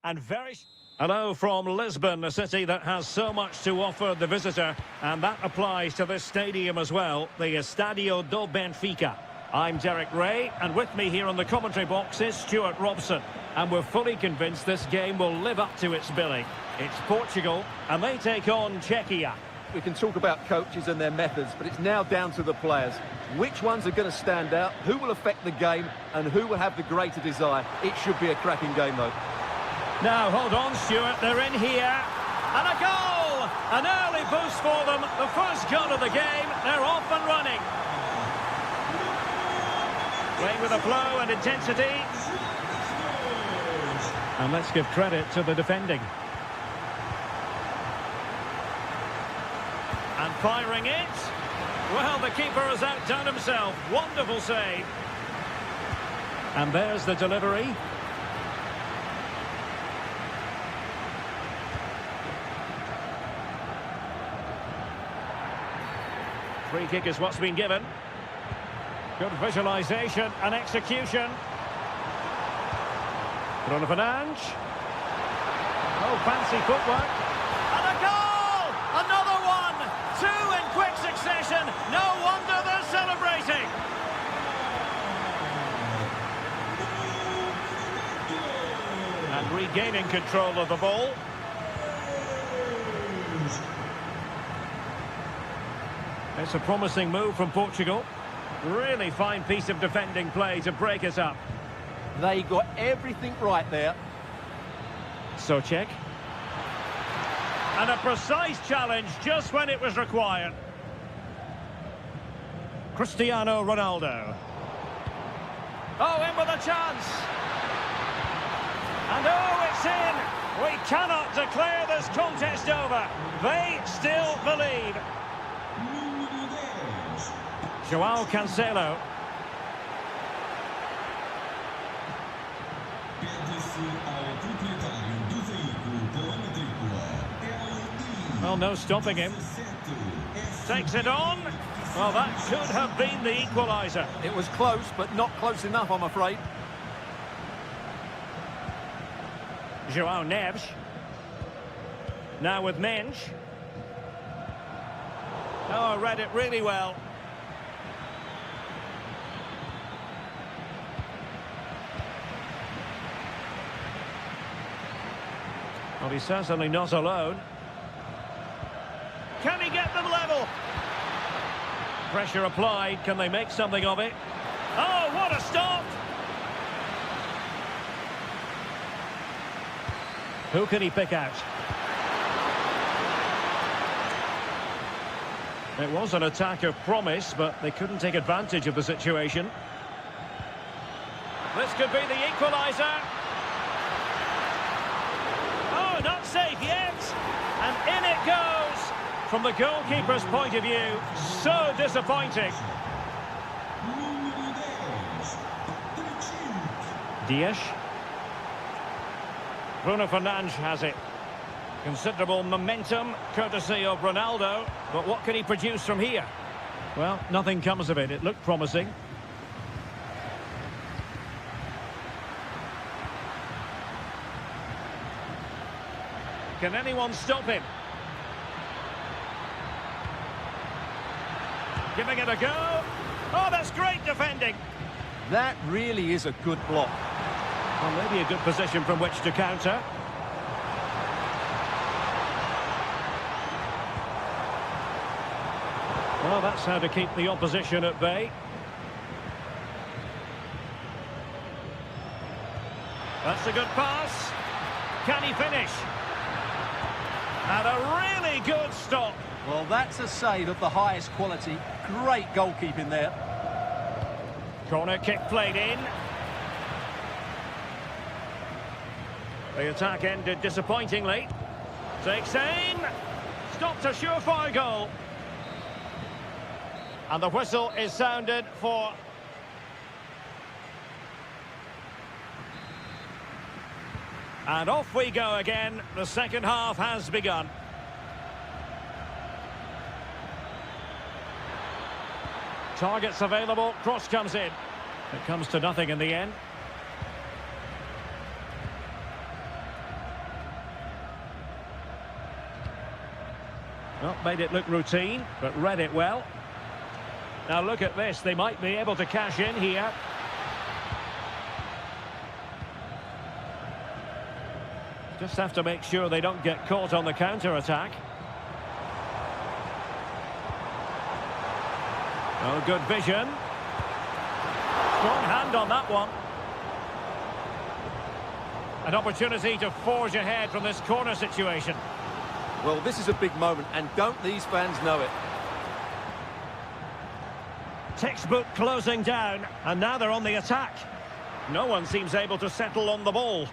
And Hello from Lisbon, a city that has so much to offer the visitor, and that applies to this stadium as well, the Estadio do Benfica. I'm Derek Ray, and with me here on the commentary box is Stuart Robson, and we're fully convinced this game will live up to its billing. It's Portugal, and they take on Czechia. We can talk about coaches and their methods, but it's now down to the players. Which ones are going to stand out, who will affect the game, and who will have the greater desire? It should be a cracking game, though. Now, hold on, Stuart, they're in here. And a goal! An early boost for them. The first goal of the game. They're off and running. Playing with a flow and intensity. And let's give credit to the defending. And firing it. Well, the keeper has outdone himself. Wonderful save. And there's the delivery. Free kick is what's been given. Good visualisation and execution. Bruno Fernandes. Oh, fancy footwork. And a goal! Another one! Two in quick succession. No wonder they're celebrating. And regaining control of the ball. It's a promising move from Portugal. Really fine piece of defending play to break us up. They got everything right there. Czecha. And a precise challenge just when it was required. Cristiano Ronaldo. Oh, in with a chance. And oh, it's in. We cannot declare this contest over. They still believe. João Cancelo. Well, no stopping him. Takes it on. Well, that could have been the equaliser. It was close, but not close enough, I'm afraid. João Neves. Now with Mensch. Oh, read it really well. Well, he's certainly not alone. Can he get them level? Pressure applied. Can they make something of it? Oh, what a stop! Who can he pick out? It was an attack of promise, but they couldn't take advantage of the situation. This could be the equaliser. Not safe yet, and in it goes. From the goalkeeper's point of view, so disappointing. Dias. Bruno Fernandes has it. Considerable momentum, courtesy of Ronaldo, but what can he produce from here? Well, nothing comes of it. It looked promising. Can anyone stop him? Giving it a go. Oh, that's great defending. That really is a good block. Well, maybe a good position from which to counter. Well, that's how to keep the opposition at bay. That's a good pass. Can he finish? And a really good stop. Well, that's a save of the highest quality. Great goalkeeping there. Corner kick played in. The attack ended disappointingly. Takes aim. Stopped a surefire goal. And the whistle is sounded for... And off we go again. The second half has begun. Targets available. Cross comes in. It comes to nothing in the end. Well, made it look routine, but read it well. Now look at this, they might be able to cash in here. Just have to make sure they don't get caught on the counter-attack. Oh, good vision. Strong hand on that one. An opportunity to forge ahead from this corner situation. Well, this is a big moment, and don't these fans know it? Textbook closing down, and now they're on the attack. No one seems able to settle on the ball.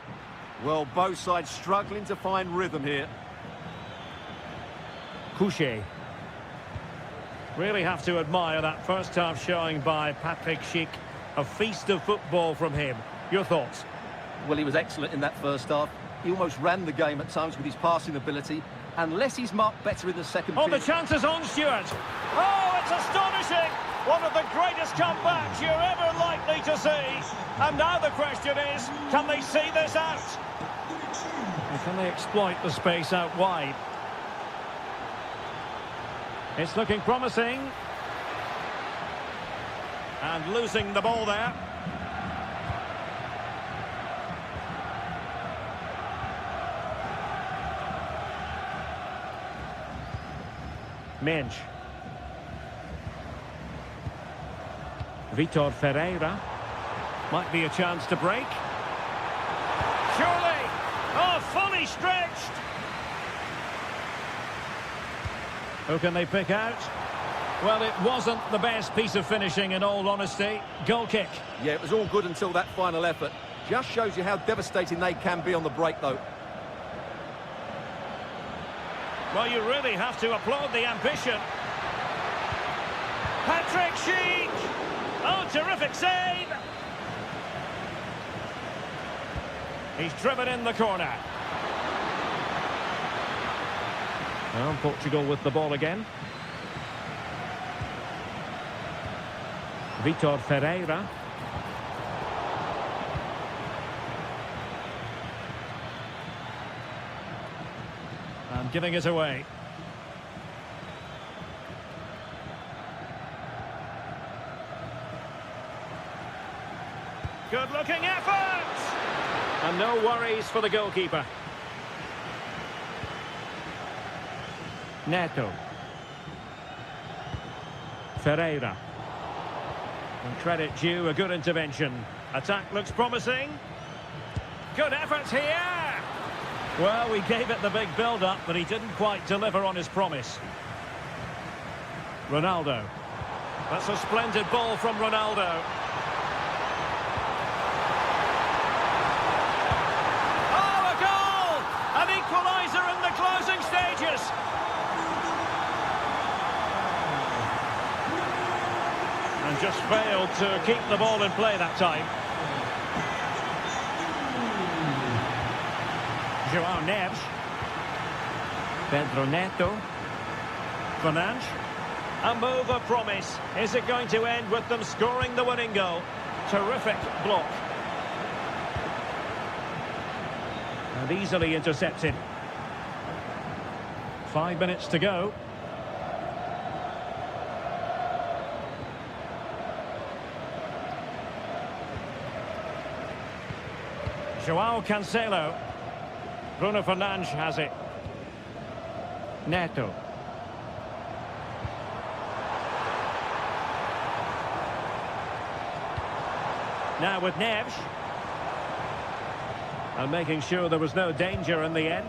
Well, both sides struggling to find rhythm here. Couché. Really have to admire that first half showing by Patrick Schick. A feast of football from him. Your thoughts? Well, he was excellent in that first half. He almost ran the game at times with his passing ability. Unless he's marked better in the second Oh, period. the chance is on, Stuart. Oh, it's astonishing. One of the greatest comebacks you're ever likely to see. And now the question is, can they see this out? And can they exploit the space out wide? It's looking promising. And losing the ball there. Mensch. Vitor Ferreira. Might be a chance to break. Surely! Oh, fully stretched! Who can they pick out? Well, it wasn't the best piece of finishing, in all honesty. Goal kick. Yeah, it was all good until that final effort. Just shows you how devastating they can be on the break, though. Well, you really have to applaud the ambition. Patrick Schick! Oh, terrific save! He's driven in the corner. Well, Portugal with the ball again. Vitor Ferreira. And giving it away. Good-looking effort! And no worries for the goalkeeper. Neto. Ferreira. And credit due, a good intervention. Attack looks promising. Good efforts here! Well, we gave it the big build-up, but he didn't quite deliver on his promise. Ronaldo. That's a splendid ball from Ronaldo. Oh, a goal! An equaliser in the closing stages. And just failed to keep the ball in play that time. João Neves. Pedro Neto. Fernandes. A move of promise. Is it going to end with them scoring the winning goal? Terrific block. And easily intercepted. 5 minutes to go. João Cancelo. Bruno Fernandes has it. Neto. Now with Neves. And making sure there was no danger in the end.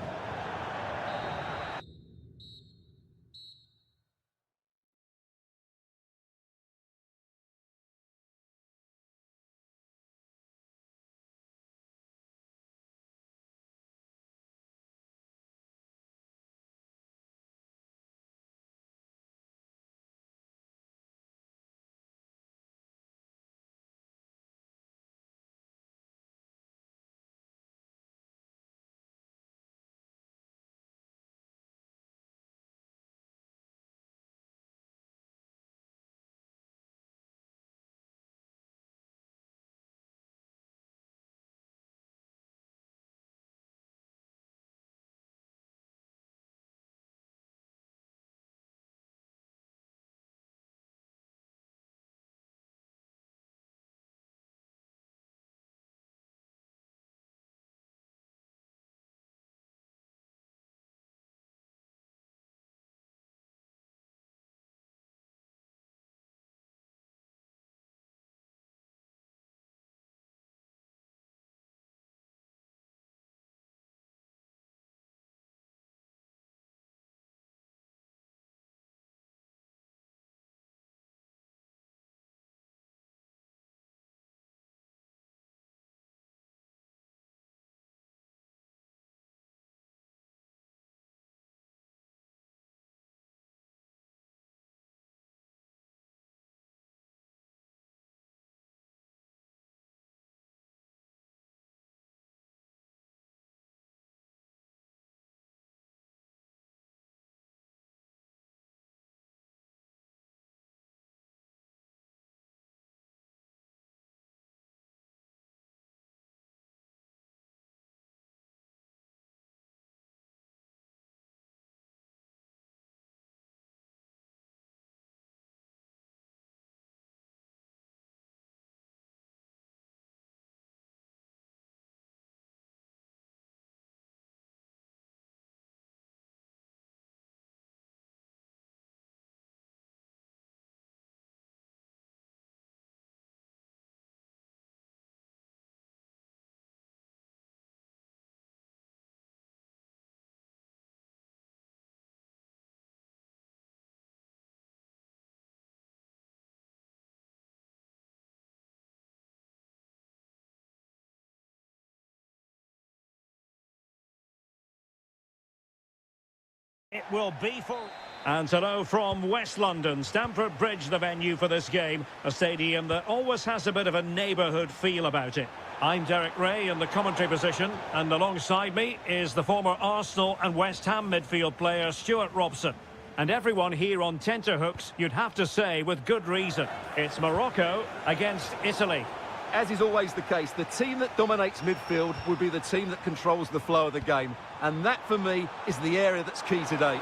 It will be for... And hello from West London, Stamford Bridge, the venue for this game. A stadium that always has a bit of a neighbourhood feel about it. I'm Derek Ray in the commentary position, and alongside me is the former Arsenal and West Ham midfield player Stuart Robson. And everyone here on tenterhooks, you'd have to say with good reason. It's Morocco against Italy. As is always the case, the team that dominates midfield will be the team that controls the flow of the game. And that, for me, is the area that's key today.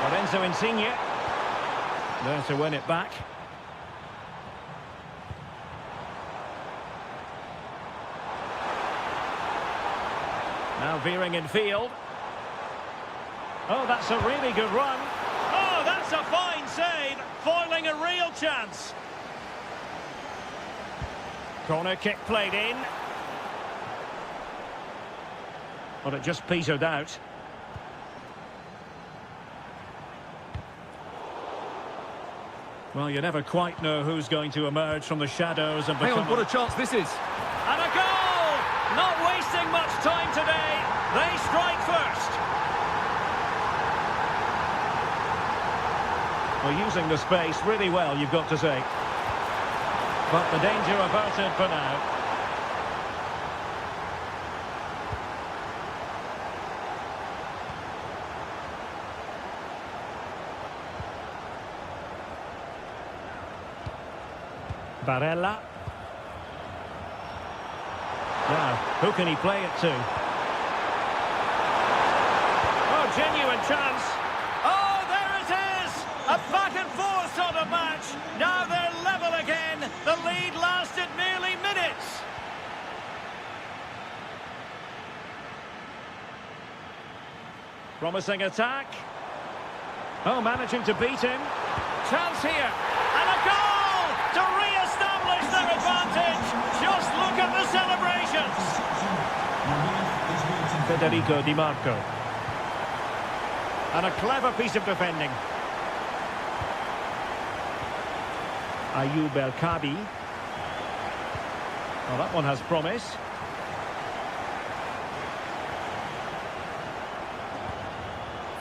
Lorenzo Insigne. There to win it back. Now veering in field. Oh, that's a really good run. Oh, that's a fine save, foiling a real chance. Corner kick played in. Well, it just petered out. Well, you never quite know who's going to emerge from the shadows and become... Hang on, what a chance this is. And a goal! Not wasting much time today. They strike first. Well, using the space really well, you've got to say. But the danger averted for now. Barella. Now, who can he play it to? Oh, genuine chance. Oh, there it is! A back and forth sort of match. Now they're level again. The lead lasted merely minutes. Promising attack. Oh, managing to beat him. Chance here. And a goal! To re-establish their advantage. Just look at the celebrations. Federico Di Marco. And a clever piece of defending. Ayoub El Kabi. Well, that one has promise.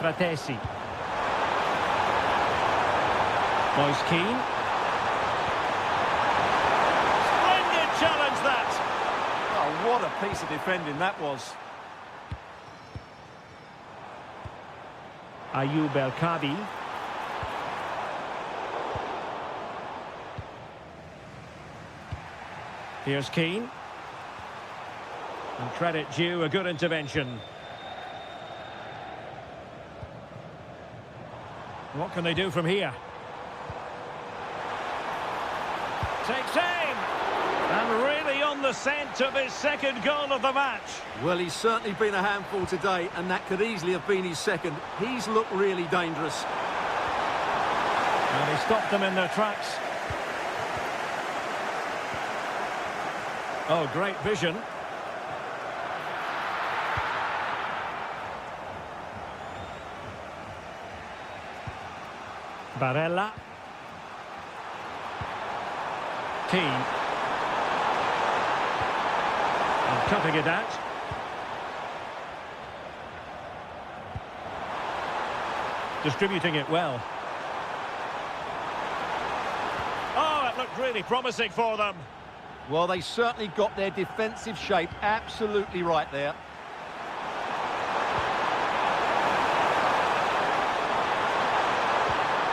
Fratesi. Moise Keane. Challenge that. Oh, what a piece of defending that was. Ayoub El Kabi. Here's Keane. And credit due, a good intervention. What can they do from here? Takes aim. And really on the scent of his second goal of the match. Well, he's certainly been a handful today, and that could easily have been his second. He's looked really dangerous. And he stopped them in their tracks. Oh, great vision. Barella. Keane. Cutting it out. Distributing it well. Oh, it looked really promising for them. Well, they certainly got their defensive shape absolutely right there.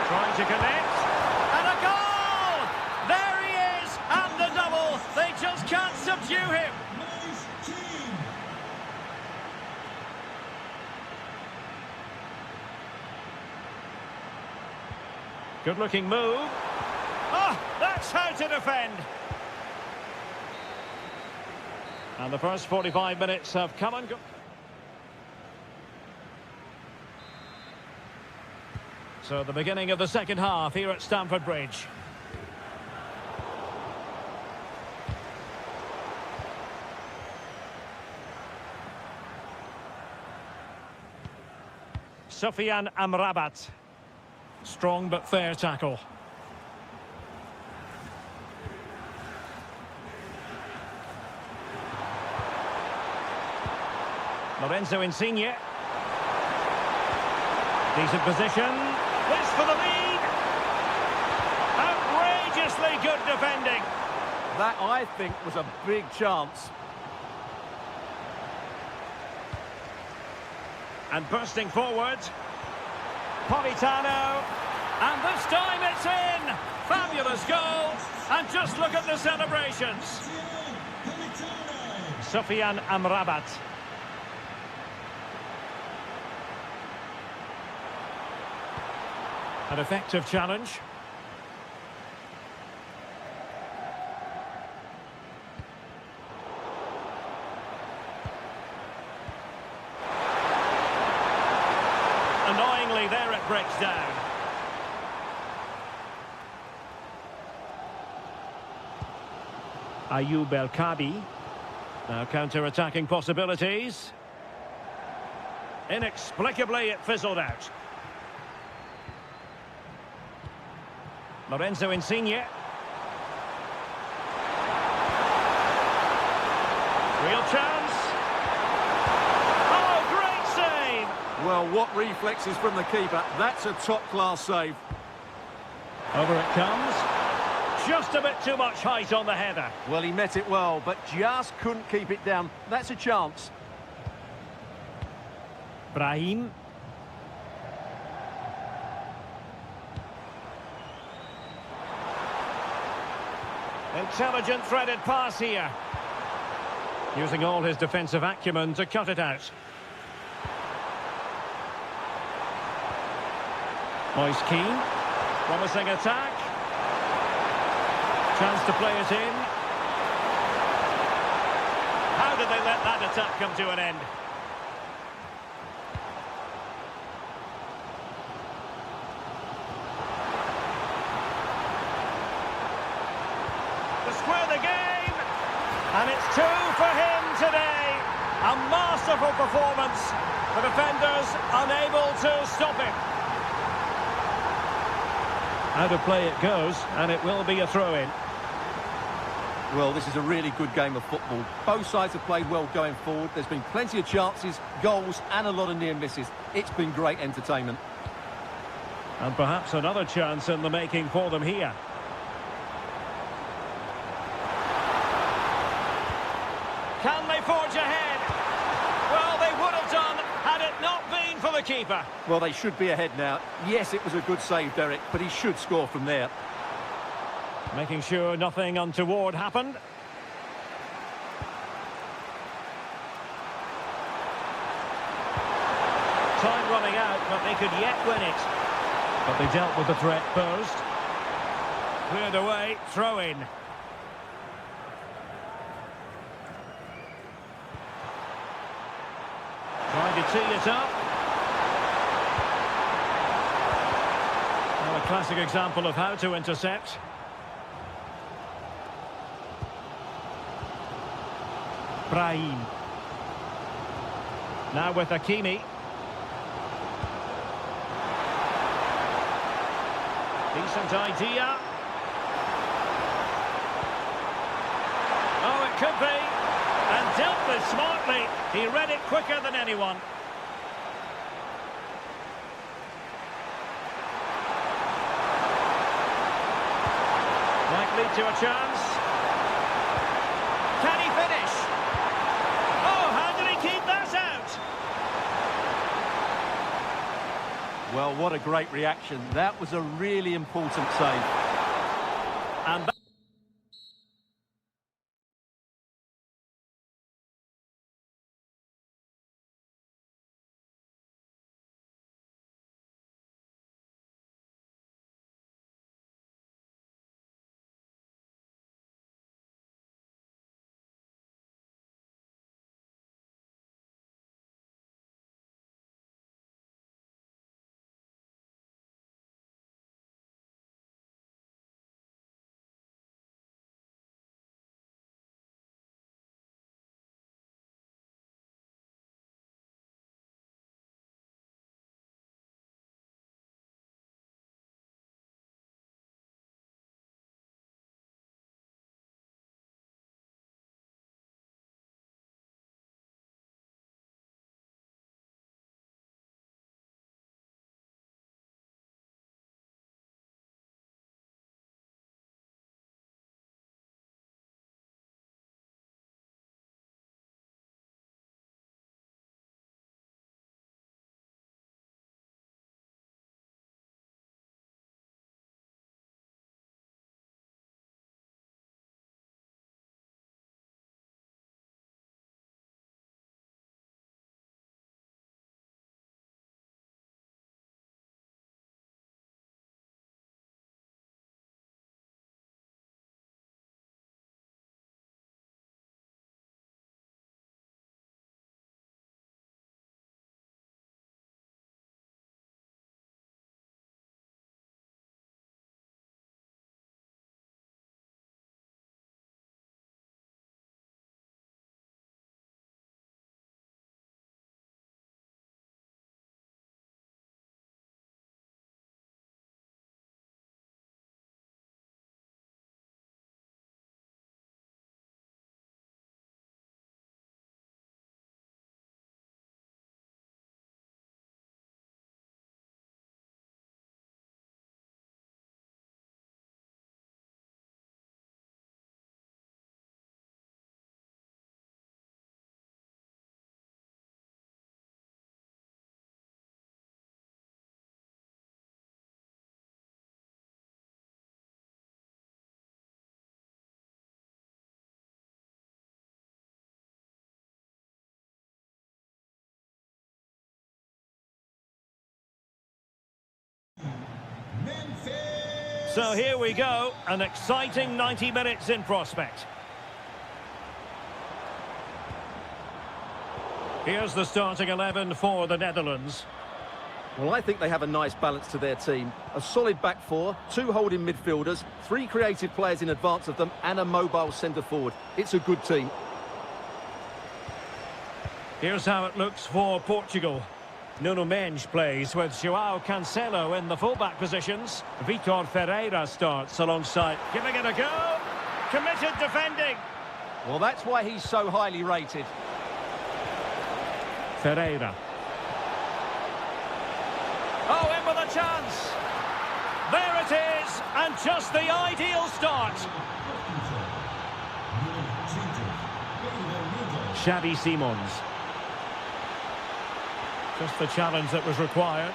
Trying to connect. And a goal! There he is! And the double. They just can't subdue him. Good-looking move. Oh, that's how to defend. And the first 45 minutes have come and gone. So the beginning of the second half here at Stamford Bridge. Sofiane Amrabat. Strong but fair tackle. Lorenzo Insigne. Decent position. This for the lead. Outrageously good defending. That, I think, was a big chance. And bursting forward. Politano. And this time it's in. Fabulous goal. And just look at the celebrations. Sufyan Amrabat. An effective challenge. Annoyingly, there it breaks down. Ayoub El-Kabi. Now counter-attacking possibilities. Inexplicably, it fizzled out. Lorenzo Insigne. Real chance. Oh, great save! Well, what reflexes from the keeper. That's a top-class save. Over it comes. Just a bit too much height on the header. Well, he met it well, but just couldn't keep it down. That's a chance. Brahim. Intelligent threaded pass here. Using all his defensive acumen to cut it out. Moise Keane. Promising attack. Chance to play it in. How did they let that attack come to an end? To square the game. And it's 2 for him today. A masterful performance. The defenders unable to stop him. Out of play it goes, and it will be a throw-in. Well, this is a really good game of football. Both sides have played well going forward. There's been plenty of chances, goals, and a lot of near misses. It's been great entertainment. And perhaps another chance in the making for them here. Can they forge ahead? Well, they would have done had it not been for the keeper. Well, they should be ahead now. Yes, it was a good save, Derek, but he should score from there. Making sure nothing untoward happened. Time running out, but they could yet win it. But they dealt with the threat posed. Cleared away, throw in. Trying to tee it up. Well, a classic example of how to intercept. Brahim. Now with Hakimi. Decent idea. Oh, it could be. And dealt with smartly. He read it quicker than anyone. Might lead to a chance. Can he finish? Oh, how did he keep that out? Well, what a great reaction. That was a really important save. And So here we go, an exciting 90 minutes in prospect. Here's the starting 11 for the Netherlands. Well, I think they have a nice balance to their team. A solid back four, two holding midfielders, three creative players in advance of them, and a mobile centre-forward. It's a good team. Here's how it looks for Portugal. Nuno Mendes plays with João Cancelo in the fullback positions. Vitor Ferreira starts alongside. Giving it a go. Committed defending. Well, that's why he's so highly rated. Ferreira. Oh, in with a chance. There it is, and just the ideal start. Xavi Simons. Just the challenge that was required.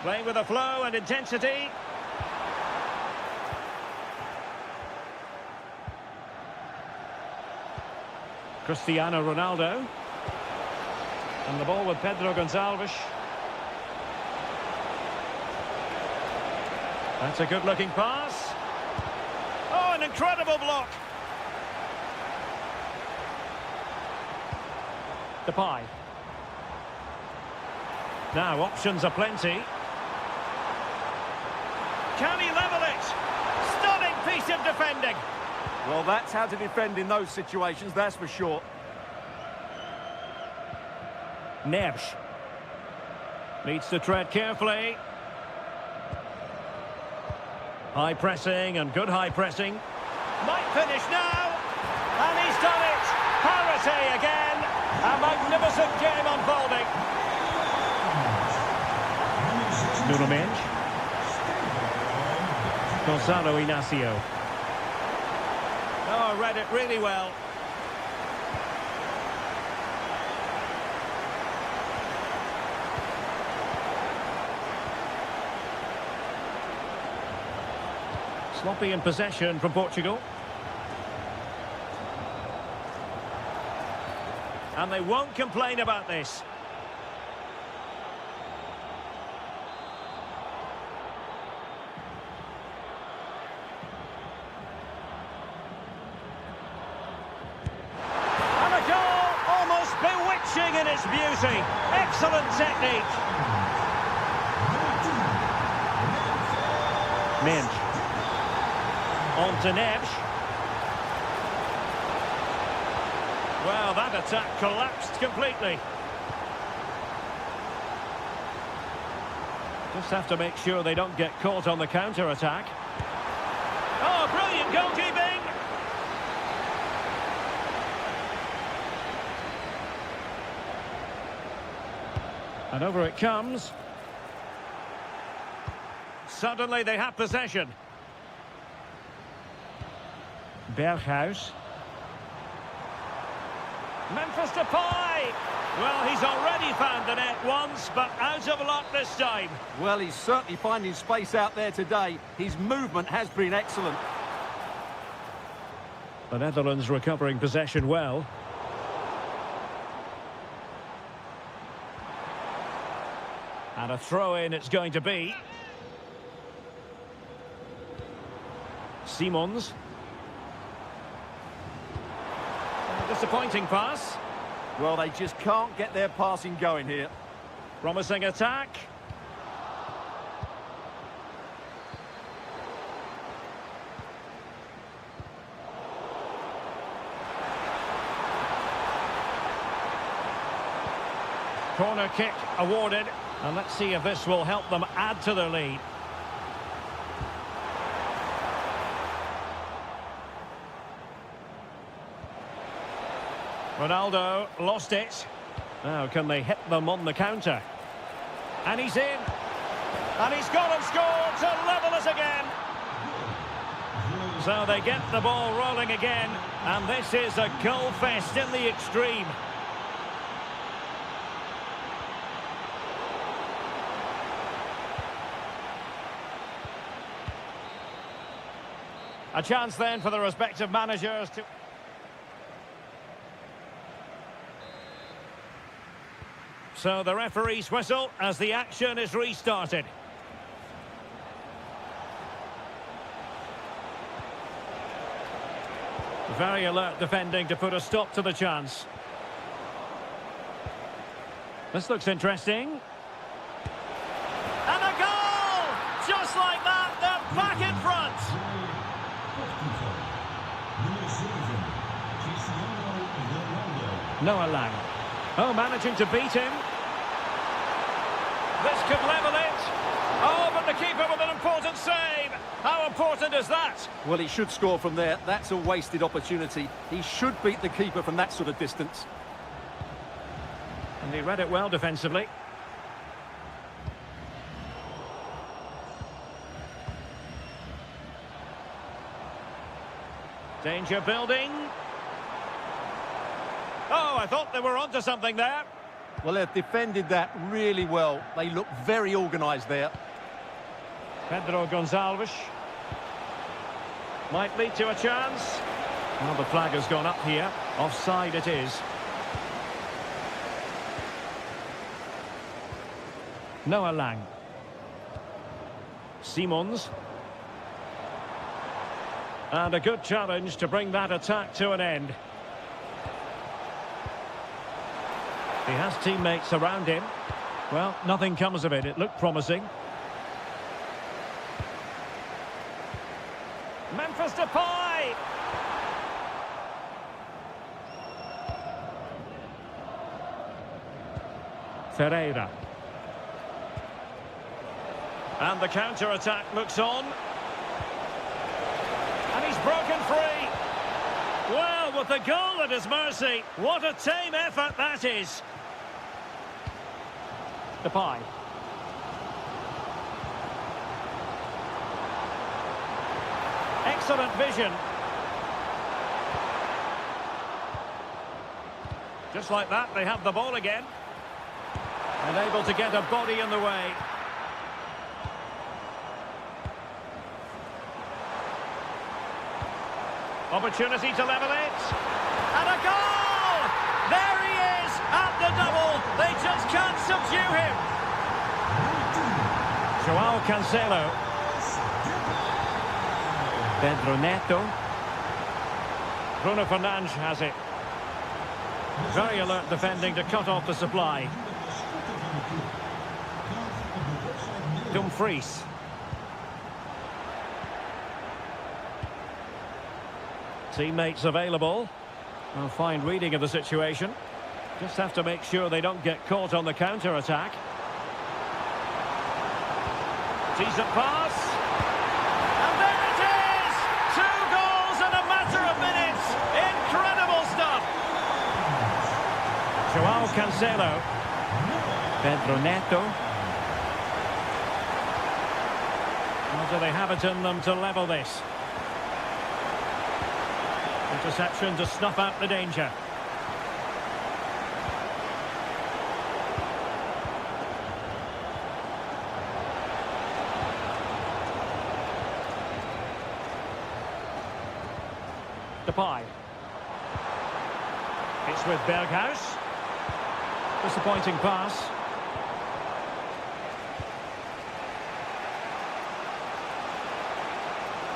Playing with a flow and intensity. Cristiano Ronaldo. And the ball with Pedro Gonçalves. That's a good-looking pass. Oh, an incredible block. Depay. Now, options are plenty. Can he level it? Stunning piece of defending. Well, that's how to defend in those situations, that's for sure. Neves. Needs to tread carefully. High pressing and good high pressing. Might finish now. And he's done it. Parity again. A magnificent game unfolding. Nuno Mendes. Gonzalo Inacio. Oh, read it really well. Sloppy in possession from Portugal. And they won't complain about this. And a goal, almost bewitching in its beauty. Excellent technique. Mendes. On to Neves. Well, that attack collapsed completely. Just have to make sure they don't get caught on the counter-attack. Oh, brilliant goalkeeping! And over it comes. Suddenly they have possession. Berghuis. Memphis Depay. Well, he's already found the net once, but out of luck this time. Well, he's certainly finding space out there today. His movement has been excellent. The Netherlands recovering possession well. And a throw-in it's going to be. Simons. Disappointing pass. Well, they just can't get their passing going here. Promising attack. Corner kick awarded. And let's see if this will help them add to their lead. Ronaldo lost it. Now can they hit them on the counter? And he's in. And he's gone and scored to level us again. So they get the ball rolling again. And this is a goal fest in the extreme. A chance then for the respective managers to... So the referee's whistle as the action is restarted. Very alert defending to put a stop to the chance. This looks interesting. And a goal! Just like that, they're back in front. Noah Lang. Oh, managing to beat him. This could level it. Oh, but the keeper with an important save. How important is that? Well, he should score from there. That's a wasted opportunity. He should beat the keeper from that sort of distance. And he read it well defensively. Danger building. Oh, I thought they were onto something there. Well, they've defended that really well. They look very organised there. Pedro Gonçalves. Might lead to a chance. Well, the flag has gone up here. Offside it is. Noah Lang. Simons. And a good challenge to bring that attack to an end. He has teammates around him. Well, nothing comes of it. It looked promising. Memphis Depay! Ferreira. And the counter-attack looks on. And he's broken free. Well, with the goal at his mercy, what a tame effort that is. Depay. Excellent vision. Just like that, they have the ball again. And able to get a body in the way. Opportunity to level it. And a goal! There he is at the double. They just can't subdue him. Joao Cancelo. Pedro Neto. Bruno Fernandes has it. Very alert defending to cut off the supply. Dumfries. Teammates available. A fine reading of the situation. Just have to make sure they don't get caught on the counter-attack. Decent pass. And there it is! 2 goals in a matter of minutes. Incredible stuff. Joao Cancelo. Pedro Neto. Or do they have it in them to level this? Interception to snuff out the danger. Depay. It's with Berghuis. Disappointing pass.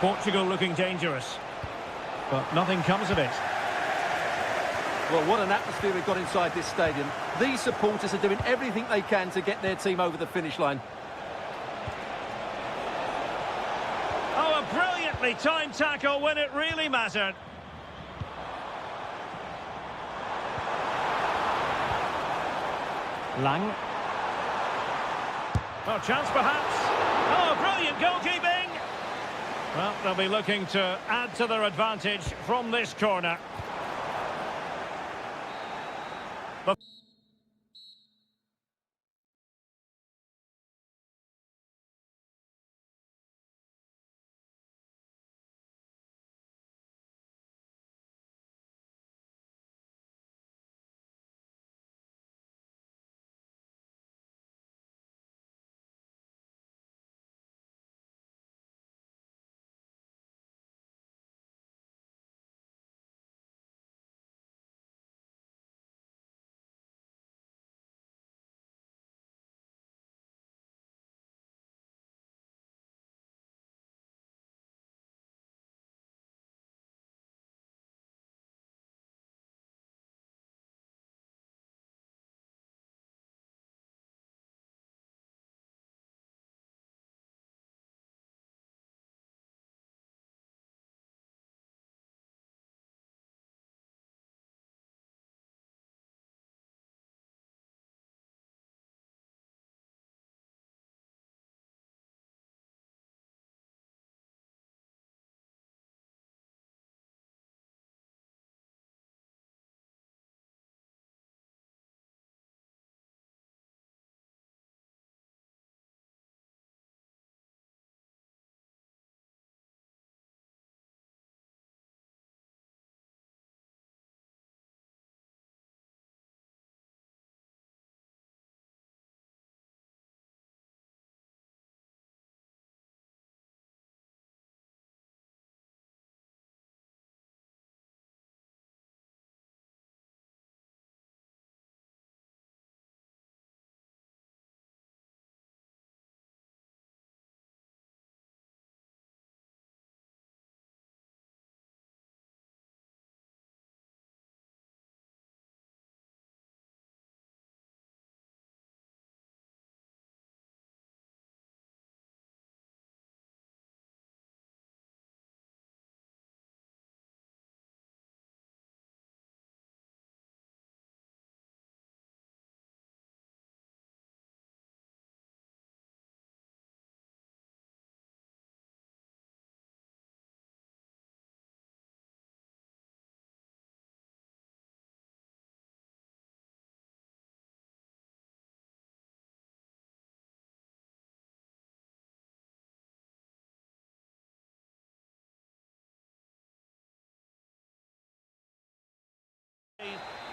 Portugal looking dangerous. But nothing comes of it. Well, what an atmosphere we've got inside this stadium. These supporters are doing everything they can to get their team over the finish line. Oh, a brilliantly timed tackle when it really mattered. Lang. Oh, chance perhaps. Oh, brilliant goalkeeping. Well, they'll be looking to add to their advantage from this corner.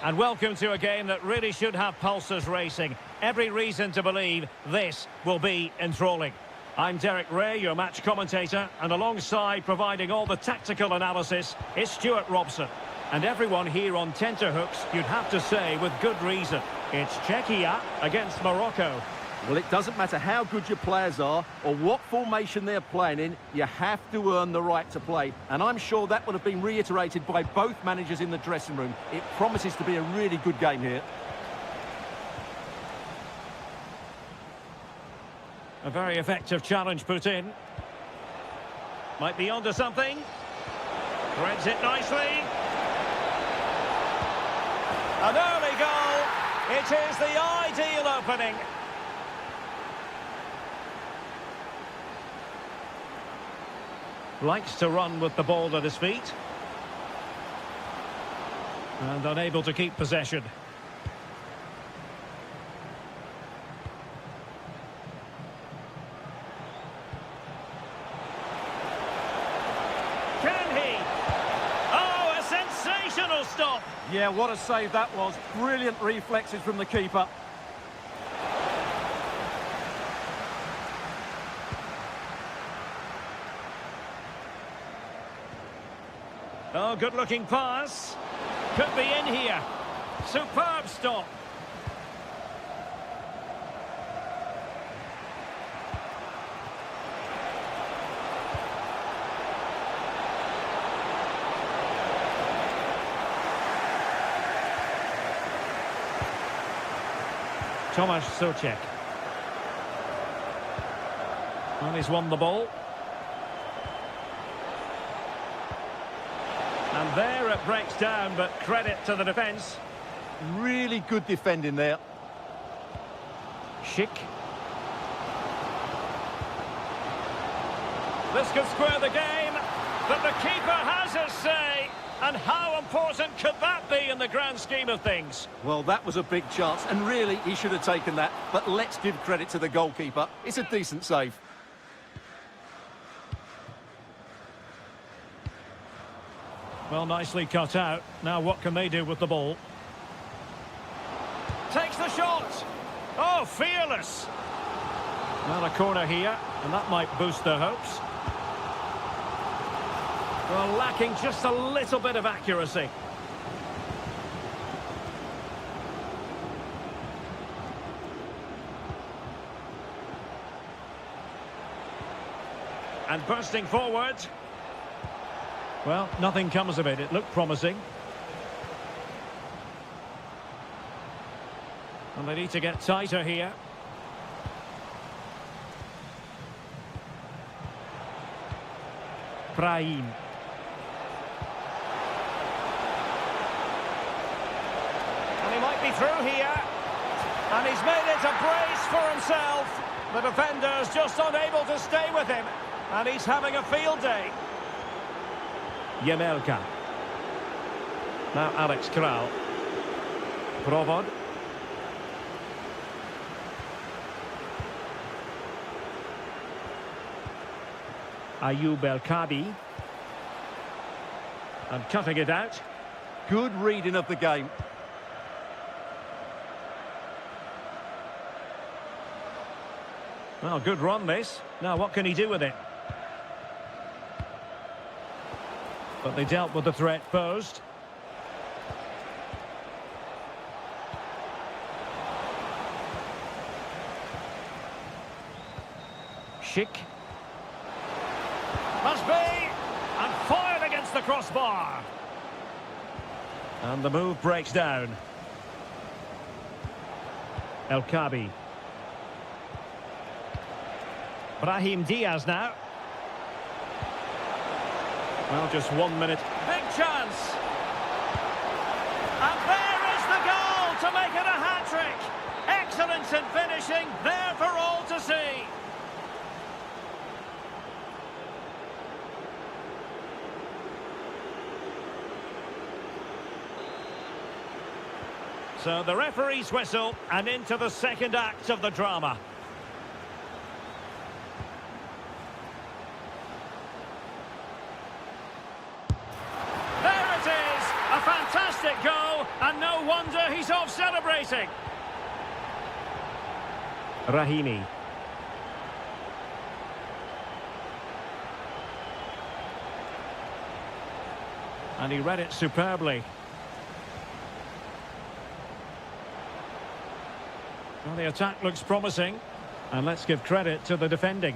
And welcome to a game that really should have pulses racing. Every reason to believe this will be enthralling. I'm Derek Ray, your match commentator, and alongside providing all the tactical analysis is Stuart Robson. And everyone here on tenterhooks, you'd have to say with good reason. It's Czechia against Morocco. Well, it doesn't matter how good your players are or what formation they're playing in, you have to earn the right to play. And I'm sure that would have been reiterated by both managers in the dressing room. It promises to be a really good game here. A very effective challenge put in. Might be onto something. Threads it nicely. An early goal. It is the ideal opening. Likes to run with the ball at his feet. And unable to keep possession. Can he? Oh, a sensational stop. Yeah, what a save that was. Brilliant reflexes from the keeper. Oh, good-looking pass. Could be in here. Superb stop. Tomasz Souček. And he's won the ball. And there it breaks down, but credit to the defence. Really good defending there. Schick. This could square the game, but the keeper has his say. And how important could that be in the grand scheme of things? Well, that was a big chance, and really, he should have taken that. But let's give credit to the goalkeeper. It's a decent save. Well, nicely cut out. Now what can they do with the ball? Takes the shot. Oh, fearless. Well, a corner here, and that might boost their hopes. Well, lacking just a little bit of accuracy. And bursting forward. Well, nothing comes of it. It looked promising. And they need to get tighter here. Brahim. And he might be through here. And he's made it a brace for himself. The defender's just unable to stay with him. And he's having a field day. Jemelka. Now Alex Kral. Provod. Ayub El-Kabi. And cutting it out. Good reading of the game. Well, good run this. Now what can he do with it? But they dealt with the threat posed. Schick. Must be! And fired against the crossbar. And the move breaks down. El-Kabi. Brahim Diaz now. Well, just 1 minute. Big chance. And there is the goal to make it a hat-trick. Excellence in finishing, there for all to see. So the referee's whistle, and into the second act of the drama. goes off celebrating. Rahimi. And he read it superbly. Well, the attack looks promising. And let's give credit to the defending.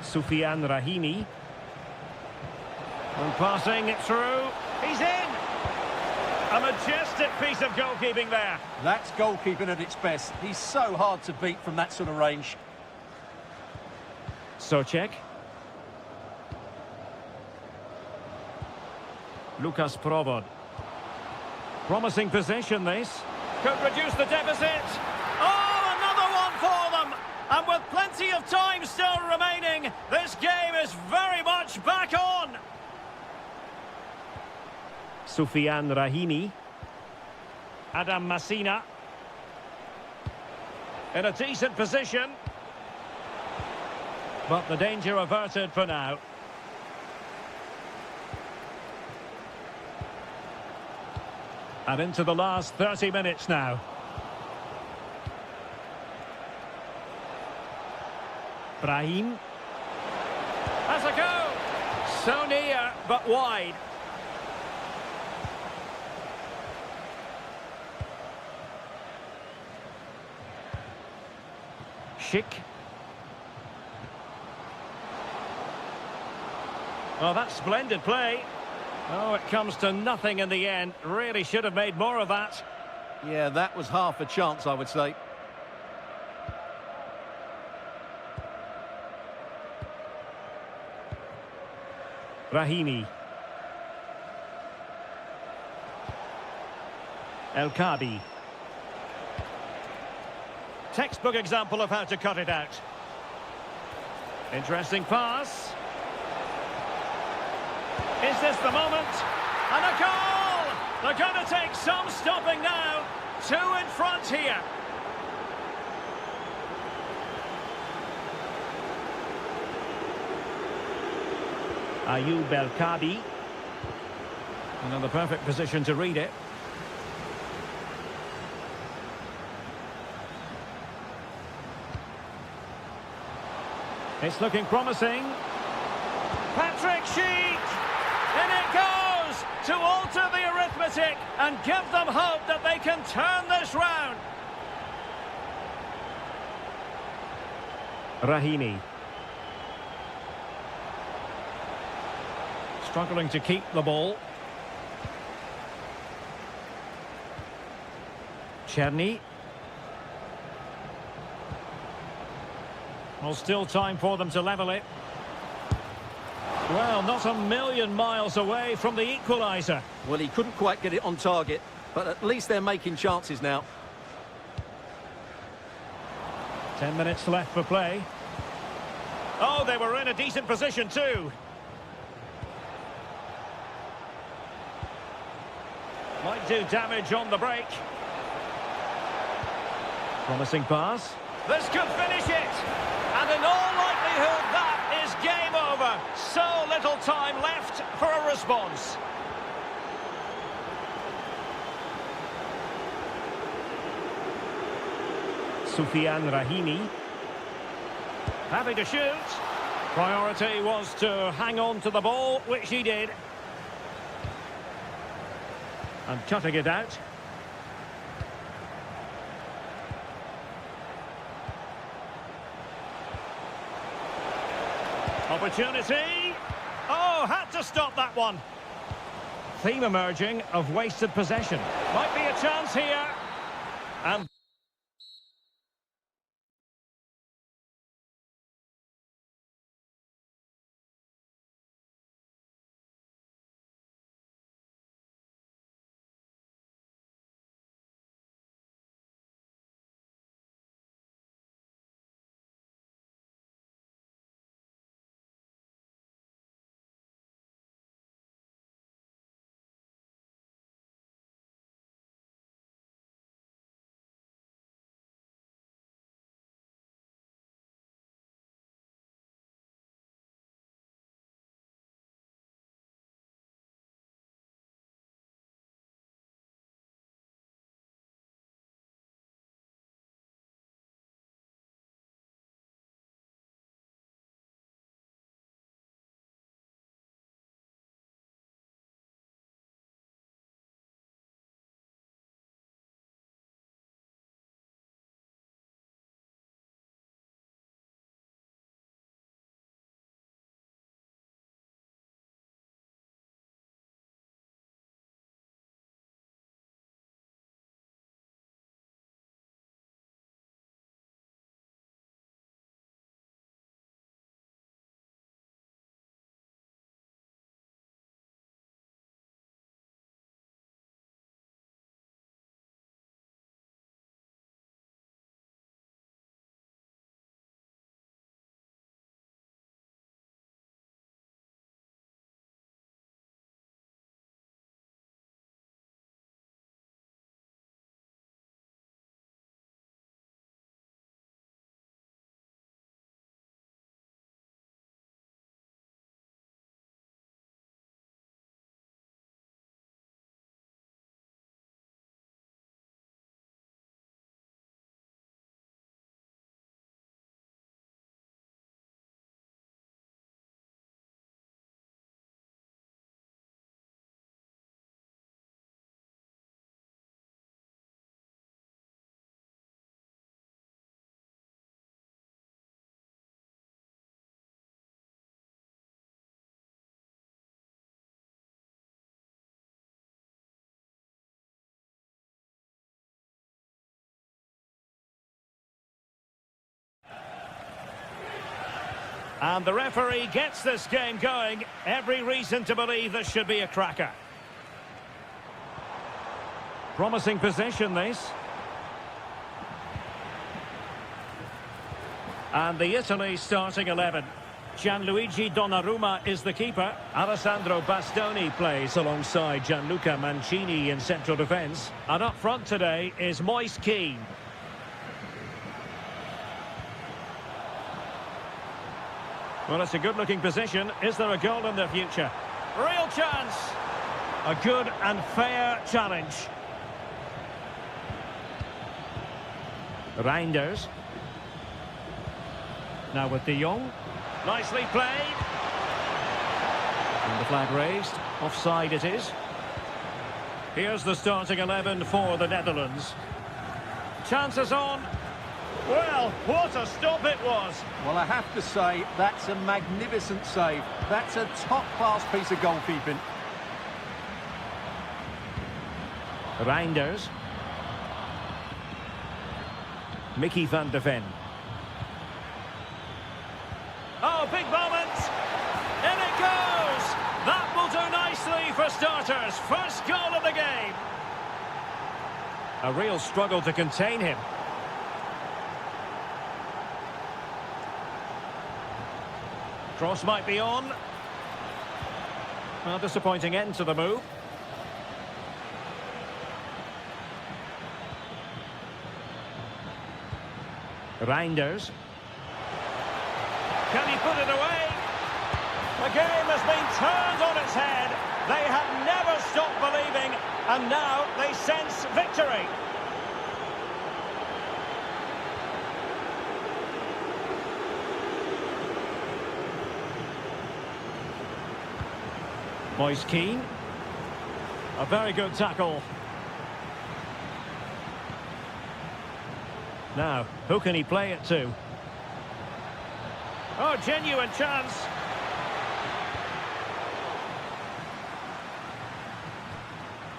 Soufiane Rahimi. And passing it through. He's in! A majestic piece of goalkeeping there. That's goalkeeping at its best. He's so hard to beat from that sort of range. Socek. Lucas Provod. Promising possession, this. Could reduce the deficit. Oh, another one for them! And with plenty of time still remaining, this game is very much back on. Soufiane Rahimi. Adam Massina. In a decent position. But the danger averted for now. And into the last 30 minutes now. Brahim. Has a go. So near, but wide. Schick. Oh, that's splendid play. Oh, it comes to nothing in the end. Really should have made more of that. Yeah, that was half a chance, I would say. Rahimi. El Kabi. Textbook example of how to cut it out. Interesting pass. Is this the moment? And a goal! They're going to take some stopping now. 2 in front here. Ayoub El Kabi. Another perfect position to read it. It's looking promising. Patrick Schick! In it goes to alter the arithmetic and give them hope that they can turn this round. Rahimi. Struggling to keep the ball. Cherny. Well, still time for them to level it. Well, not a million miles away from the equaliser. Well, he couldn't quite get it on target, but at least they're making chances now. 10 minutes left for play. Oh, they were in a decent position too. Might do damage on the break. Promising pass. This could finish it. And in all likelihood, that is game over. So little time left for a response. Soufiane Rahimi. Happy to shoot. Priority was to hang on to the ball, which he did. And cutting it out. Opportunity. Oh, had to stop that one. Theme emerging of wasted possession. Might be a chance here. And And the referee gets this game going. Every reason to believe this should be a cracker. Promising possession, this. And the Italy starting 11. Gianluigi Donnarumma is the keeper. Alessandro Bastoni plays alongside Gianluca Mancini in central defence. And up front today is Moise Kean. Well, it's a good-looking position. Is there a goal in the future? Real chance! A good and fair challenge. Reinders. Now with De Jong. Nicely played. And the flag raised. Offside it is. Here's the starting 11 for the Netherlands. Chances on. Well, what a stop it was. Well, I have to say, that's a magnificent save. That's a top-class piece of goalkeeping. Reinders. Mickey van de Ven. Oh, big moment. In it goes. That will do nicely for starters. First goal of the game. A real struggle to contain him. Cross might be on. Well, disappointing end to the move. Reinders. Can he put it away? The game has been turned on its head. They have never stopped believing, and now they sense victory. Moise Kean. A very good tackle. Now, who can he play it to? Oh, genuine chance.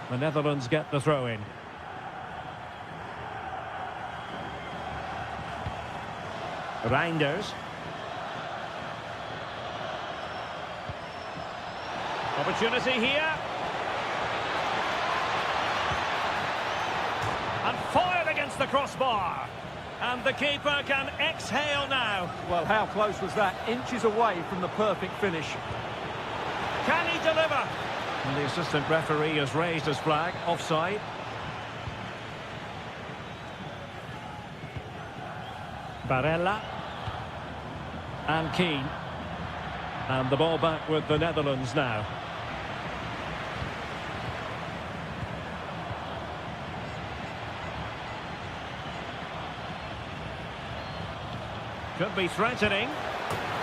The Netherlands get the throw in. Reinders. Opportunity here. And fired against the crossbar. And the keeper can exhale now. Well, how close was that? Inches away from the perfect finish. Can he deliver? And the assistant referee has raised his flag. Offside. Barella. And Kean. And the ball back with the Netherlands now. Could be threatening.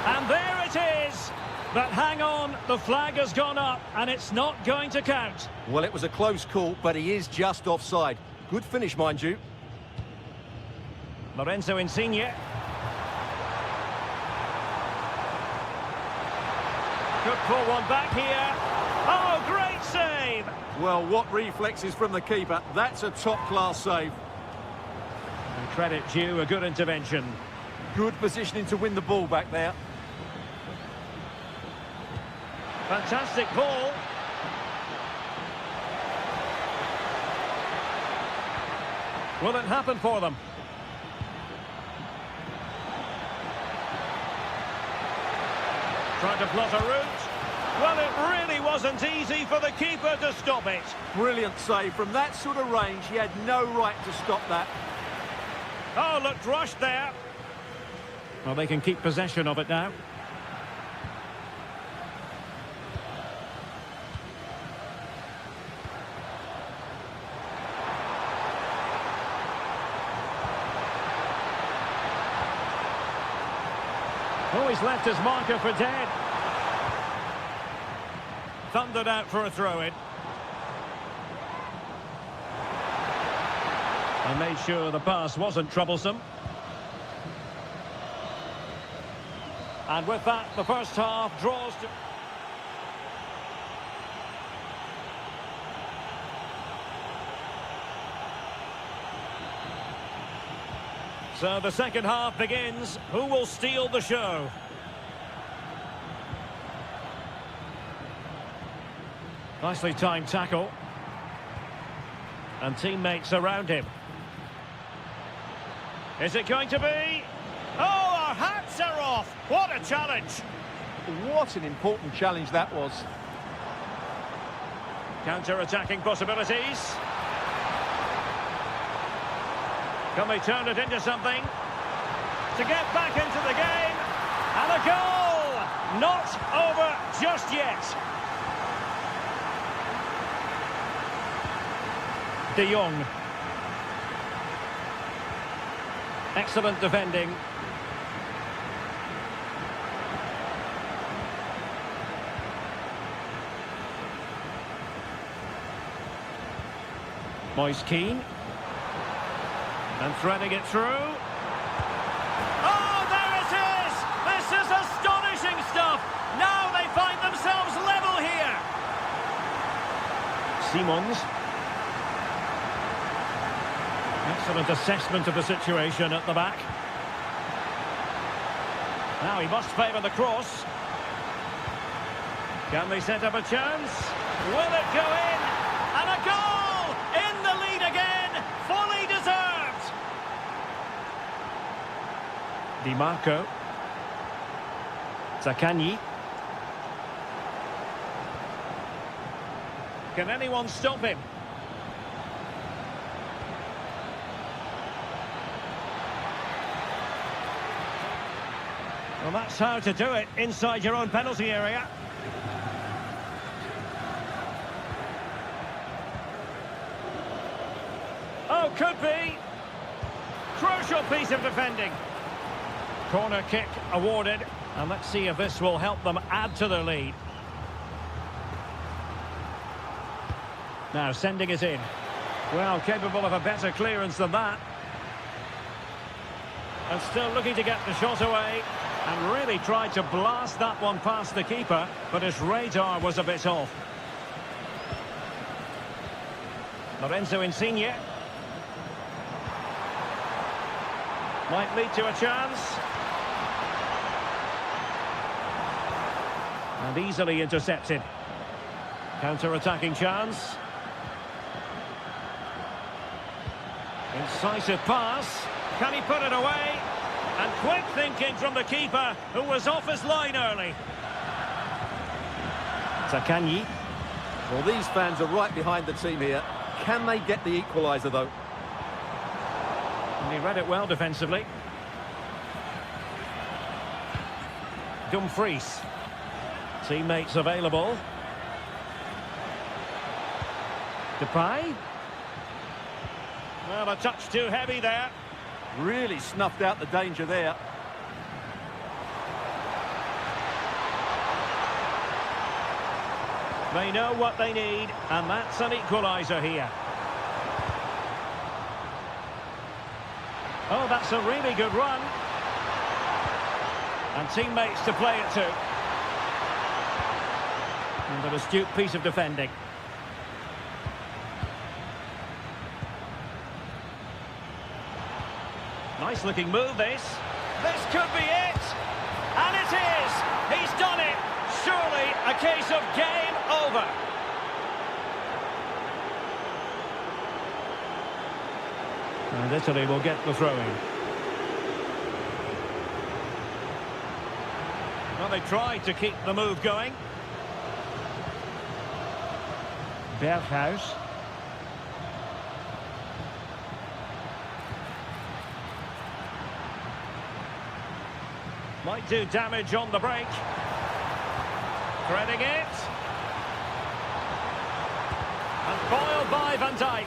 And there it is. But hang on, the flag has gone up and it's not going to count. Well, it was a close call, but he is just offside. Good finish, mind you. Lorenzo Insigne. Could pull one back here. Oh, great save! Well, what reflexes from the keeper. That's a top-class save. And credit due, a good intervention. Good positioning to win the ball back there. Fantastic ball. Will it happen for them? Trying to plot a route. Well, it really wasn't easy for the keeper to stop it. Brilliant save. From that sort of range, he had no right to stop that. Oh, looked rushed there. Well, they can keep possession of it now. Oh, he's left his marker for dead. Thundered out for a throw-in. And made sure the pass wasn't troublesome. And with that, the first half draws to... So the second half begins. Who will steal the show? Nicely timed tackle. And teammates around him. Is it going to be? Oh, our hats are off! What a challenge! What an important challenge that was. Counter-attacking possibilities. Can they turn it into something? To get back into the game. And a goal! Not over just yet. De Jong. Excellent defending. Moise Keane. And threading it through. Oh, there it is! This is astonishing stuff! Now they find themselves level here! Simons. Excellent assessment of the situation at the back. Now he must favour the cross. Can they set up a chance? Will it go in? And a goal! In the lead again! Fully deserved! Di Marco. Zaccagni. Can anyone stop him? Well, that's how to do it inside your own penalty area. Oh, could be. Crucial piece of defending. Corner kick awarded. And let's see if this will help them add to their lead. Now sending it in. Well, capable of a better clearance than that. And still looking to get the shot away. And really tried to blast that one past the keeper, but his radar was a bit off. Lorenzo Insigne. Might lead to a chance. And easily intercepted. Counter-attacking chance. Incisive pass. Can he put it away? And quick thinking from the keeper, who was off his line early. Zaccagni. Well, these fans are right behind the team here. Can they get the equaliser, though? And he read it well defensively. Dumfries. Teammates available. Depay. Well, a touch too heavy there. Really snuffed out the danger there. They know what they need, and that's an equaliser here. Oh, that's a really good run. And teammates to play it to. And an astute piece of defending. Nice looking move, this. This could be it. And it is. He's done it. Surely a case of game over. And Italy will get the throw-in. Well, they tried to keep the move going. Berghuis. Might do damage on the break. Threading it. And foiled by Van Dijk.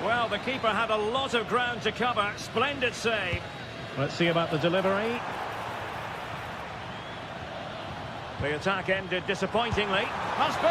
Well, the keeper had a lot of ground to cover. Splendid save. Let's see about the delivery. The attack ended disappointingly. Must be.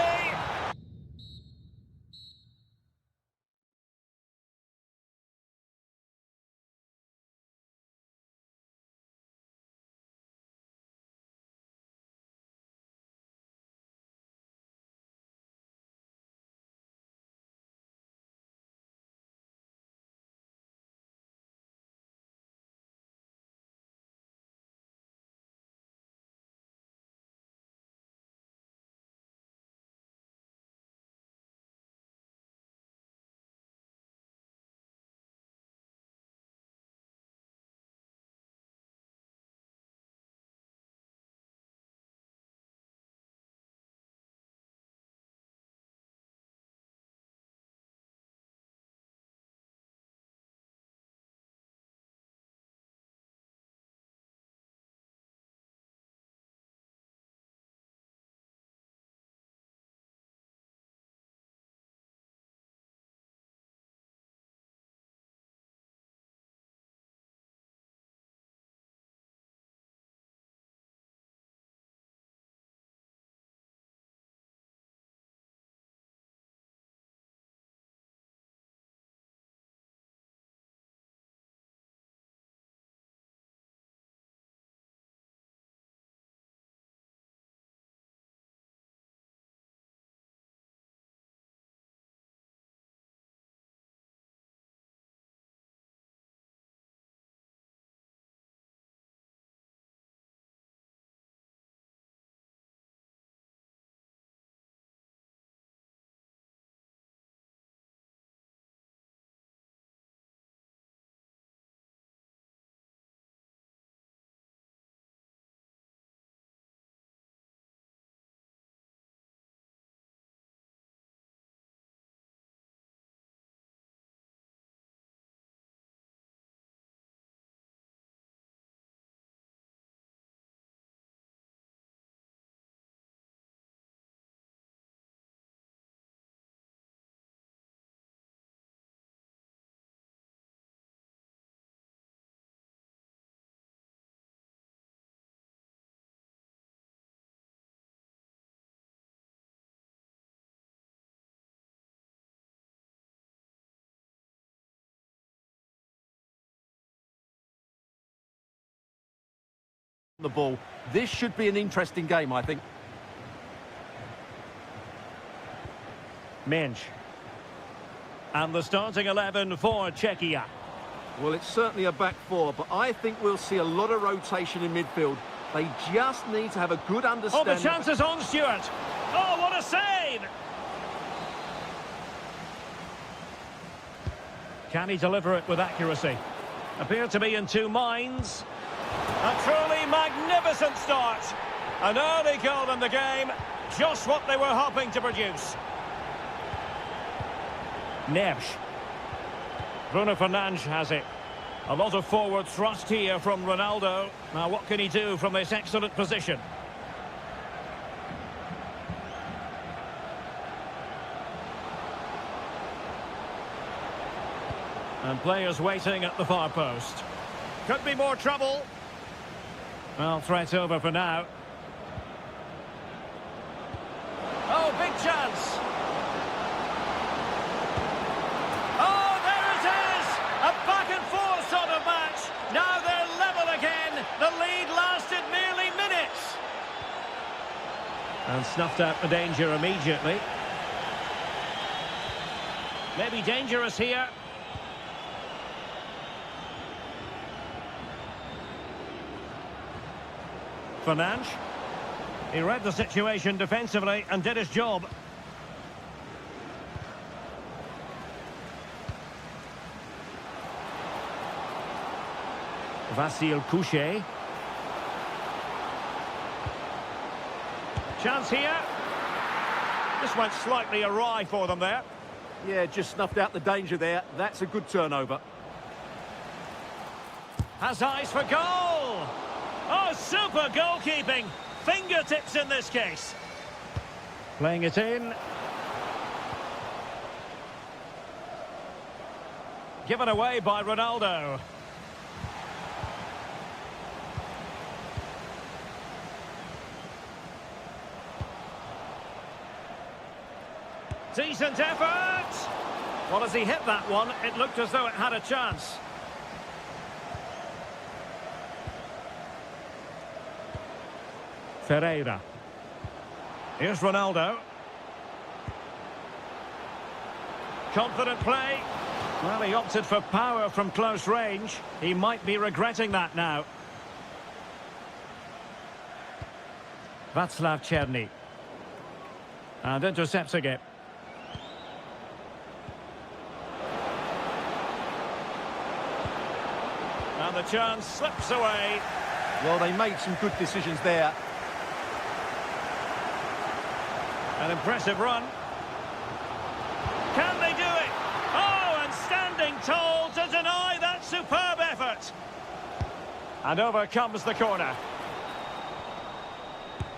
the ball. This should be an interesting game, I think. Mensch. And the starting 11 for Czechia. Well, it's certainly a back four, but I think we'll see a lot of rotation in midfield. They just need to have a good Oh, understanding. the chance is on, Stuart. Oh, what a save! Can he deliver it with accuracy? Appear to be in two minds. A truly magnificent start. An early goal in the game. Just what they were hoping to produce. Neves. Bruno Fernandes has it. A lot of forward thrust here from Ronaldo. Now what can he do from this excellent position? And players waiting at the far post. Could be more trouble. Well, threat over for now. Oh, big chance. Oh, there it is! A back-and-forth sort of match. Now they're level again. The lead lasted merely minutes. And snuffed out the danger immediately. Maybe dangerous here. Fernandes. He read the situation defensively and did his job. Vasil Couchet. Chance here. This went slightly awry for them there. Yeah, just snuffed out the danger there. That's a good turnover. Has eyes for goal. Oh, super goalkeeping. Fingertips in this case. Playing it in. Given away by Ronaldo. Decent effort. Well, as he hit that one, it looked as though it had a chance. Ferreira. Here's Ronaldo. Confident play. Well, he opted for power from close range. He might be regretting that now. Václav Černý. And intercepting it. And the chance slips away. Well, they made some good decisions there. An impressive run. Can they do it? Oh, and standing tall to deny that superb effort. And over comes the corner.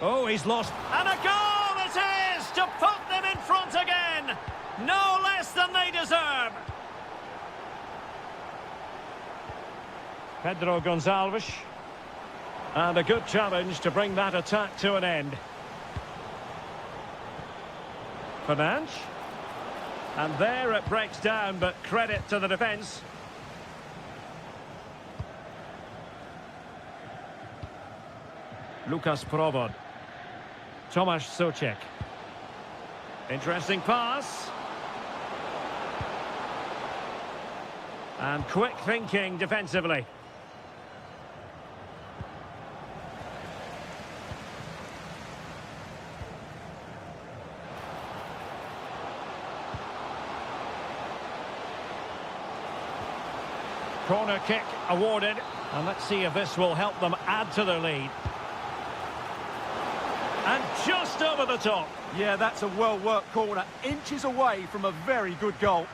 Oh, he's lost. And a goal it is to put them in front again. No less than they deserve. Pedro Gonçalves. And a good challenge to bring that attack to an end. Fernandes. And there it breaks down, but credit to the defence. Lukas Provod. Tomasz Souček. Interesting pass. And quick thinking defensively. Corner kick awarded, and let's see if this will help them add to their lead. And just over the top. Yeah, that's a well-worked corner. Inches away from a very good goal.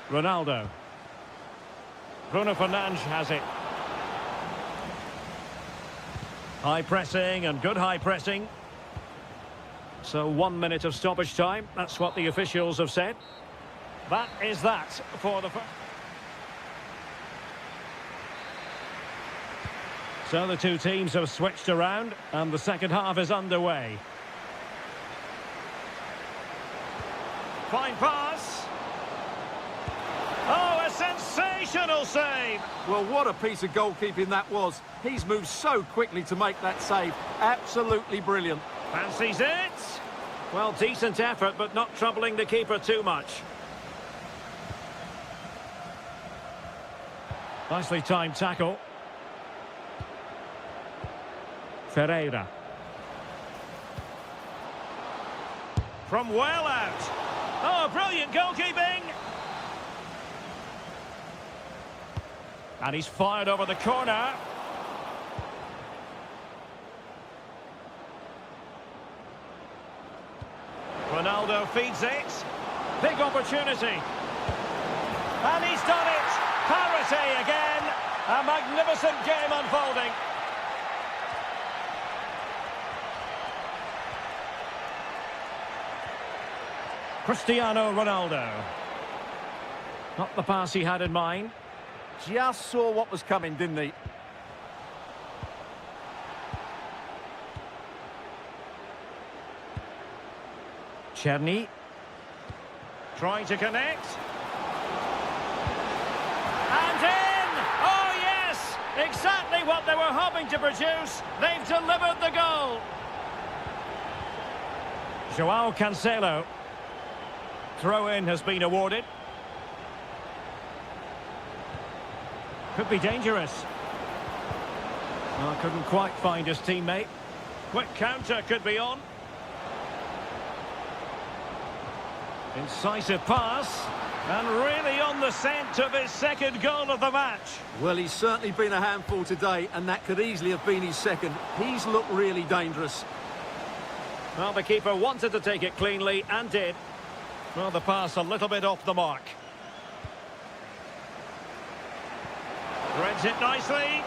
Ronaldo. Bruno Fernandes has it. High pressing and good high pressing. So 1 minute of stoppage time. That's what the officials have said. That is that for the... So the two teams have switched around and the second half is underway. Fine pass. Oh, a sensation! Sensational save! Well, what a piece of goalkeeping that was. He's moved so quickly to make that save. Absolutely brilliant. Fancies it. Well, decent effort, but not troubling the keeper too much. Nicely timed tackle. Ferreira. From well out. Oh, brilliant goalkeeping! And he's fired over the corner. Ronaldo feeds it. Big opportunity. And he's done it. Parity again. A magnificent game unfolding. Cristiano Ronaldo. Not the pass he had in mind. Just saw what was coming, didn't he? Czerny. Trying to connect. And in! Oh, yes! Exactly what they were hoping to produce. They've delivered the goal. João Cancelo. Throw-in has been awarded. Could be dangerous. Oh, couldn't quite find his teammate. Quick counter could be on. Incisive pass. And really on the scent of his second goal of the match. Well, he's certainly been a handful today, and that could easily have been his second. He's looked really dangerous. Well, the keeper wanted to take it cleanly and did. Well, the pass a little bit off the mark. Threads it nicely.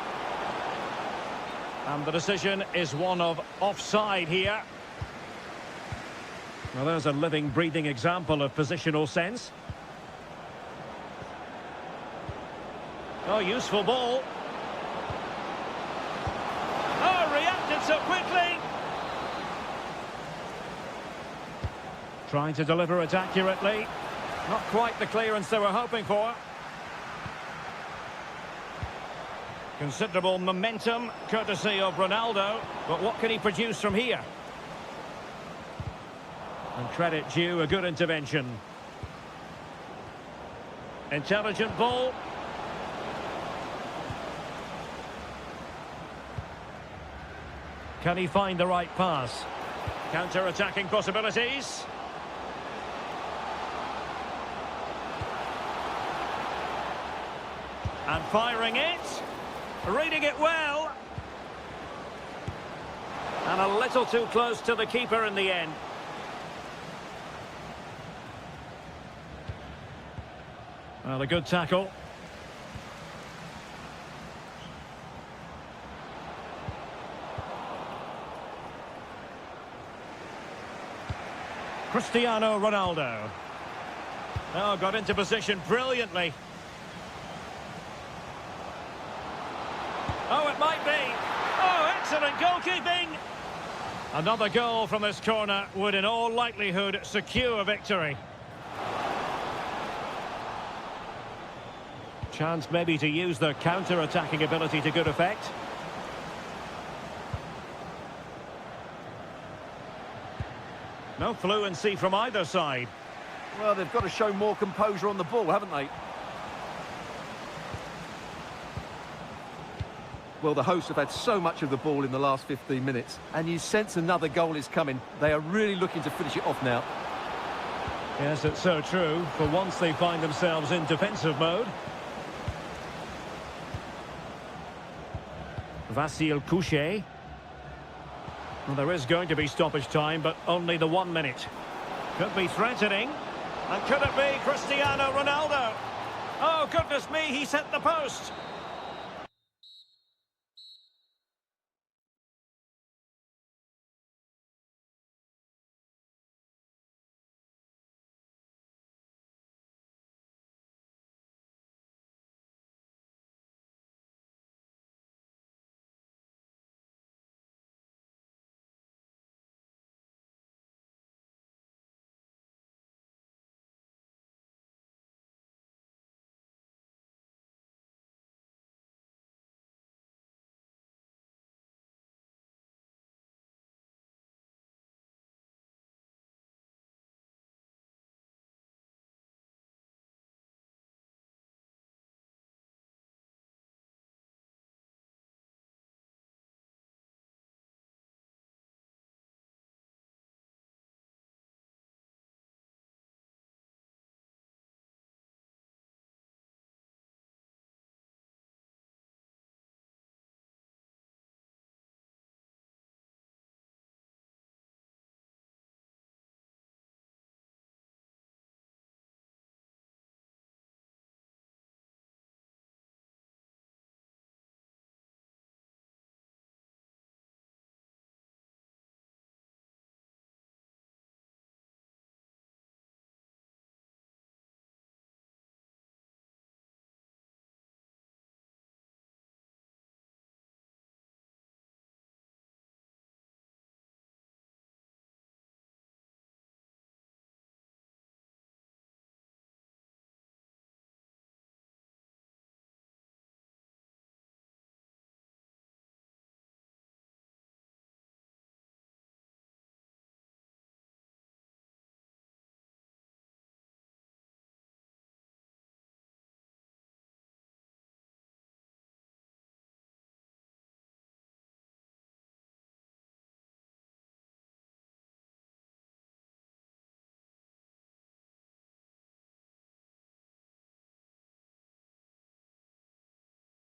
And the decision is one of offside here. Well, there's a living, breathing example of positional sense. Oh, useful ball. Oh, reacted so quickly. Trying to deliver it accurately. Not quite the clearance they were hoping for. Considerable momentum, courtesy of Ronaldo. But what can he produce from here? And credit due, a good intervention. Intelligent ball. Can he find the right pass? Counter-attacking possibilities. And firing it. Reading it well. And a little too close to the keeper in the end. Well, a good tackle. Cristiano Ronaldo. Oh, got into position brilliantly. Oh, it might be. Oh, excellent goalkeeping. Another goal from this corner would in all likelihood secure victory. Chance maybe to use their counter-attacking ability to good effect. No fluency from either side. Well, they've got to show more composure on the ball, haven't they? Well, the hosts have had so much of the ball in the last 15 minutes, and you sense another goal is coming. They are really looking to finish it off now. Yes, it's so true. For once they find themselves in defensive mode. Vasil Couchet. Well, there is going to be stoppage time, but only the 1 minute. Could be threatening. And could it be Cristiano Ronaldo? Oh, goodness me, he's hit the post.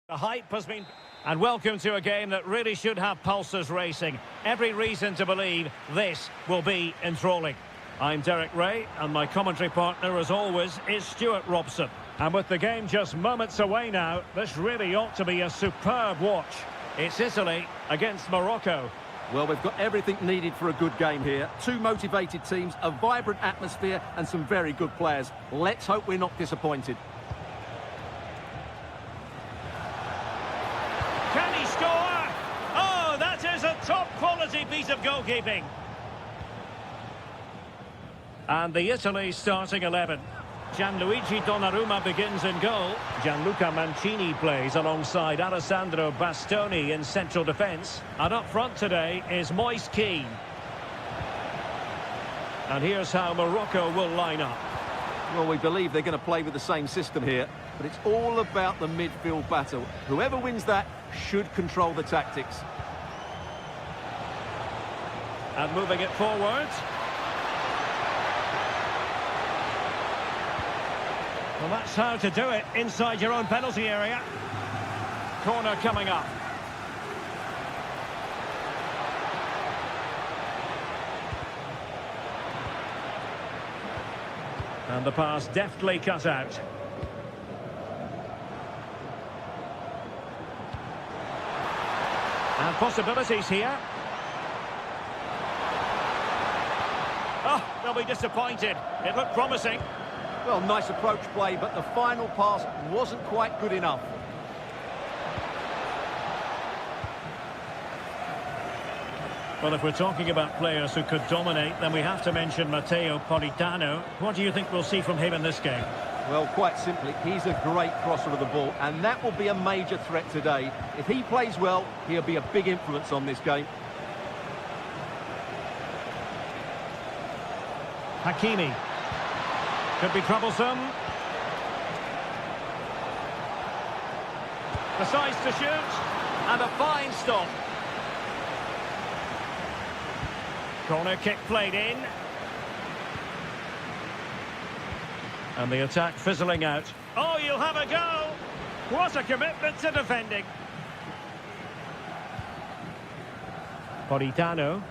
The hype has been... And welcome to a game that really should have pulses racing. Every reason to believe this will be enthralling. I'm Derek Ray, and my commentary partner, as always, is Stuart Robson. And with the game just moments away now, this really ought to be a superb watch. It's Italy against Morocco. Well, we've got everything needed for a good game here. Two motivated teams, a vibrant atmosphere, and some very good players. Let's hope we're not disappointed. Can he score? Oh, that is a top-quality piece of goalkeeping. And the Italy starting 11. Gianluigi Donnarumma begins in goal. Gianluca Mancini plays alongside Alessandro Bastoni in central defence. And up front today is Moise Kean. And here's how Morocco will line up. Well, we believe they're going to play with the same system here, but it's all about the midfield battle. Whoever wins that should control the tactics. And moving it forward. Well, that's how to do it inside your own penalty area. Corner coming up. And the pass deftly cut out. And possibilities here. Oh, they'll be disappointed. It looked promising. Well, nice approach play, but the final pass wasn't quite good enough. Well, if we're talking about players who could dominate, then we have to mention Matteo Politano. What do you think we'll see from him in this game? Well, quite simply, he's a great crosser of the ball, and that will be a major threat today. If he plays well, he'll be a big influence on this game. Hakimi. Could be troublesome. Decides to shoot. And a fine stop. Corner kick played in. And the attack fizzling out. Oh, you'll have a go. What a commitment to defending. Politano.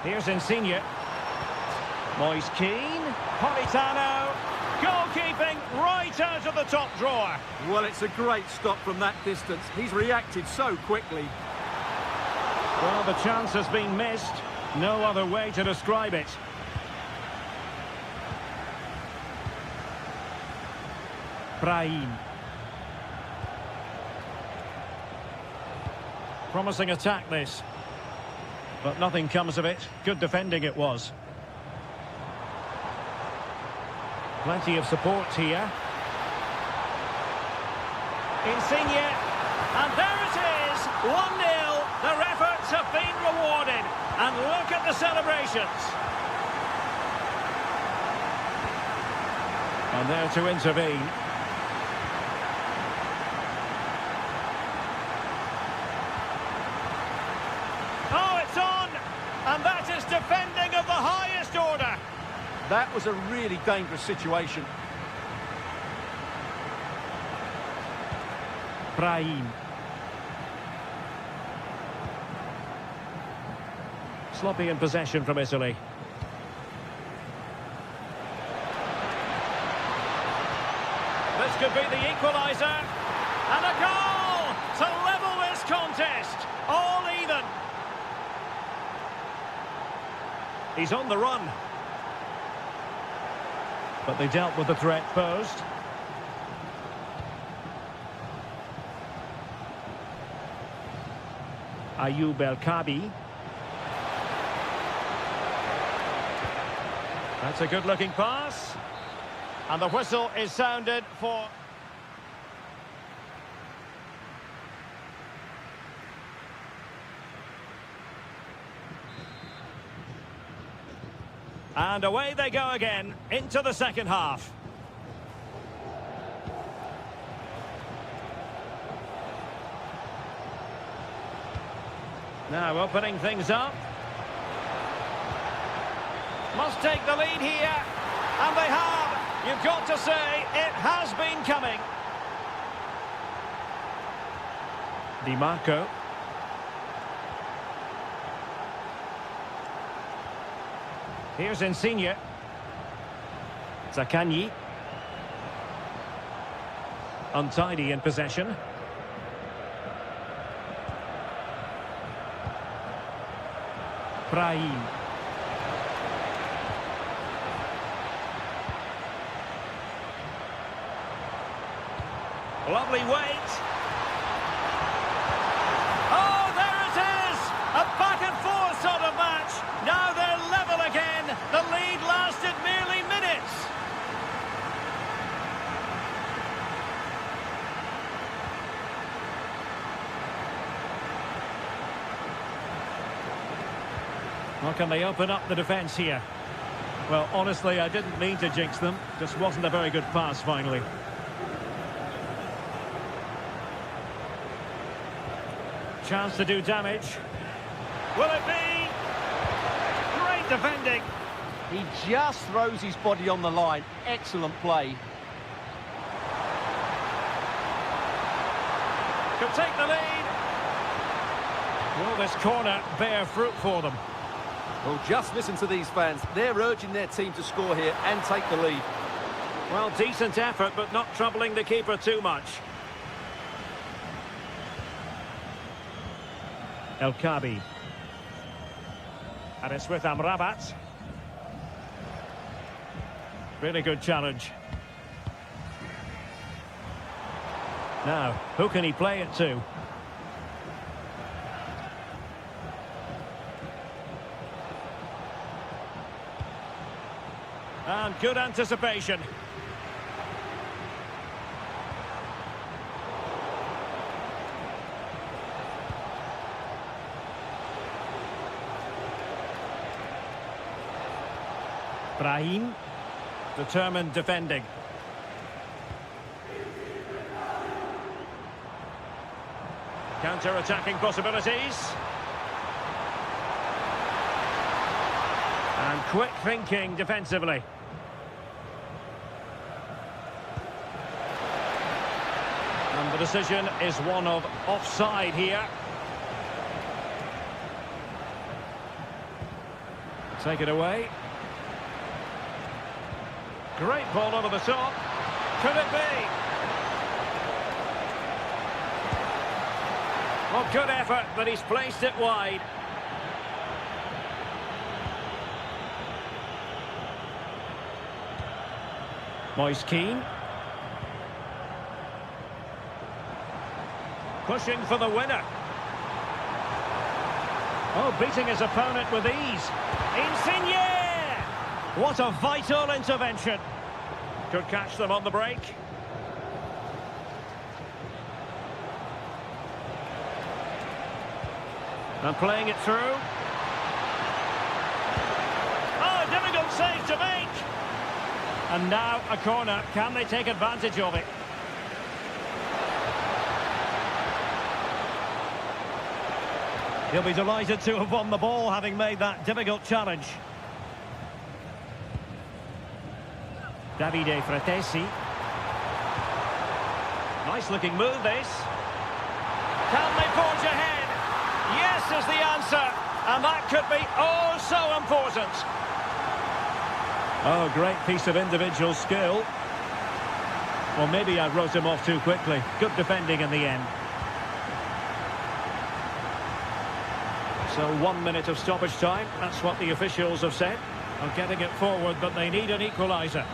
Here's Insigne. Moise Kean. Politano. Goalkeeping right out of the top drawer. Well, it's a great stop from that distance. He's reacted so quickly. Well, the chance has been missed. No other way to describe it. Brahim. Promising attack this. But nothing comes of it. Good defending it was. Plenty of support here. Insigne. And there it is. 1-0. Their efforts have been rewarded. And look at the celebrations. And there to intervene. And that is defending of the highest order. That was a really dangerous situation. Brahim. Sloppy in possession from Italy. This could be the equaliser. And a goal to level this contest. All even. He's on the run. But they dealt with the threat posed. Ayoub El-Kabi. That's a good-looking pass. And the whistle is sounded for... And away they go again, into the second half. Now opening things up. Must take the lead here. And they have. You've got to say, it has been coming. Di Marco. Here's Insigne. Zaccagni. Untidy in possession. Brahim. Lovely weight. Oh, there it is! A back and forth sort of match. Now they're level again. The lead lasted merely minutes. Well, can they open up the defence here? Well, honestly, I didn't mean to jinx them. Just wasn't a very good pass, finally. Chance to do damage. Will it be? Great defending. He just throws his body on the line. Excellent play. Could take the lead. Will this corner bear fruit for them? Well, just listen to these fans. They're urging their team to score here and take the lead. Well, decent effort, but not troubling the keeper too much. El Kabi. And it's with Amrabat. Really good challenge. Now, who can he play it to? And good anticipation. Brahim, determined defending. Counter-attacking possibilities. And quick thinking defensively. And the decision is one of offside here. Take it away. Great ball over the top. Could it be? Well, good effort, but he's placed it wide. Moise Keane. Pushing for the winner. Oh, beating his opponent with ease. Insigne! What a vital intervention. Could catch them on the break. And playing it through. Oh, difficult save to make. And now a corner. Can they take advantage of it? He'll be delighted to have won the ball, having made that difficult challenge. Davide Fratesi. Nice looking move, this. Can they forge ahead? Yes is the answer. And that could be oh so important. Oh, great piece of individual skill. Well, maybe I wrote him off too quickly. Good defending in the end. So 1 minute of stoppage time. That's what the officials have said. Are getting it forward, but they need an equaliser.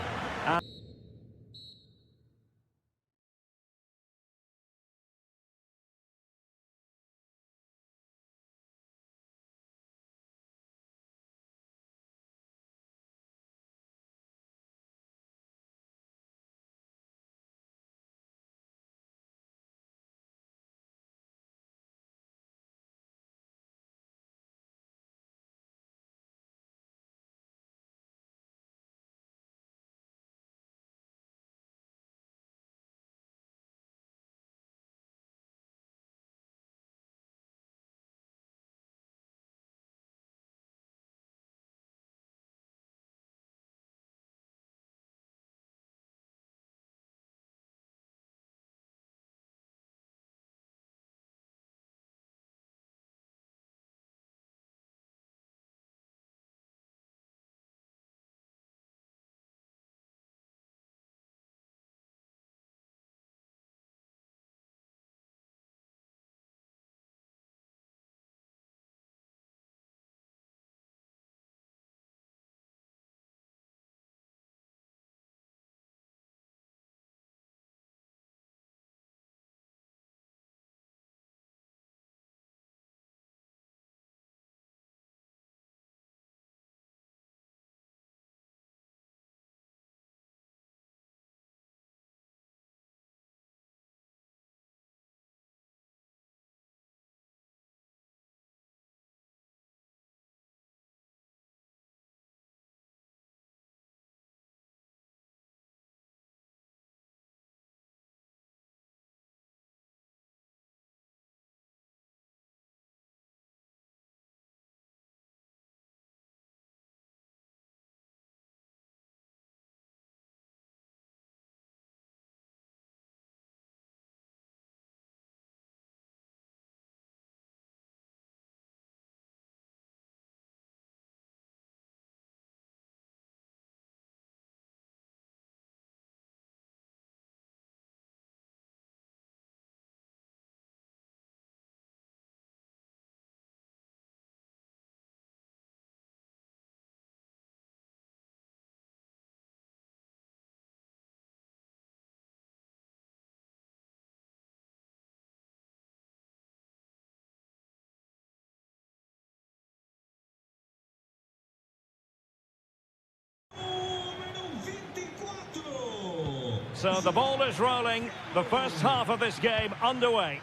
So the ball is rolling. The first half of this game underway.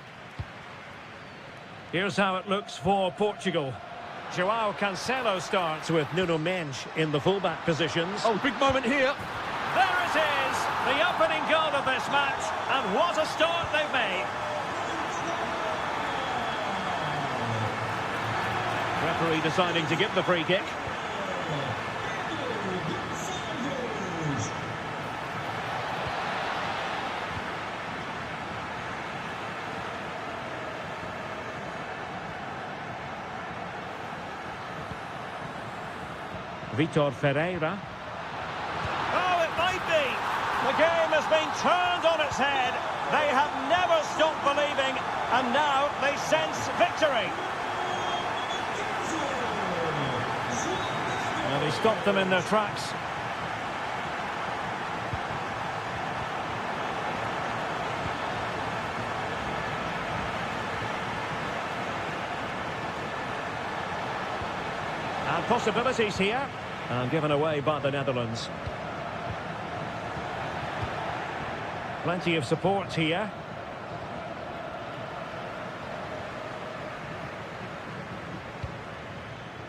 Here's how it looks for Portugal. João Cancelo starts with Nuno Mendes in the fullback positions. Oh, big moment here. There it is, the opening goal of this match, and what a start they've made. Referee deciding to give the free kick. Vitor Ferreira. Oh, it might be. The game has been turned on its head. They have never stopped believing, and now they sense victory. Well, they stopped them in their tracks. And possibilities here. And given away by the Netherlands. Plenty of support here.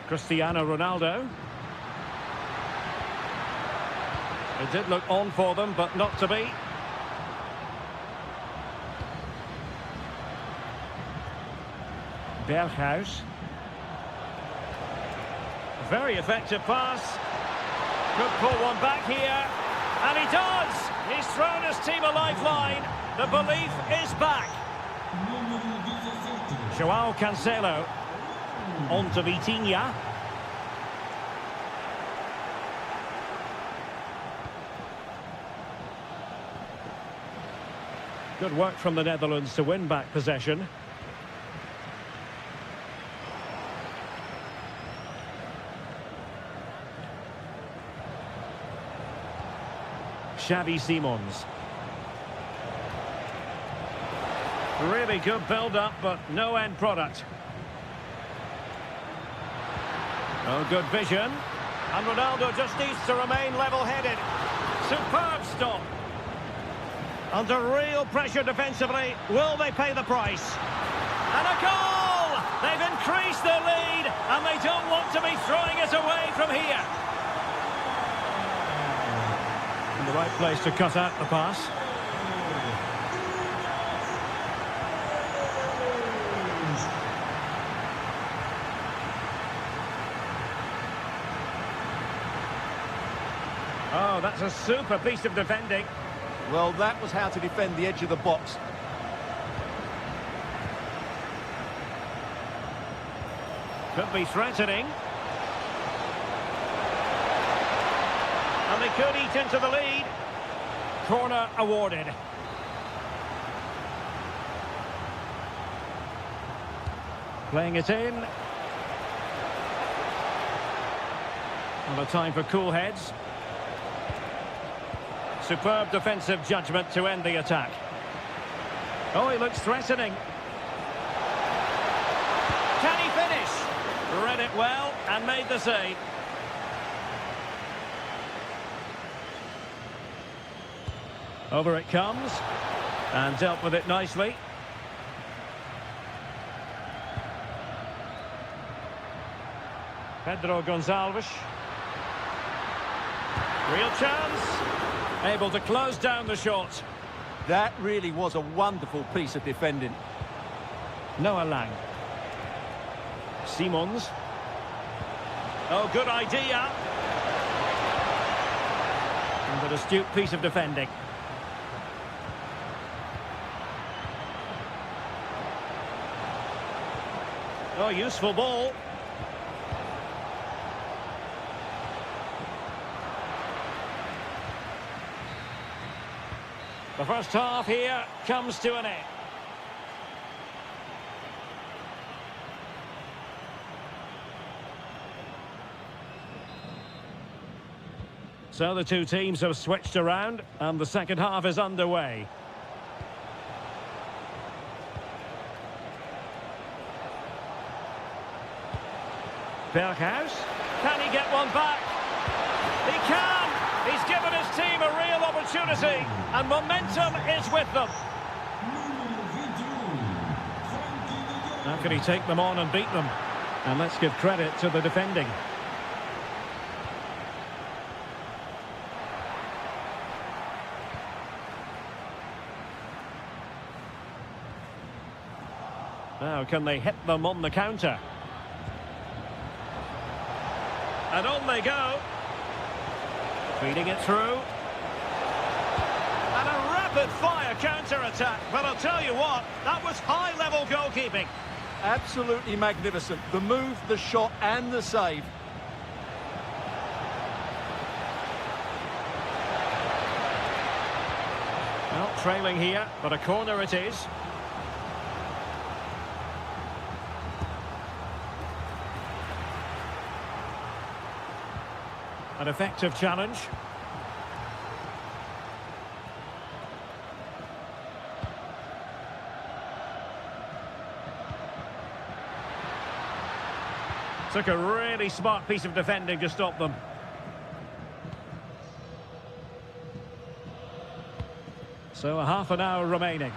Cristiano Ronaldo. It did look on for them, but not to be. Berghuis. Very effective pass. Could pull one back here. And he does! He's thrown his team a lifeline. The belief is back. João Cancelo. On to Vitinha. Good work from the Netherlands to win back possession. Xavi Simons. Really good build-up, but no end product. Oh, good vision. And Ronaldo just needs to remain level-headed. Superb stop. Under real pressure defensively, will they pay the price? And a goal! They've increased their lead, and they don't want to be throwing it away from here. In the right place to cut out the pass. Oh, that's a super piece of defending. Well, that was how to defend the edge of the box. Could be threatening. And they could eat into the lead. Corner awarded. Playing it in. And a time for cool heads. Superb defensive judgment to end the attack. Oh, he looks threatening. Can he finish? Read it well and made the save. Over it comes. And dealt with it nicely. Pedro Gonçalves. Real chance. Able to close down the shot. That really was a wonderful piece of defending. Noah Lang. Simons. Oh, good idea. And an astute piece of defending. Oh, useful ball. The first half here comes to an end. So the two teams have switched around and the second half is underway. Berghuis. Can he get one back? He can! He's He's given his team a real opportunity, and momentum is with them. How can he take them on and beat them? And let's give credit to the defending. Now, can they hit them on the counter? And on they go. Feeding it through. And a rapid-fire counter-attack. But I'll tell you what, that was high-level goalkeeping. Absolutely magnificent. The move, the shot, and the save. Well, trailing here, but a corner it is. An effective challenge. Took a really smart piece of defending to stop them. So a half an hour remaining.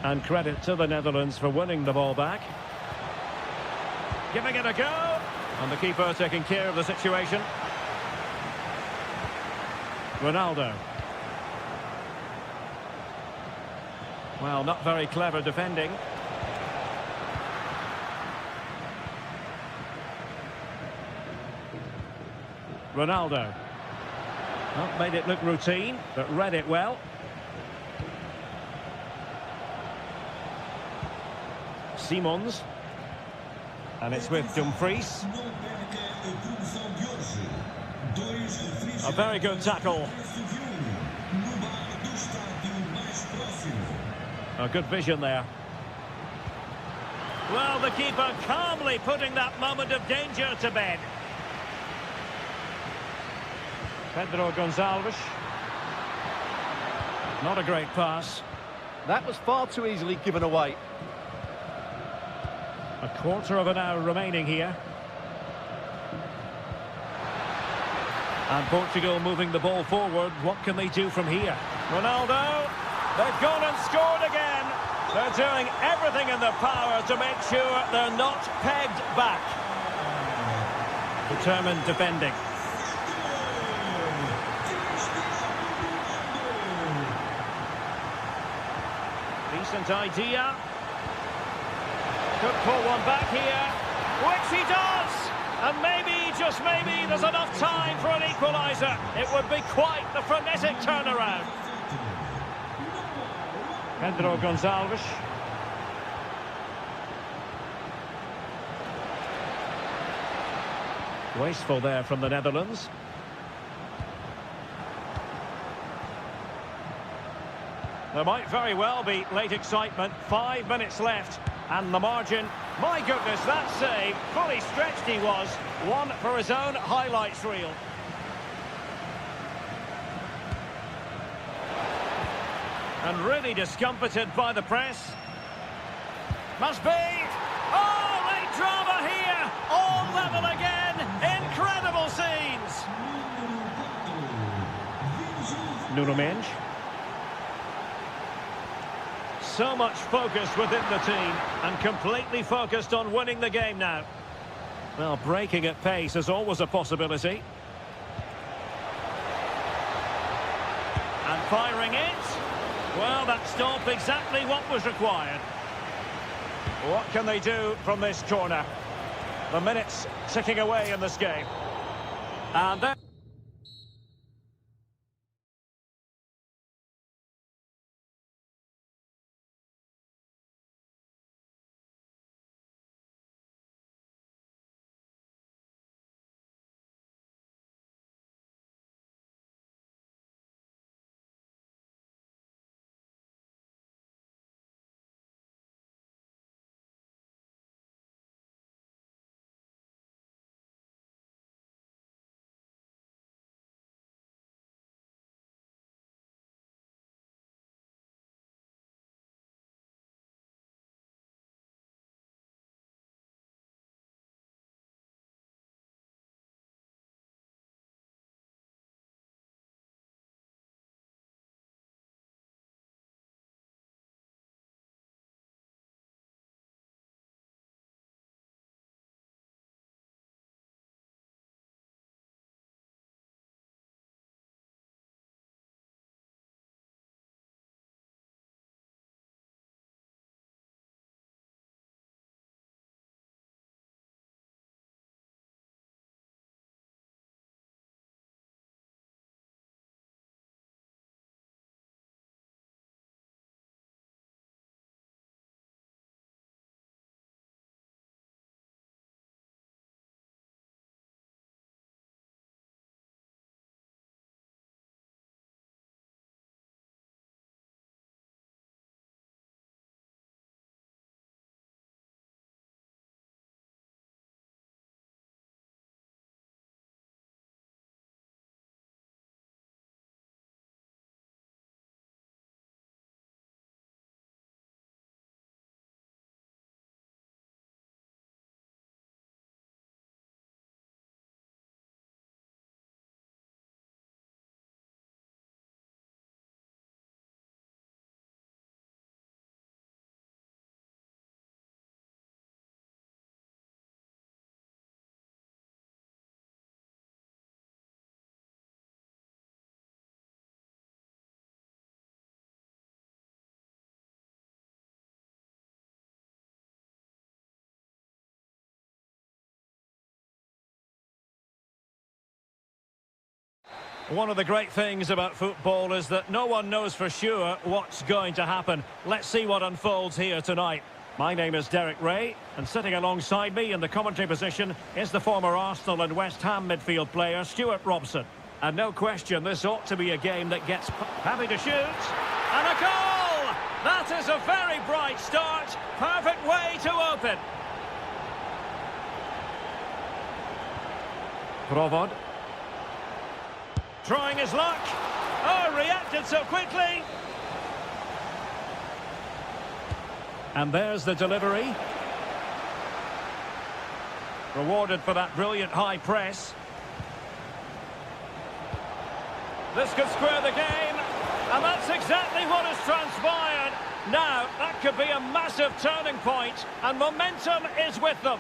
And credit to the Netherlands for winning the ball back. Giving it a go. And the keeper taking care of the situation. Ronaldo. Well, not very clever defending. Ronaldo. Well, made it look routine, but read it well. Simons. And it's with Dumfries. A very good tackle. A good vision there. Well, the keeper calmly putting that moment of danger to bed. Pedro Gonçalves. Not a great pass. That was far too easily given away. A quarter of an hour remaining here. And Portugal moving the ball forward. What can they do from here? Ronaldo. They've gone and scored again. They're doing everything in their power to make sure they're not pegged back. Determined defending. Decent idea. Could pull one back here, which he does! And maybe, just maybe, there's enough time for an equaliser. It would be quite the frenetic turnaround. Pedro Gonçalves. Wasteful there from the Netherlands. There might very well be late excitement. 5 minutes left. And the margin, my goodness, that save, fully stretched he was. One for his own highlights reel. And really discomfited by the press. Must be. Oh, late drama here. All level again. Incredible scenes. Nuno Mendes. So much focus within the team and completely focused on winning the game now. Well, breaking at pace is always a possibility. And firing it. Well, that stopped exactly what was required. What can they do from this corner? The minutes ticking away in this game. And then One of the great things about football is that no one knows for sure what's going to happen. Let's see what unfolds here tonight. My name is Derek Ray, and sitting alongside me in the commentary position is the former Arsenal and West Ham midfield player, Stuart Robson. And no question, this ought to be a game that gets happy to shoot. And a goal! That is a very bright start. Perfect way to open. Provod. Trying his luck. Oh, reacted so quickly. And there's the delivery. Rewarded for that brilliant high press. This could square the game. And that's exactly what has transpired. Now, that could be a massive turning point. And momentum is with them.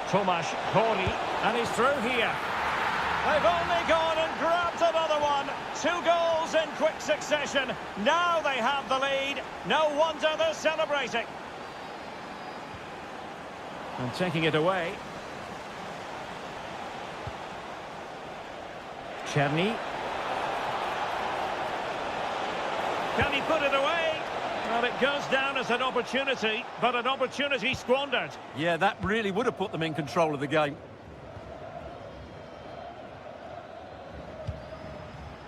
Tomasz Hori, and he's through here. They've only gone and grabbed another one. 2 goals in quick succession. Now they have the lead. No wonder they're celebrating. And taking it away. Czerny. Can he put it away? Well, it goes down as an opportunity, but an opportunity squandered. Yeah, that really would have put them in control of the game.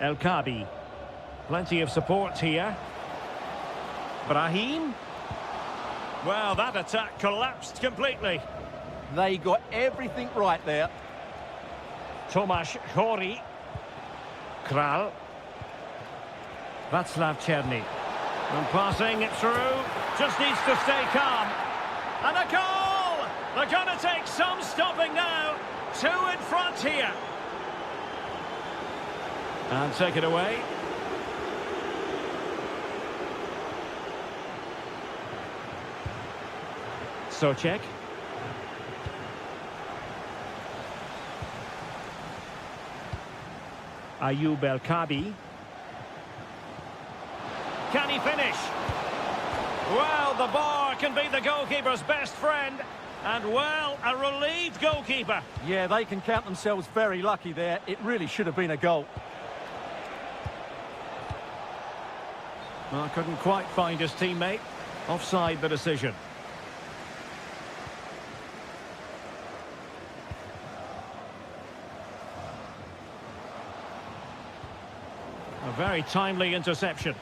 El Kabi. Plenty of support here. Brahim. Well, that attack collapsed completely. They got everything right there. Tomasz Hori. Kral. Václav Czerny. And passing it through. Just needs to stay calm. And a goal! They're going to take some stopping now. 2 in front here. And take it away. Socek. Ayub El Kabi. Can he finish? Well, the bar can be the goalkeeper's best friend. And, well, a relieved goalkeeper. Yeah, they can count themselves very lucky there. It really should have been a goal. Well, couldn't quite find his teammate. Offside the decision. A very timely interception.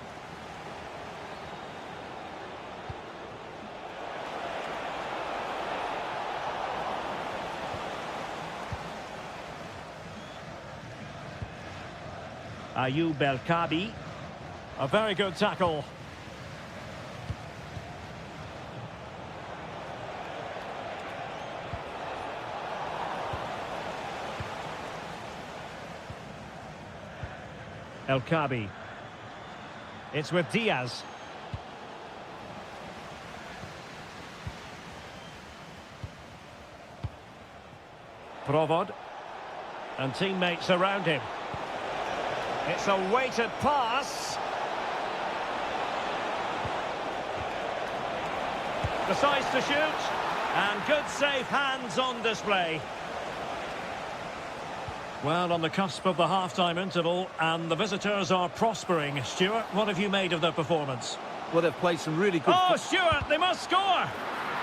Ayub El Kabi. A very good tackle. El Kabi. It's with Diaz. Provod. And teammates around him. It's a weighted pass. Decides to shoot. And good safe hands on display. Well, on the cusp of the half-time interval, and the visitors are prospering. Stuart, what have you made of their performance? Well, they've played some really good... Oh, Stuart, they must score!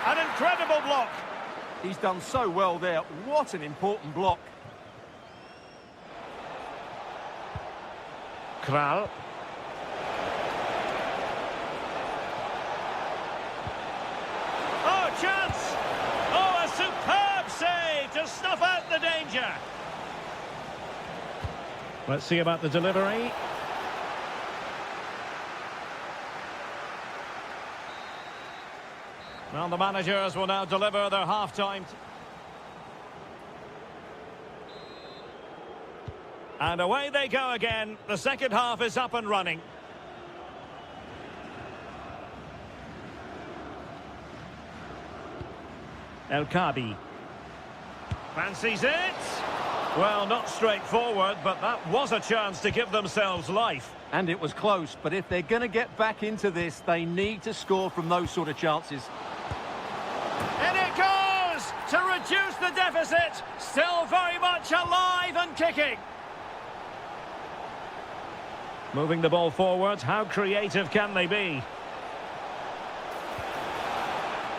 An incredible block. He's done so well there. What an important block. Kral. Oh, chance! Oh, a superb save to snuff out the danger. Let's see about the delivery. Well, the managers will now deliver their half-time. And away they go again. The second half is up and running. El Kabi. Fancies it. Well, not straightforward, but that was a chance to give themselves life. And it was close, but if they're going to get back into this, they need to score from those sort of chances. And it goes to reduce the deficit. Still very much alive and kicking. Moving the ball forward. How creative can they be?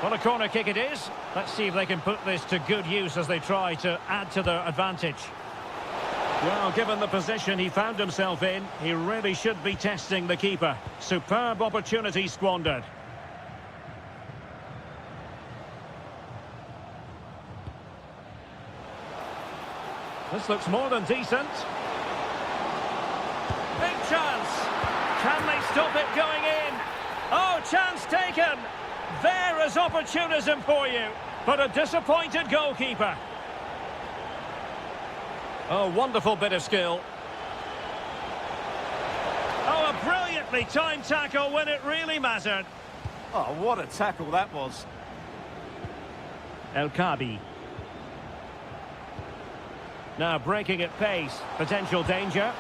What a corner kick it is. Let's see if they can put this to good use as they try to add to their advantage. Well, given the position he found himself in, he really should be testing the keeper. Superb opportunity squandered. This looks more than decent. Big chance. Can they stop it going in? Oh, chance taken. There is opportunism for you, but a disappointed goalkeeper. Oh, wonderful bit of skill. Oh, a brilliantly timed tackle when it really mattered. Oh, what a tackle that was. El Kabi. Now breaking at pace. Potential danger.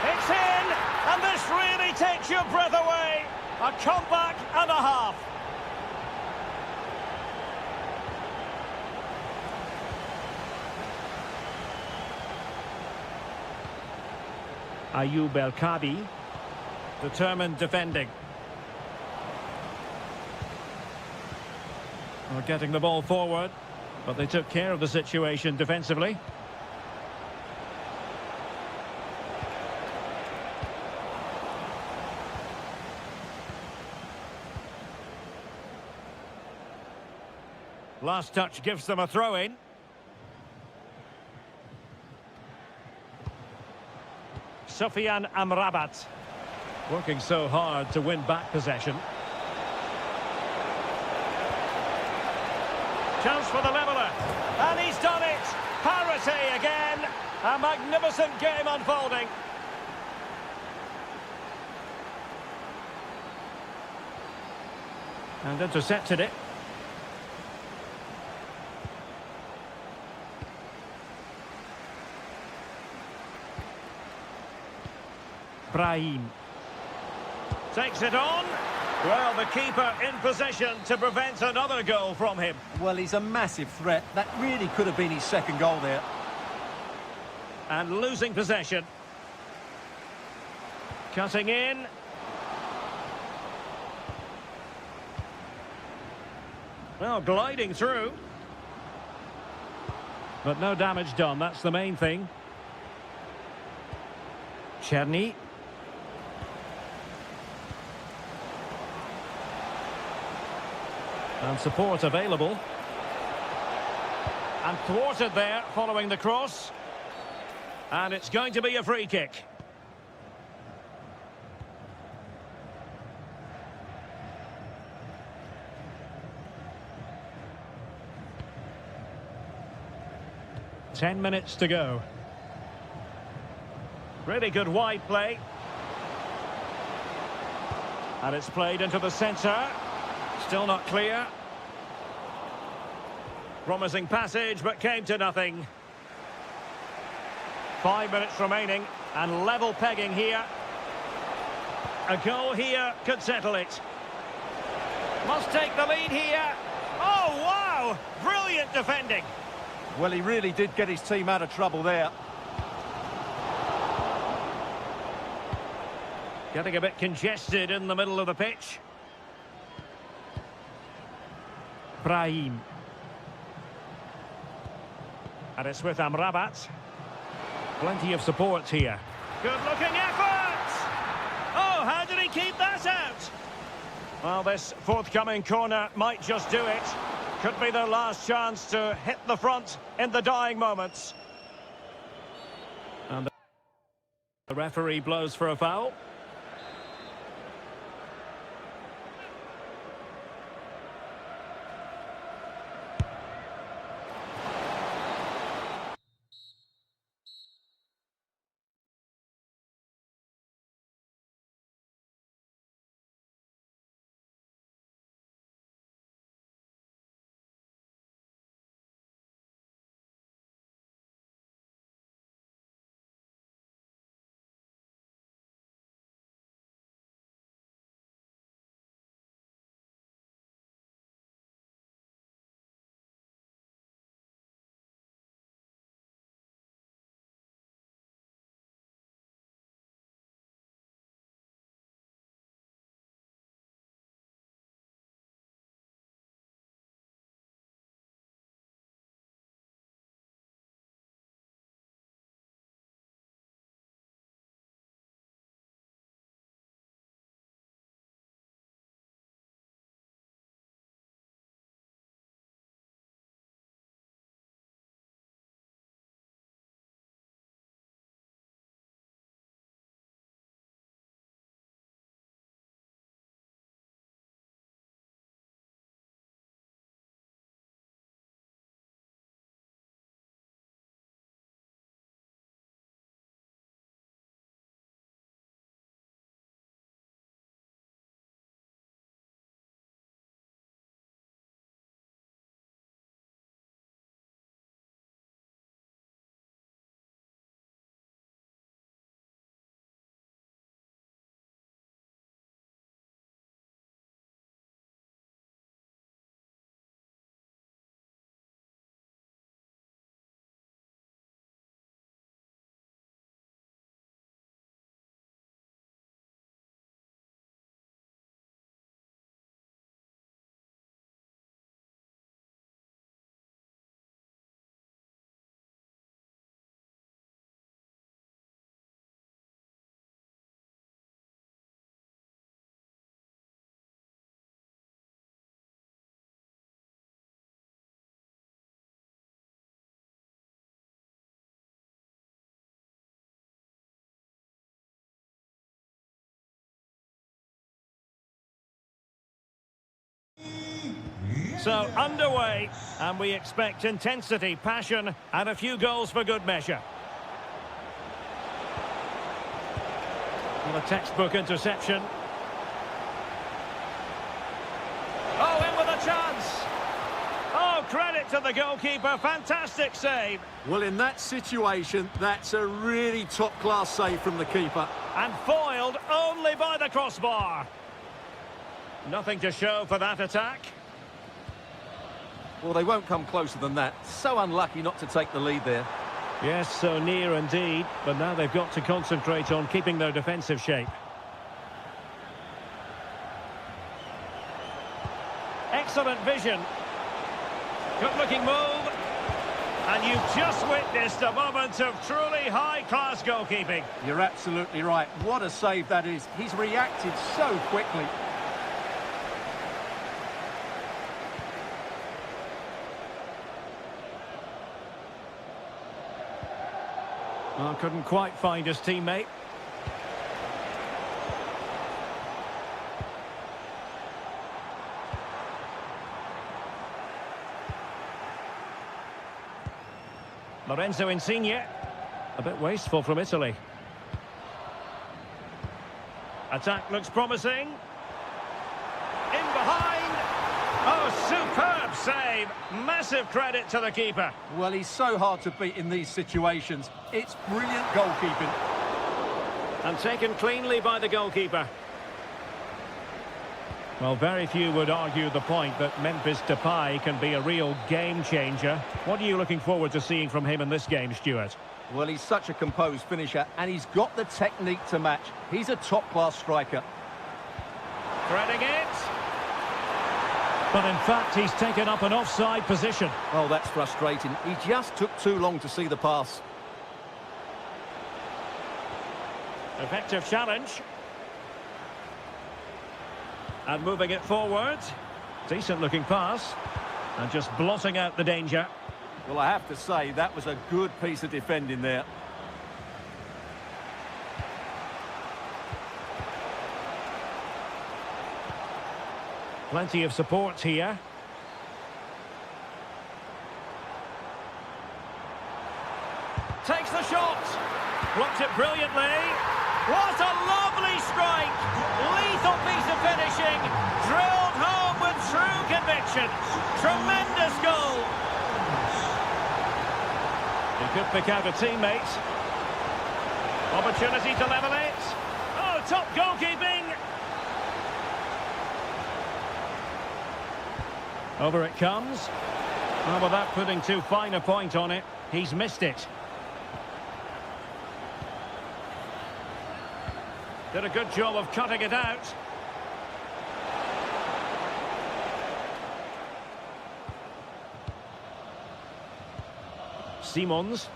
It's in! And this really takes your breath away. A comeback and a half. Ayub El Kabi, determined defending. We're getting the ball forward, but they took care of the situation defensively. Last touch gives them a throw-in. Sufyan Amrabat, working so hard to win back possession. Chance for the leveller, and he's done it! Parity again! A magnificent game unfolding. And intercepted it. Brahim takes it on. Well, the keeper in possession to prevent another goal from him. Well, he's a massive threat. That really could have been his second goal there. And losing possession. Cutting in. Well, gliding through. But no damage done, that's the main thing. Cherny. And support available. And thwarted there following the cross. And it's going to be a free kick. Ten minutes to go. Really good wide play. And it's played into the centre. Still not clear. Promising passage, but came to nothing. 5 minutes remaining, and level pegging here. A goal here could settle it. Must take the lead here. Oh, wow! Brilliant defending. Well, he really did get his team out of trouble there. Getting a bit congested in the middle of the pitch. Brahim. And it's with Amrabat. Plenty of support here. Good-looking effort! Oh, how did he keep that out? Well, this forthcoming corner might just do it. Could be their last chance to hit the front in the dying moments. And the referee blows for a foul. So, underway, and we expect intensity, passion, and a few goals for good measure. Well, a textbook interception. Oh, in with a chance! Oh, credit to the goalkeeper, fantastic save. Well, in that situation, that's a really top-class save from the keeper. And foiled only by the crossbar. Nothing to show for that attack. Well, they won't come closer than that. So unlucky not to take the lead there. Yes, so near indeed, but now they've got to concentrate on keeping their defensive shape. Excellent vision. Good-looking move. And you've just witnessed a moment of truly high-class goalkeeping. You're absolutely right. What a save that is. He's reacted so quickly. Well, couldn't quite find his teammate. Lorenzo Insigne. A bit wasteful from Italy. Attack looks promising. In behind. Oh, superb save. Massive credit to the keeper. Well, he's so hard to beat in these situations. It's brilliant goalkeeping. And taken cleanly by the goalkeeper. Well, very few would argue the point that Memphis Depay can be a real game changer. What are you looking forward to seeing from him in this game, Stuart? Well, he's such a composed finisher, and he's got the technique to match. He's a top-class striker. Threading it. But in fact, he's taken up an offside position. Oh, that's frustrating. He just took too long to see the pass. Effective challenge. And moving it forward. Decent looking pass. And just blotting out the danger. Well, I have to say, that was a good piece of defending there. Plenty of support here. Takes the shot. Blocked it brilliantly. What a lovely strike. Lethal piece of finishing. Drilled home with true conviction. Tremendous goal. He could pick out a teammate. Opportunity to level it. Oh, top goalkeeping. Over it comes. Well, without putting too fine a point on it, he's missed it. Did a good job of cutting it out. Simons.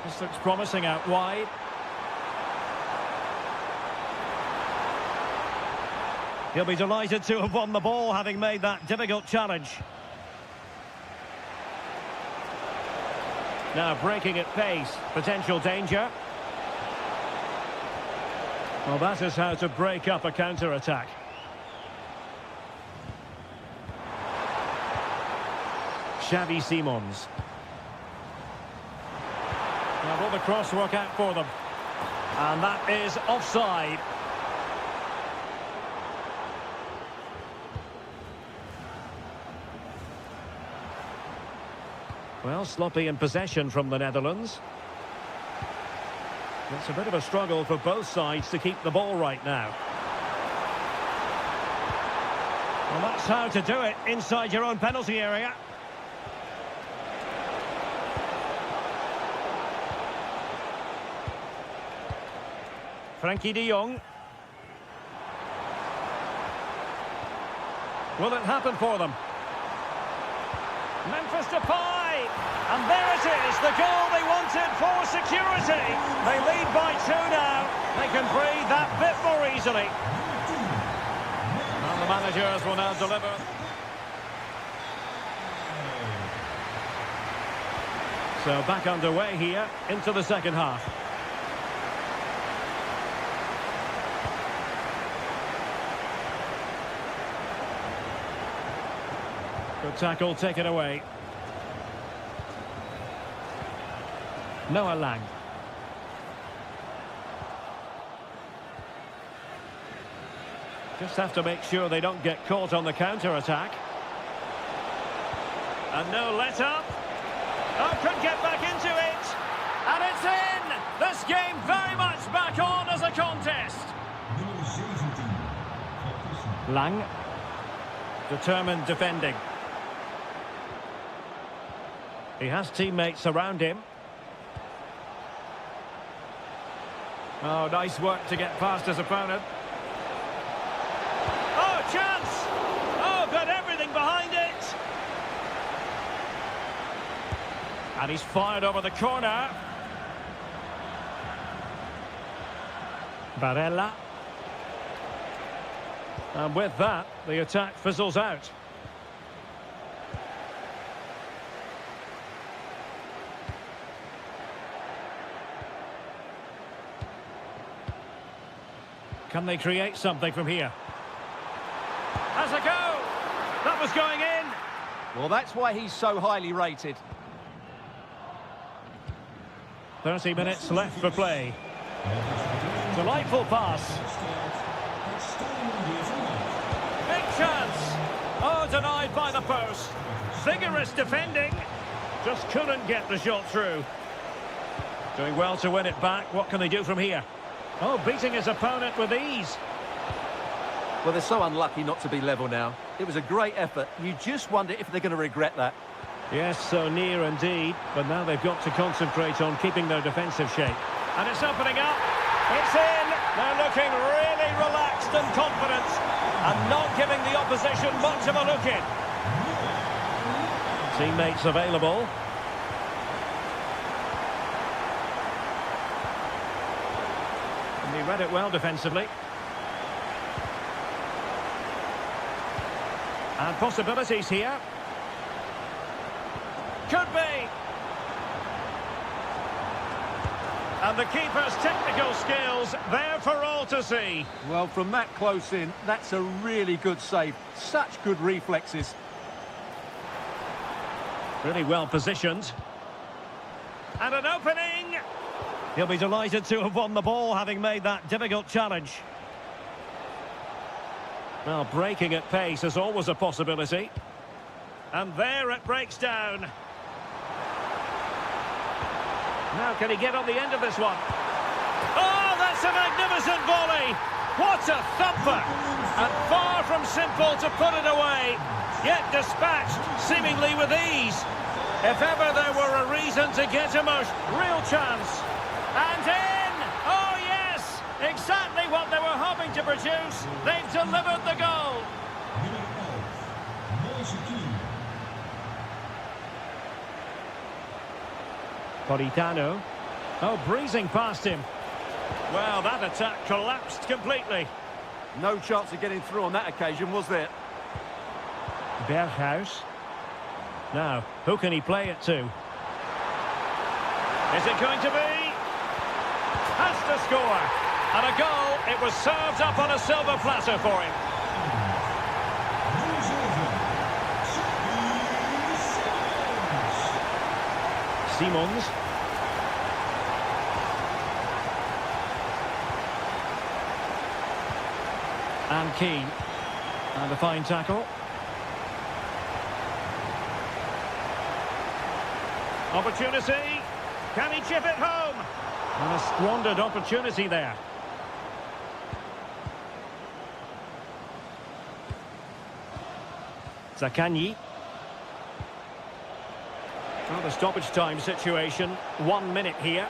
This looks promising out wide. He'll be delighted to have won the ball, having made that difficult challenge. Now breaking at pace, potential danger. Well, that is how to break up a counter-attack. Xavi Simons. Now will the cross work out for them? And that is offside. Well, sloppy in possession from the Netherlands. It's a bit of a struggle for both sides to keep the ball right now. Well, that's how to do it inside your own penalty area. Frankie de Jong. Will it happen for them? Memphis Depay! And there it is, the goal they wanted for security. They lead by 2 now. They can breathe that bit more easily. And the managers will now deliver. So back underway here into the second half. Good tackle, take it away. Noah Lang. Just have to make sure they don't get caught on the counter-attack. And no let-up. Oh, could get back into it. And it's in! This game very much back on as a contest. Lang. Determined defending. He has teammates around him. Oh, nice work to get past his opponent. Oh, chance! Oh, got everything behind it. And he's fired over the corner. Barella. And with that, the attack fizzles out. Can they create something from here? Has a go! That was going in! Well, that's why he's so highly rated. 30 minutes left for play. Delightful pass. Big chance! Oh, denied by the post. Vigorous defending. Just couldn't get the shot through. Doing well to win it back. What can they do from here? Oh, beating his opponent with ease. Well, they're so unlucky not to be level now. It was a great effort. You just wonder if they're going to regret that. Yes, so near indeed. But now they've got to concentrate on keeping their defensive shape. And it's opening up. It's in. They're looking really relaxed and confident. And not giving the opposition much of a look in. Teammates available. And he read it well defensively. And possibilities here. Could be. And the keeper's technical skills there for all to see. Well, from that close in, that's a really good save. Such good reflexes. Really well positioned. And an opening. He'll be delighted to have won the ball, having made that difficult challenge. Well, breaking at pace is always a possibility. And there it breaks down. Now can he get on the end of this one? Oh, that's a magnificent volley! What a thumper! And far from simple to put it away, yet dispatched seemingly with ease. If ever there were a reason to get emotion, real chance. And in! Oh yes! Exactly what they were hoping to produce. They've delivered the goal. Politano. Oh, breezing past him. Well, that attack collapsed completely. No chance of getting through on that occasion, was there? Berghuis. Now, who can he play it to? Is it going to be? Has to score. And a goal. It was served up on a silver platter for him. Simons. And Key. And a fine tackle. Opportunity. Can he chip it home? And a squandered opportunity there. Zakanyi. Well, the stoppage time situation. 1 minute here.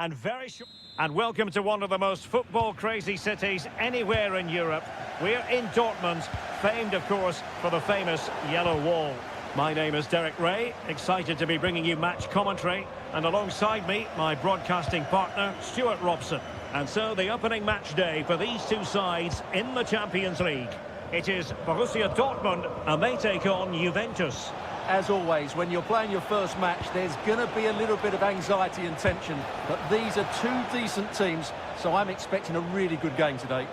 And very short. And welcome to one of the most football-crazy cities anywhere in Europe. We're in Dortmund, famed, of course, for the famous Yellow Wall. My name is Derek Ray, excited to be bringing you match commentary. And alongside me, my broadcasting partner, Stuart Robson. And so the opening match day for these two sides in the Champions League. It is Borussia Dortmund, and they take on Juventus. As always, when you're playing your first match, there's going to be a little bit of anxiety and tension. But these are two decent teams, so I'm expecting a really good game today.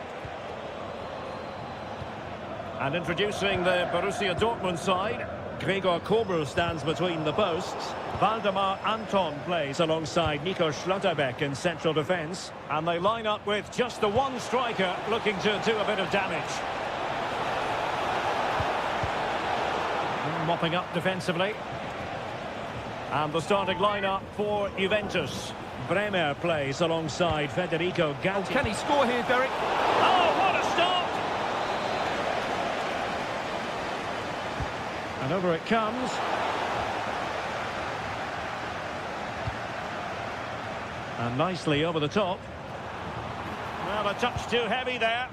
And introducing the Borussia Dortmund side, Gregor Kobel stands between the posts. Waldemar Anton plays alongside Nico Schlotterbeck in central defence. And they line up with just the one striker looking to do a bit of damage. Mopping up defensively. And the starting lineup for Juventus. Bremer plays alongside Federico Gatti. Oh, can he score here, Derek? Oh, what a stop! And over it comes. And nicely over the top. Well, a touch too heavy there.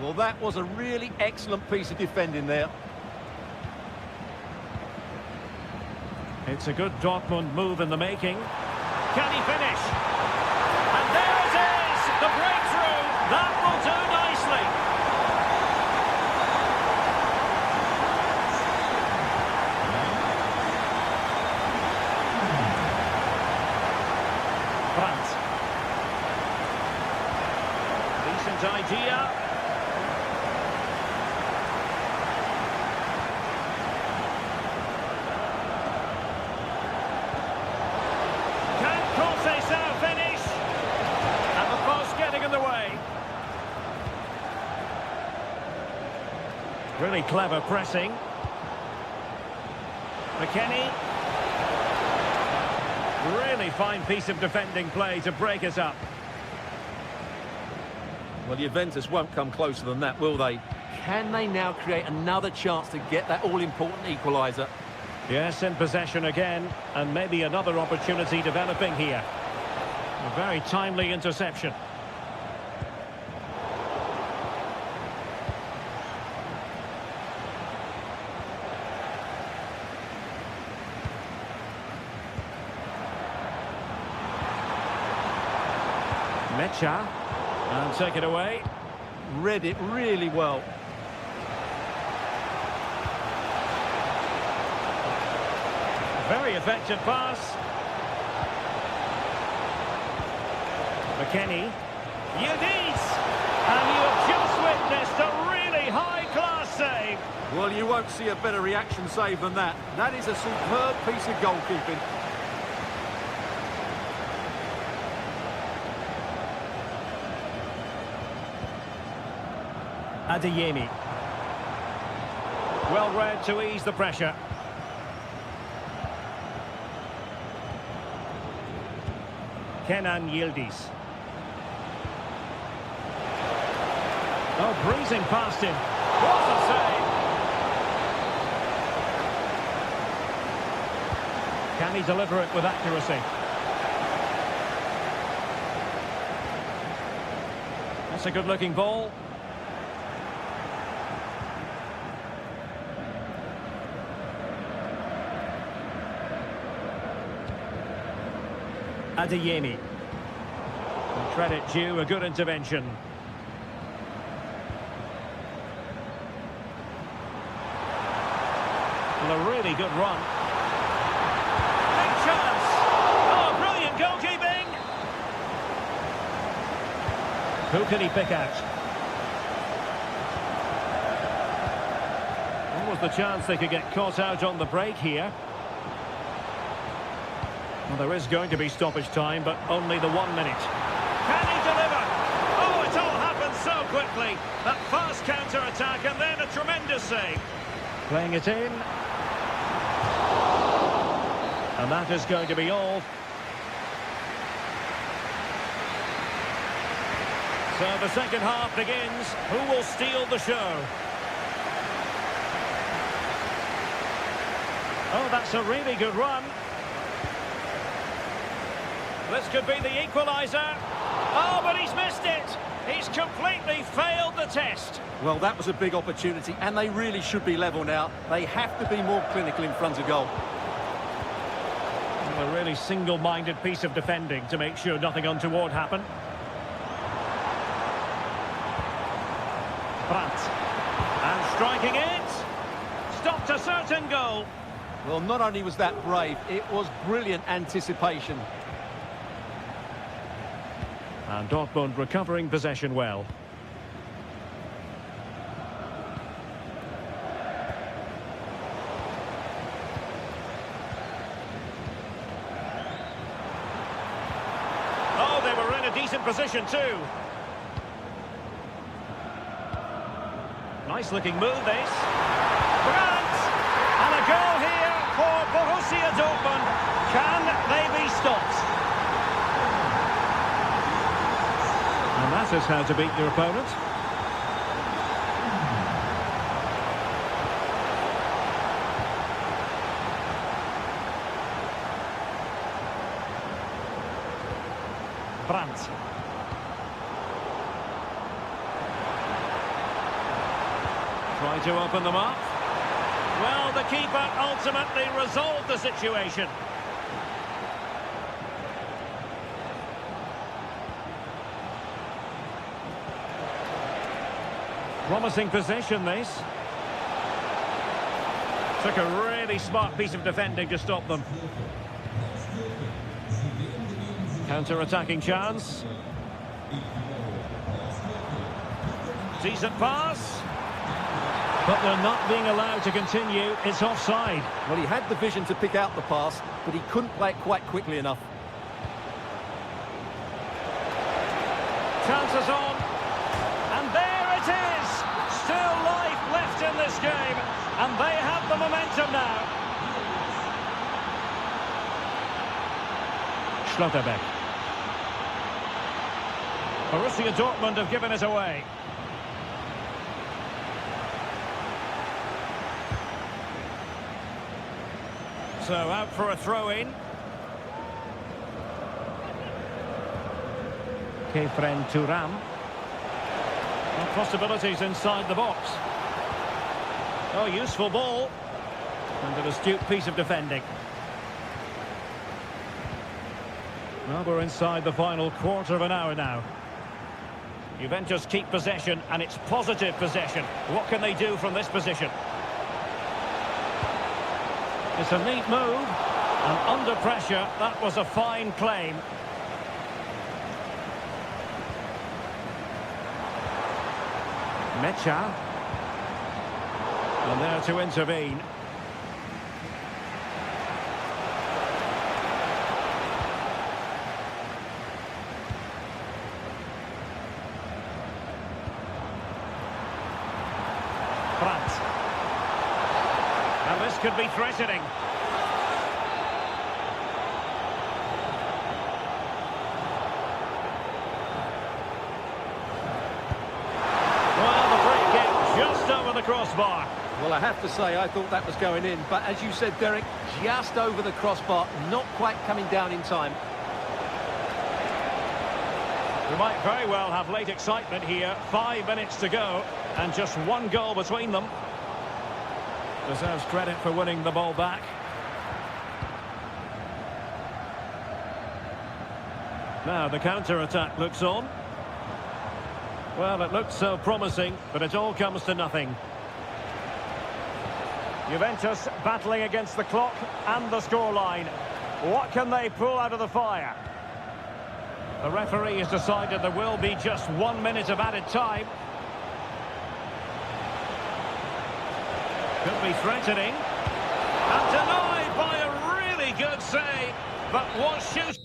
Well, that was a really excellent piece of defending there. It's a good Dortmund move in the making. Can he finish? And there it is! The breakthrough! That will do nicely! Brandt. Decent idea. Really clever pressing. McKennie. Really fine piece of defending play to break us up. Well, Juventus won't come closer than that, will they? Can they now create another chance to get that all-important equaliser? Yes, in possession again, and maybe another opportunity developing here. A very timely interception. Czecha, and take it away. Read it really well. Very effective pass. McKennie. Yildiz! And you have just witnessed a really high-class save. Well, you won't see a better reaction save than that. That is a superb piece of goalkeeping. Adeyemi. Well read to ease the pressure. Kenan Yildiz. Oh, breezing past him. What a save! Can he deliver it with accuracy? That's a good-looking ball. Adeyemi. Credit due, a good intervention. Well, a really good run. Big chance! Oh, brilliant goalkeeping! Who can he pick out? What was the chance they could get caught out on the break here? Well, there is going to be stoppage time, but only the 1 minute. Can he deliver? Oh, it all happened so quickly. That fast counter-attack and then a tremendous save. Playing it in. And that is going to be all. So the second half begins. Who will steal the show? Oh, that's a really good run. This could be the equaliser. Oh, but he's missed it. He's completely failed the test. Well, that was a big opportunity, and they really should be level now. They have to be more clinical in front of goal. Well, a really single-minded piece of defending to make sure nothing untoward happened. Brandt. And striking it. Stopped a certain goal. Well, not only was that brave, it was brilliant anticipation. And Dortmund recovering possession well. Oh, they were in a decent position too. Nice looking move this. Brandt! And a goal here for Borussia Dortmund. Can they be stopped? And that is how to beat your opponent. Brandt. Try to open them up. Well, the keeper ultimately resolved the situation. Promising possession, this. Took a really smart piece of defending to stop them. Counter-attacking chance. Decent pass. But they're not being allowed to continue. It's offside. Well, he had the vision to pick out the pass, but he couldn't play it quite quickly enough. Chances on. And there it is. Still life left in this game. And they have the momentum now. Schlotterbeck. Borussia Dortmund have given it away. So out for a throw-in. Kefren Turam. Well, possibilities inside the box. Oh, useful ball. And an astute piece of defending. Well, we're inside the final quarter of an hour now. Juventus keep possession, and it's positive possession. What can they do from this position? It's a neat move, and under pressure, that was a fine claim. Czecha. And there to intervene. Brandt. And this could be threatening. Well, the free kick just over the crossbar. Well, I have to say, I thought that was going in. But as you said, Derek, just over the crossbar, not quite coming down in time. We might very well have late excitement here. 5 minutes to go, and just one goal between them. Deserves credit for winning the ball back. Now the counter-attack looks on. Well, it looked so promising, but it all comes to nothing. Juventus battling against the clock and the scoreline. What can they pull out of the fire? The referee has decided there will be just 1 minute of added time. Could be threatening. And denied by a really good save. But what shoots...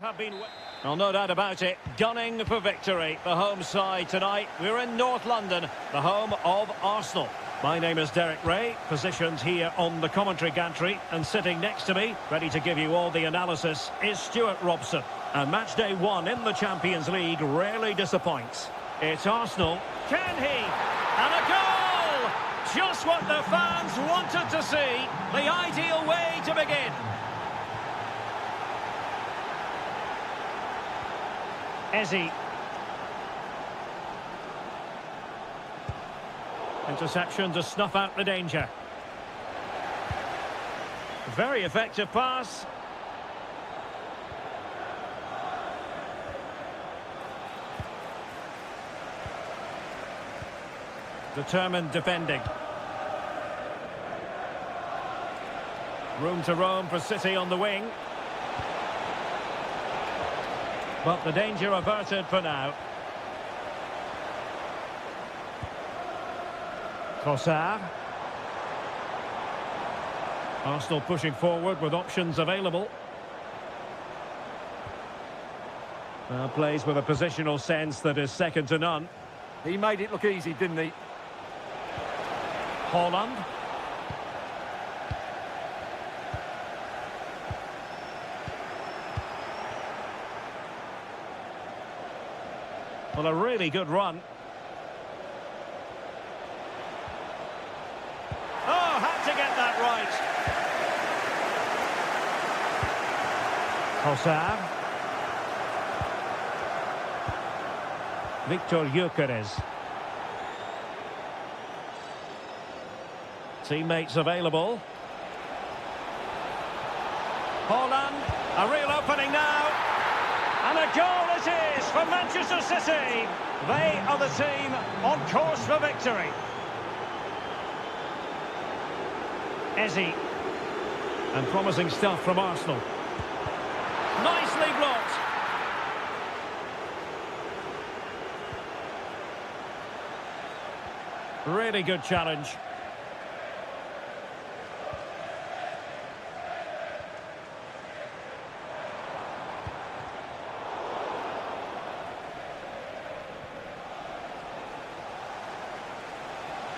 Have been well, no doubt about it, gunning for victory. The home side tonight. We're in North London, the home of Arsenal. My name is Derek Ray, positioned here on the commentary gantry, and sitting next to me, ready to give you all the analysis, is Stuart Robson. And match day 1 in the Champions League rarely disappoints. It's Arsenal. Can he? And a goal! Just what the fans wanted to see. The ideal way to begin. Ezzy. Interception to snuff out the danger. Very effective pass. Determined defending. Room to roam for City on the wing. But the danger averted for now. Trossard. Arsenal pushing forward with options available. Plays with a positional sense that is second to none. He made it look easy, didn't he? Holland. Well, a really good run. Oh, had to get that right. Trossard. Victor Gyökeres. Teammates available. Holland, a real opening now. And a goal it is for Manchester City. They are the team on course for victory. Ezzy. And promising stuff from Arsenal. Nicely blocked. Really good challenge.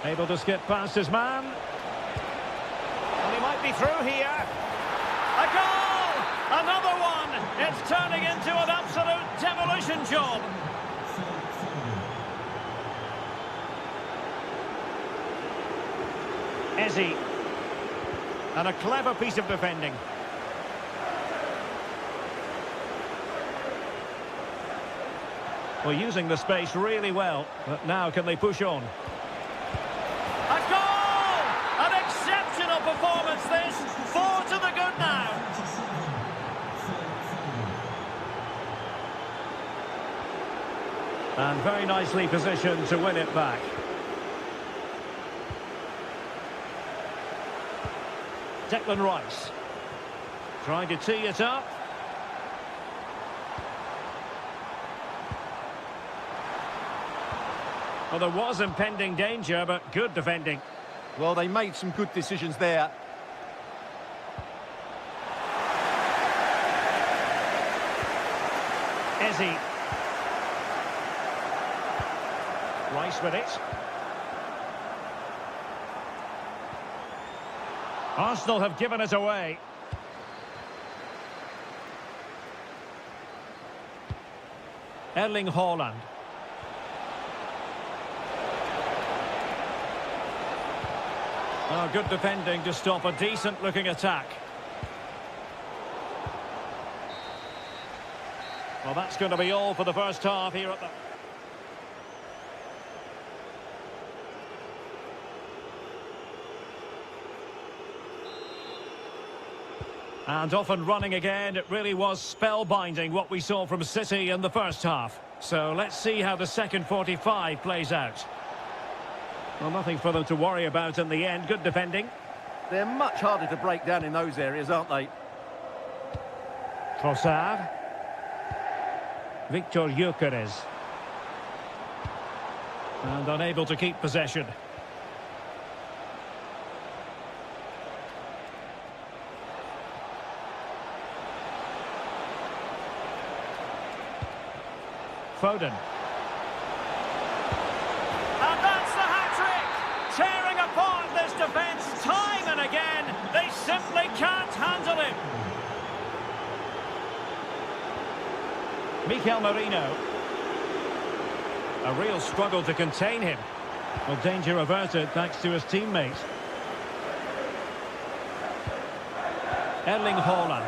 Able to skip past his man. And he might be through here. A goal! Another one! It's turning into an absolute demolition job. Ezzy. And a clever piece of defending. Well, using the space really well. But now can they push on? A goal! An exceptional performance this. 4 to the good now. And very nicely positioned to win it back. Declan Rice. Trying to tee it up. Well, there was impending danger, but good defending. Well, they made some good decisions there. Ezzy. Rice with it. Arsenal have given it away. Erling Haaland. Oh, good defending to stop a decent-looking attack. Well, that's going to be all for the first half here at the... And off and running again. It really was spellbinding what we saw from City in the first half. So let's see how the second 45 plays out. Well, nothing for them to worry about in the end. Good defending. They're much harder to break down in those areas, aren't they? Trossard. Victor Gyökeres. And unable to keep possession. Foden. And that's the hat-trick! Tearing apart this defence time and again. They simply can't handle him. Mikel Merino. A real struggle to contain him. Well, danger averted thanks to his teammate. Erling Haaland.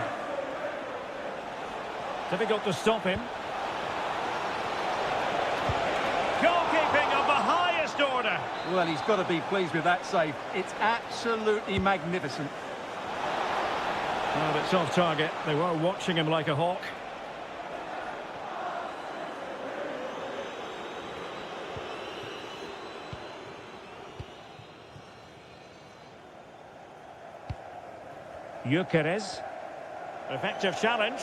Difficult to stop him. Goalkeeping of the highest order. Well, he's got to be pleased with that save. It's absolutely magnificent. Well, it's off target. They were watching him like a hawk. Gyökeres. Effective challenge.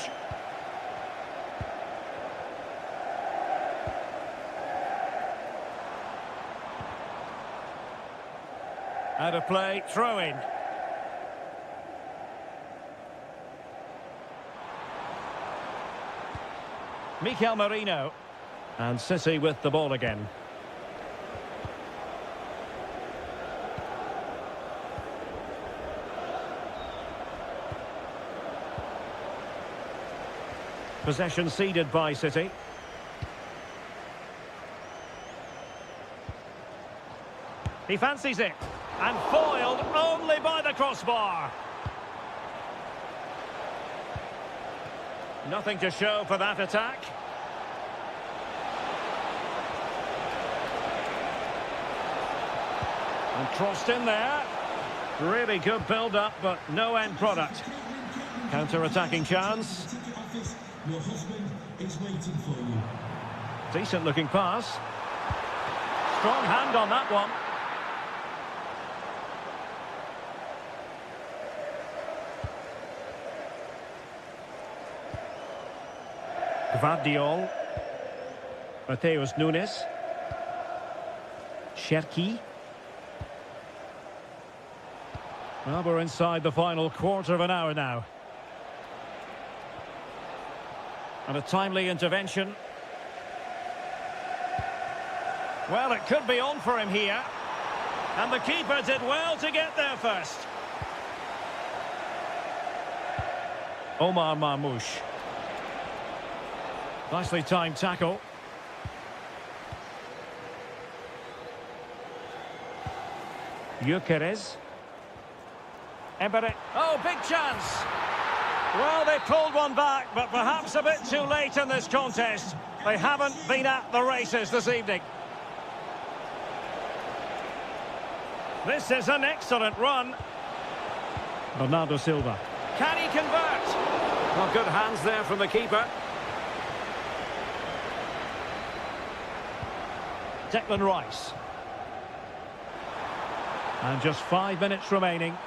Out of play, throw in. Mikel Merino. And City with the ball again. Possession ceded by City. He fancies it. And foiled only by the crossbar. Nothing to show for that attack. And crossed in there. Really good build-up, but no end product. Counter-attacking chance. Your husband is waiting for you. Decent looking pass. Strong hand on that one. Gvardiol. Mateus Nunes. Cherki. Well, we're inside the final quarter of an hour now. And a timely intervention. Well, it could be on for him here. And the keeper did well to get there first. Omar Marmoush. Nicely timed tackle. Gyökeres. Ebere. Oh, big chance. Well, they pulled one back, but perhaps a bit too late in this contest. They haven't been at the races this evening. This is an excellent run. Bernardo Silva. Can he convert? Well, good hands there from the keeper. Declan Rice. And just 5 minutes remaining.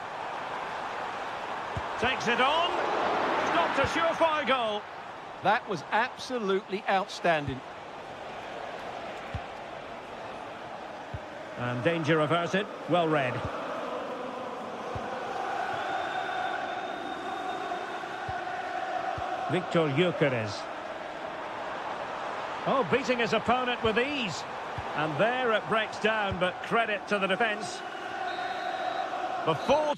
Takes it on. Stopped a surefire goal. That was absolutely outstanding. And danger averted. Well read. Victor Gyökeres. Oh, beating his opponent with ease. And there it breaks down, but credit to the defence. The full...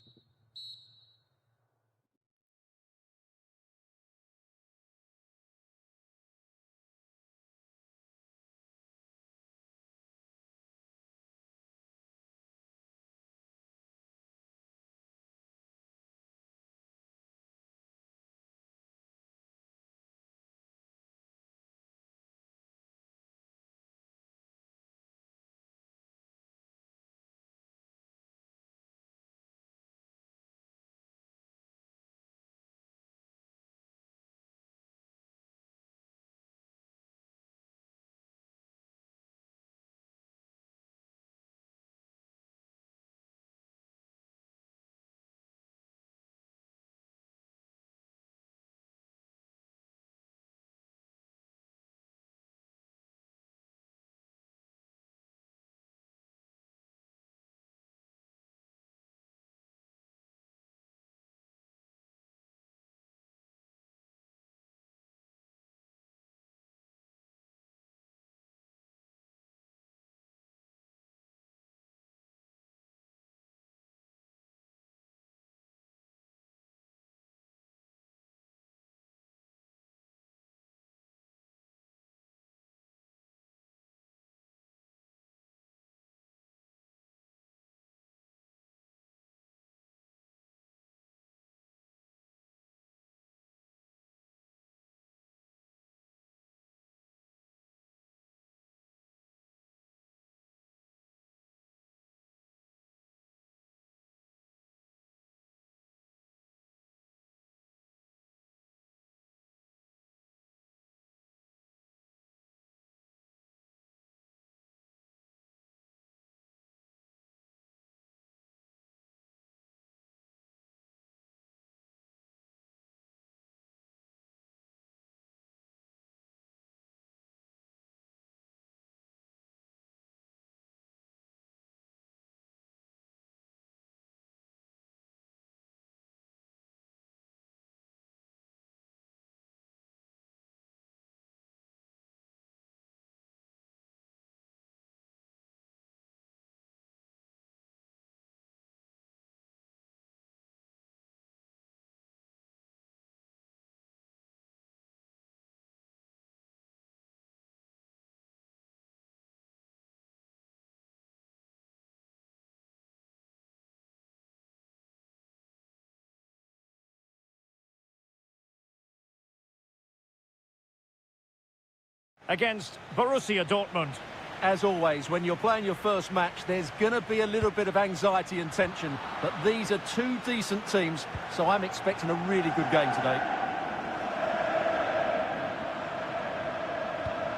against Borussia Dortmund. As always, when you're playing your first match, there's going to be a little bit of anxiety and tension. But these are two decent teams, so I'm expecting a really good game today.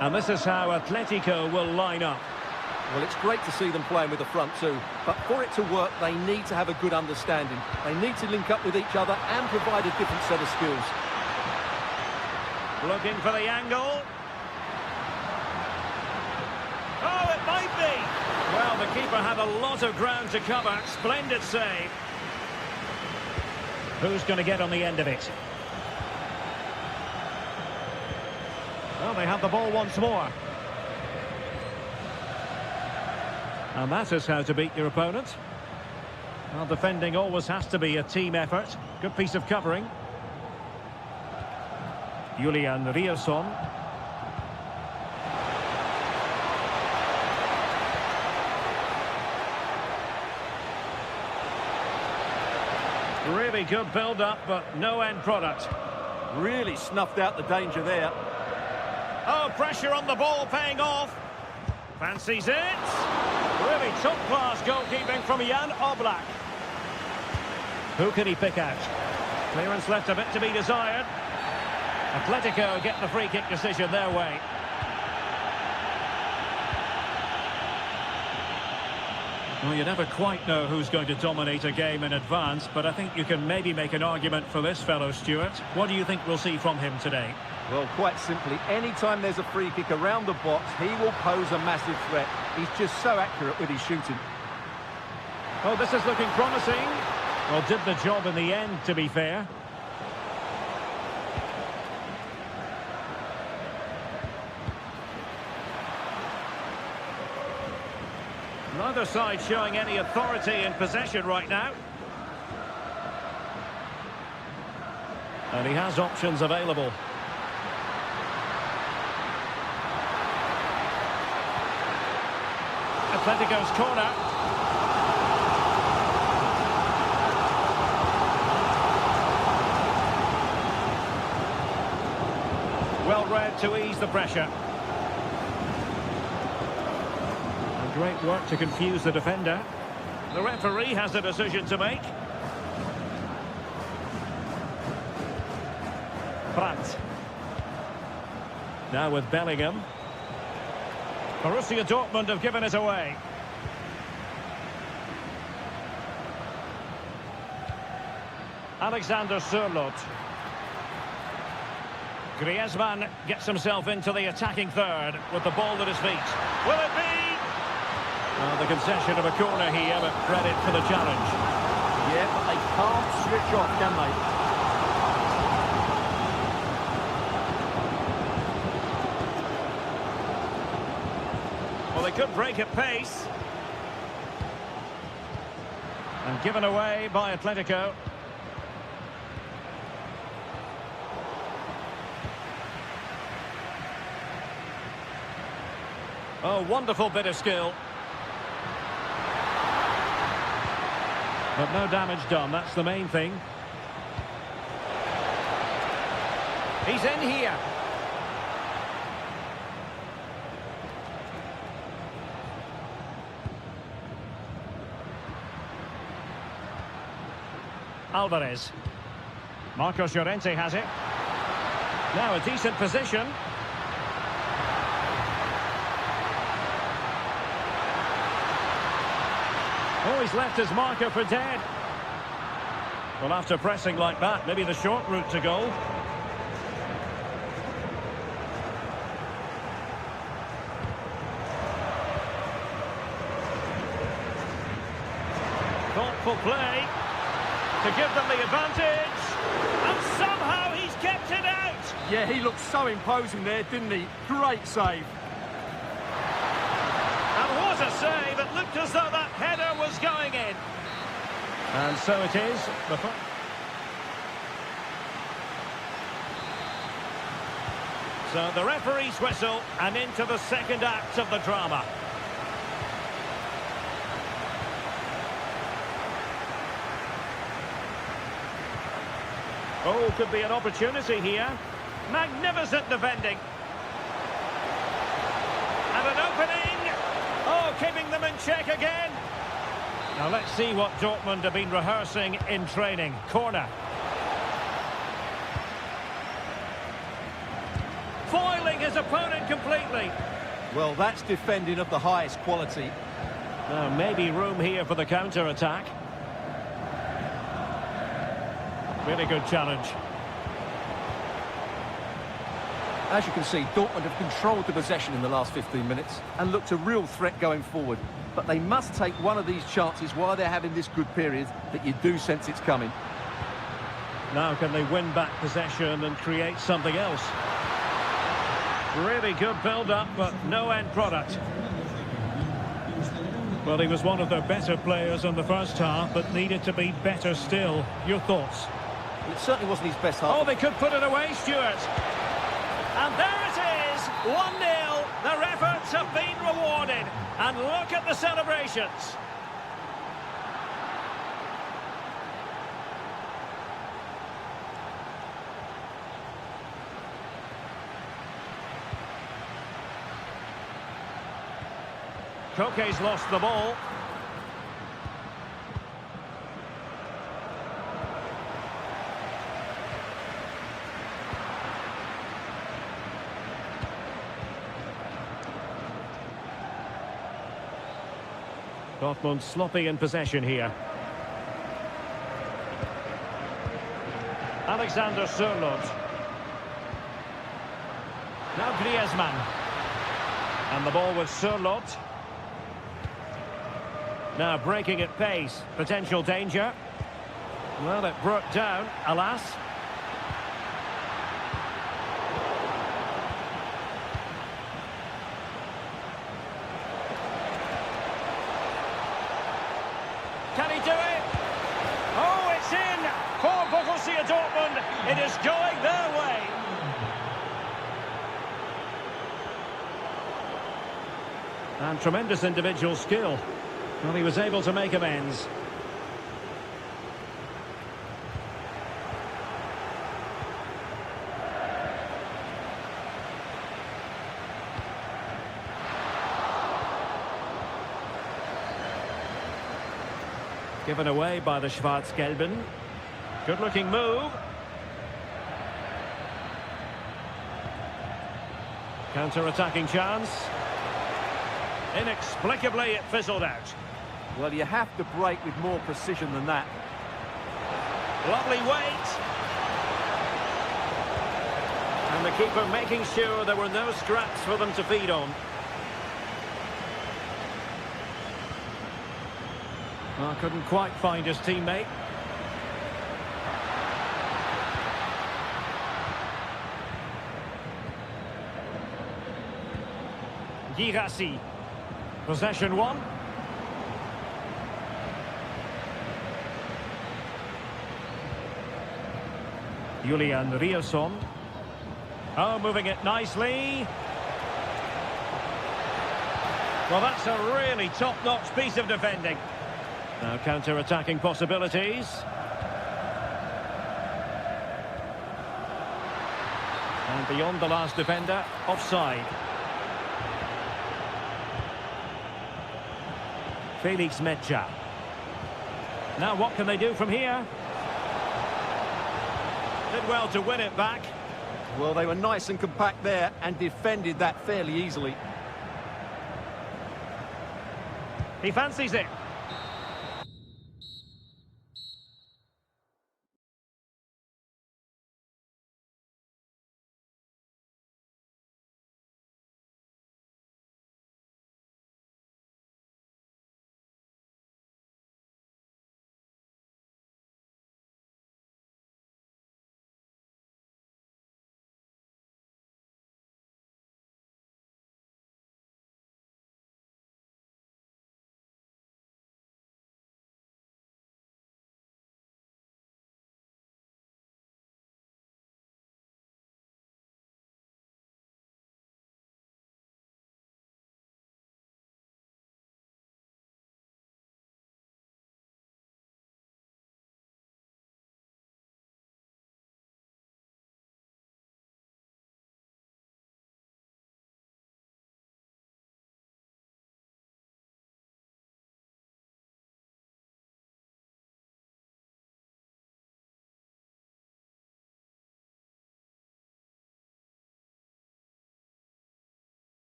And this is how Atletico will line up. Well, it's great to see them playing with the front two, but for it to work, they need to have a good understanding. They need to link up with each other and provide a different set of skills. Looking for the angle. Oh, it might be. Well, the keeper had a lot of ground to cover. Splendid save. Who's going to get on the end of it? Well, they have the ball once more. And that is how to beat your opponent. Well, defending always has to be a team effort. Good piece of covering. Julian Rierson. Really good build-up, but no end product. Really snuffed out the danger there. Oh, pressure on the ball paying off. Fancies it. Really top-class goalkeeping from Jan Oblak. Who can he pick out? Clearance left a bit to be desired. Atletico get the free kick decision their way. Well, you never quite know who's going to dominate a game in advance, but I think you can maybe make an argument for this fellow, Stuart. What do you think we'll see from him today? Well, quite simply, anytime there's a free kick around the box, he will pose a massive threat. He's just so accurate with his shooting. Oh, this is looking promising. Well, did the job in the end, to be fair. Neither side showing any authority in possession right now. And he has options available. Atletico's corner. Well read to ease the pressure. And great work to confuse the defender. The referee has a decision to make. Brandt. Now with Bellingham. Borussia Dortmund have given it away. Alexander Sørloth. Griezmann gets himself into the attacking third with the ball at his feet. Will it be? The concession of a corner here, but credit for the challenge. Yeah, but they can't switch off, can they? Well, they could break at pace. And given away by Atletico. Oh, wonderful bit of skill. But no damage done, that's the main thing. He's in here. Alvarez. Marcos Llorente has it. Now a decent position. Oh, he's left his marker for dead. Well, after pressing like that, maybe the short route to goal. Thoughtful play to give them the advantage. And somehow he's kept it out. Yeah, he looked so imposing there, didn't he? Great save. And what a save. It looked as though that header was going in. And so it is. So the referee's whistle and into the second act of the drama. Oh, could be an opportunity here. Magnificent defending. an opening. Oh, keeping them in check again. Now let's see what Dortmund have been rehearsing in training. Corner. Foiling his opponent completely. Well, that's defending of the highest quality. Now maybe room here for the counter-attack. Really good challenge. As you can see, Dortmund have controlled the possession in the last 15 minutes and looked a real threat going forward. But they must take one of these chances while they're having this good period that you do sense it's coming. Now can they win back possession and create something else? Really good build-up, but no end product. Well, he was one of their better players in the first half, but needed to be better still. Your thoughts? Well, it certainly wasn't his best half. Oh, they could put it away, Stuart. And there it is, 1-0. Their efforts have been rewarded. And look at the celebrations. Koke's lost the ball. Dortmund sloppy in possession here. Alexander Sørloth. Now Griezmann. And the ball with Sørloth. Now breaking at pace. Potential danger. Well, it broke down, alas. Can he do it? Oh, it's in for Borussia Dortmund. It is going their way. And tremendous individual skill. Well, he was able to make amends. Given away by the Schwarz-Gelben. Good-looking move. Counter-attacking chance. Inexplicably, it fizzled out. Well, you have to break with more precision than that. Lovely weight. And the keeper making sure there were no scraps for them to feed on. Well, couldn't quite find his teammate. Girassi. Possession one. Julian Rielson. Oh, moving it nicely. Well, that's a really top-notch piece of defending. Now counter-attacking possibilities. And beyond the last defender, offside. Felix Czecha. Now what can they do from here? Did well to win it back. Well, they were nice and compact there and defended that fairly easily. He fancies it.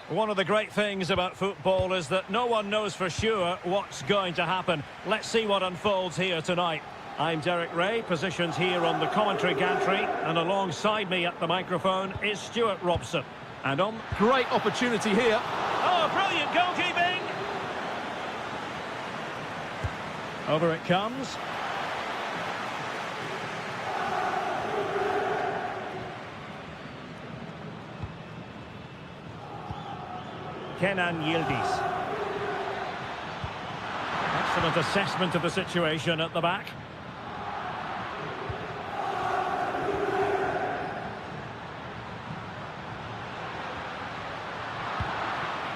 One of the great things about football is that no one knows for sure what's going to happen. Let's see what unfolds here tonight. I'm Derek Ray, positioned here on the commentary gantry, and alongside me at the microphone is Stuart Robson. And on... Great opportunity here. Oh, brilliant goalkeeping! Over it comes. Kenan Yildiz. Excellent assessment of the situation at the back.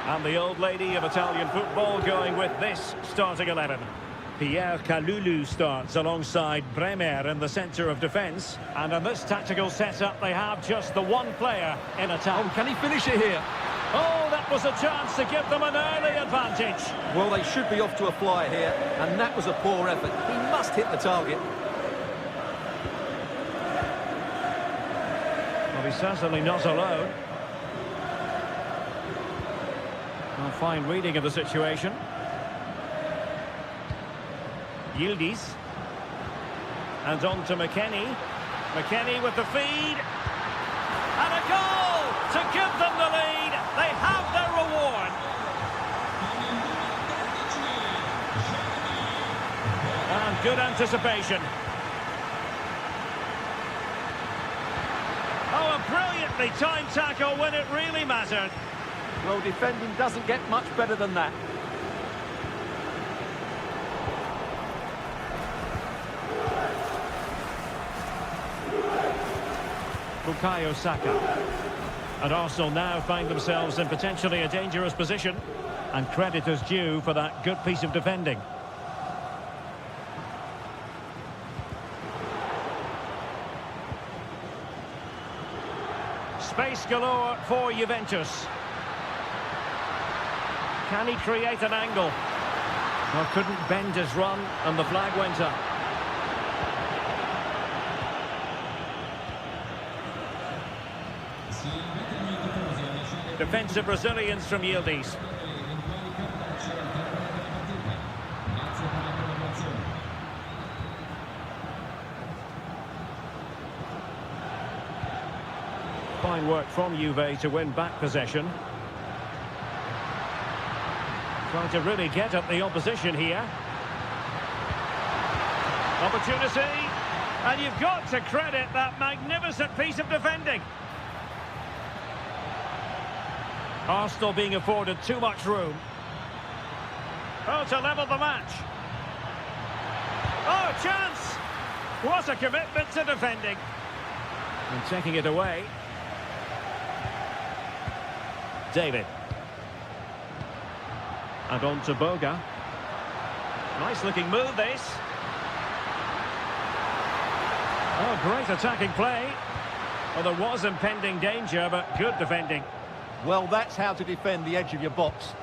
And the old lady of Italian football going with this starting 11. Pierre Kalulu starts alongside Bremer in the centre of defence. And in this tactical setup, they have just the one player in attack. Oh, can he finish it here? Oh, that was a chance to give them an early advantage. Well, they should be off to a flyer here, and that was a poor effort. He must hit the target. Well, he's certainly not alone. A fine reading of the situation. Yildiz. And on to McKennie. McKennie with the feed. And a goal to give them the lead. They have their reward. And good anticipation. Oh, a brilliantly timed tackle when it really mattered. Well, defending doesn't get much better than that. Bukayo Saka. And Arsenal now find themselves in potentially a dangerous position. And credit is due for that good piece of defending. Space galore for Juventus. Can he create an angle? Well, couldn't bend his run, and the flag went up. Defensive resilience from Yildiz. Fine work from Juve to win back possession. Trying to really get at the opposition here. Opportunity. And you've got to credit that magnificent piece of defending. Arsenal being afforded too much room. Oh, to level the match. Oh, chance! What a commitment to defending. And taking it away. David. And on to Boga. Nice looking move, this. Oh, great attacking play. Well, there was impending danger, but good defending. Well, that's how to defend the edge of your box.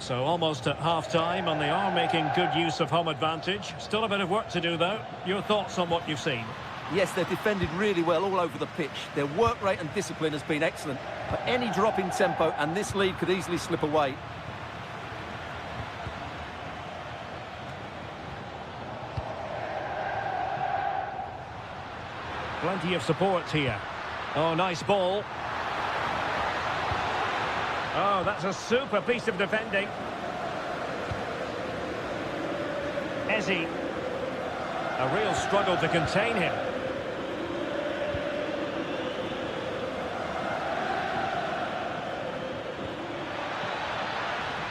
So almost at half-time, and they are making good use of home advantage. Still a bit of work to do, though. Your thoughts on what you've seen? Yes, they've defended really well all over the pitch. Their work rate and discipline has been excellent. But any drop in tempo, and this lead could easily slip away. Plenty of support here. Oh, nice ball. Oh, that's a super piece of defending. Eze. A real struggle to contain him.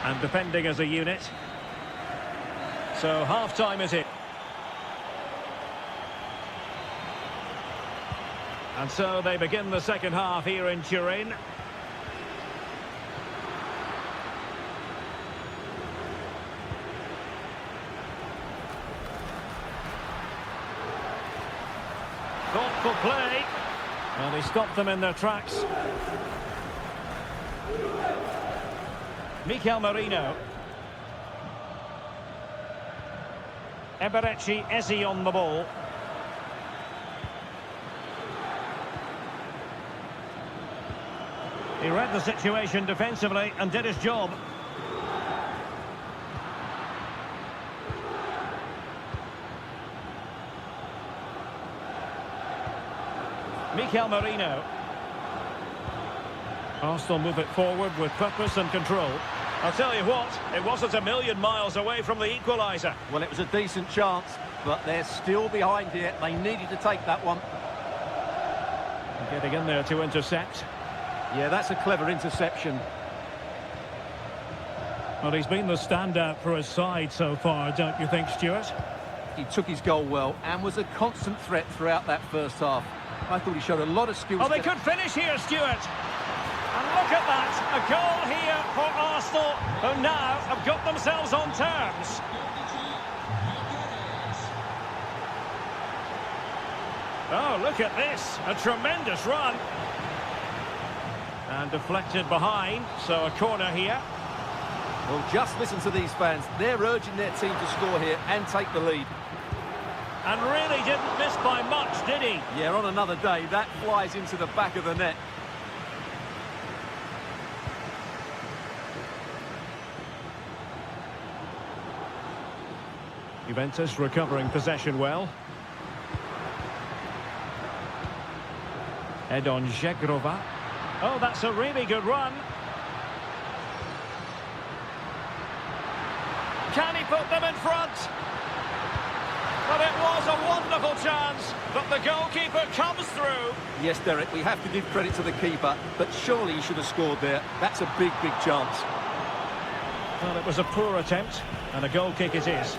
And defending as a unit. So half-time is it. And so they begin the second half here in Turin. Thoughtful play. Well, they stopped them in their tracks. Mikel Merino. Eberechi Eze on the ball. He read the situation defensively and did his job. Mikel Merino. Arsenal move it forward with purpose and control. I'll tell you what, it wasn't a million miles away from the equaliser. Well, it was a decent chance, but they're still behind here. They needed to take that one. Getting in there to intercept. Yeah, that's a clever interception. Well, he's been the standout for his side so far, don't you think, Stuart? He took his goal well and was a constant threat throughout that first half. I thought he showed a lot of skills. Oh, they could finish here, Stuart. And look at that, a goal here for Arsenal, who now have got themselves on terms. Oh, look at this, a tremendous run. And deflected behind, so a corner here. Well, just listen to these fans. They're urging their team to score here and take the lead. And really didn't miss by much, did he? Yeah, on another day, that flies into the back of the net. Juventus recovering possession well. Edon Žegrova. Oh, that's a really good run. Can he put them in front? But it was a wonderful chance, but the goalkeeper comes through. Yes, Derek, we have to give credit to the keeper, but surely he should have scored there. That's a big, big chance. Well, it was a poor attempt, and a goal kick it is.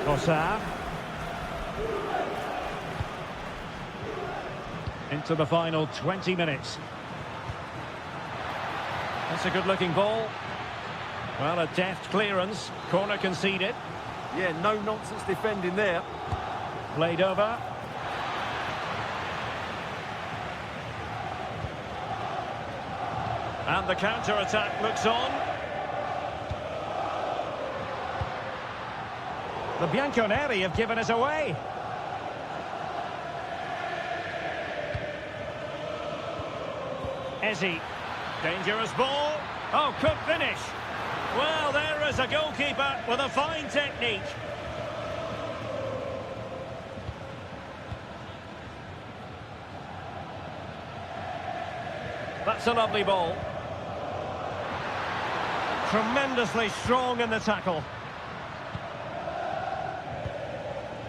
Ossar. Into the final 20 minutes. That's a good-looking ball. Well, a deft clearance. Corner conceded. Yeah, no nonsense defending there. Played over. And the counter-attack looks on. The Bianconeri have given us away. Ezzy. Dangerous ball. Oh, could finish. Well, there is a goalkeeper with a fine technique. That's a lovely ball. Tremendously strong in the tackle.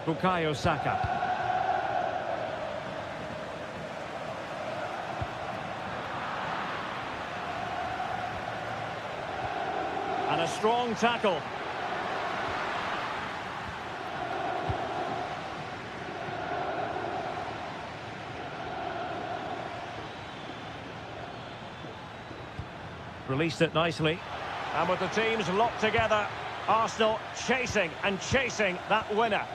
Bukayo Saka. And a strong tackle. Released it nicely. And with the teams locked together, Arsenal chasing and chasing that winner.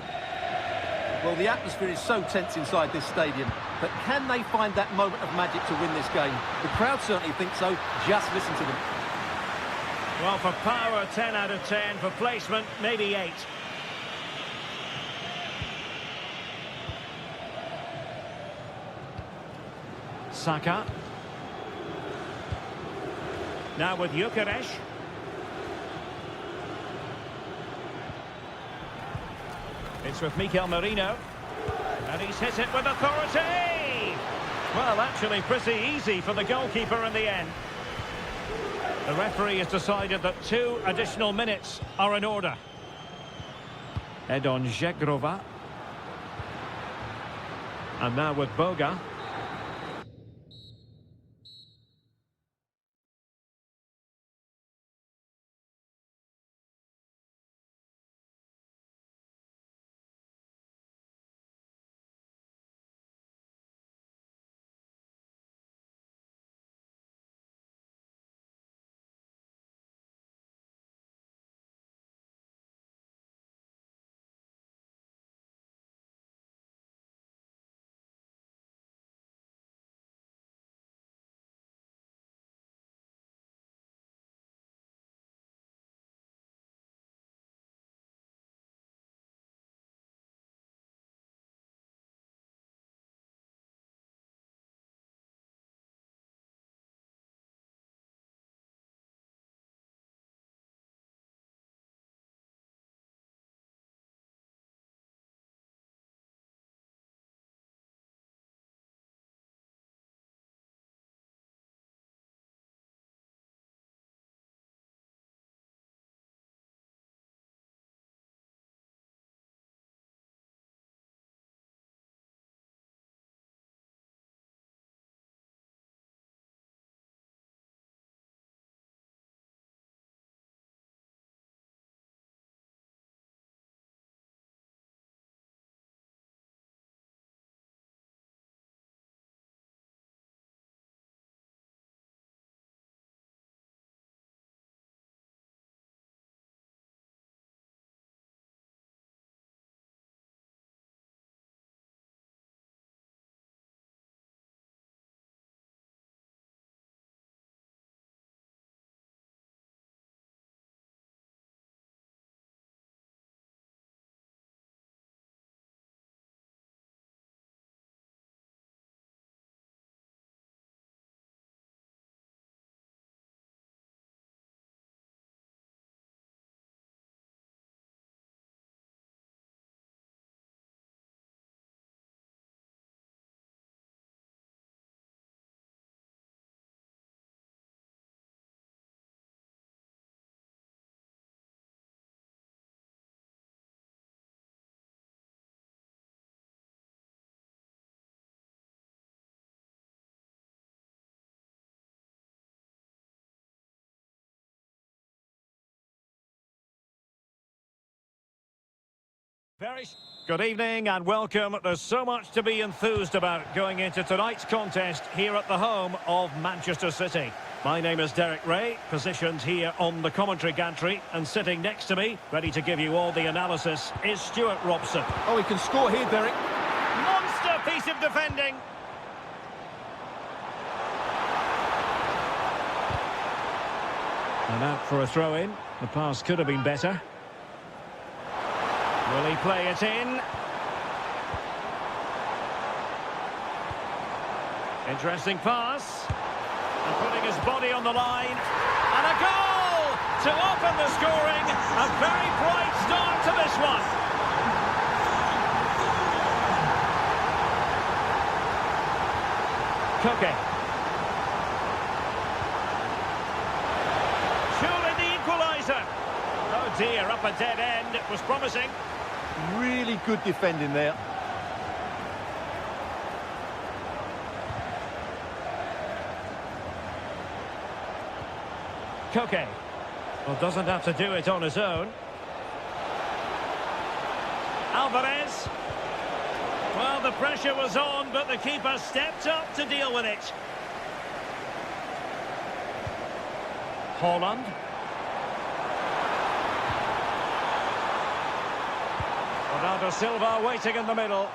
Well, the atmosphere is so tense inside this stadium, but can they find that moment of magic to win this game? The crowd certainly think so. Just listen to them. Well, for power, 10 out of 10. For placement, maybe 8. Saka. Now with Gyökeres. It's with Mikel Merino. And he's hit it with authority! Well, actually pretty easy for the goalkeeper in the end. The referee has decided that 2 additional minutes are in order. Edon Žegrova. And now with Boga. Very good evening and welcome. There's so much to be enthused about going into tonight's contest here at the home of Manchester City. My name is Derek Ray, positioned here on the commentary gantry, and sitting next to me, ready to give you all the analysis, is Stuart Robson. Oh, he can score here, Derek. Monster piece of defending. And out for a throw-in. The pass could have been better. Will he play it in? Interesting pass. And putting his body on the line. And a goal to open the scoring. A very bright start to this one. Koke. Surely the equaliser. Oh dear, up a dead end. It was promising. Really good defending there. Koke. Well, doesn't have to do it on his own. Alvarez. Well, the pressure was on, but the keeper stepped up to deal with it. Holland. Ronaldo Silva waiting in the middle.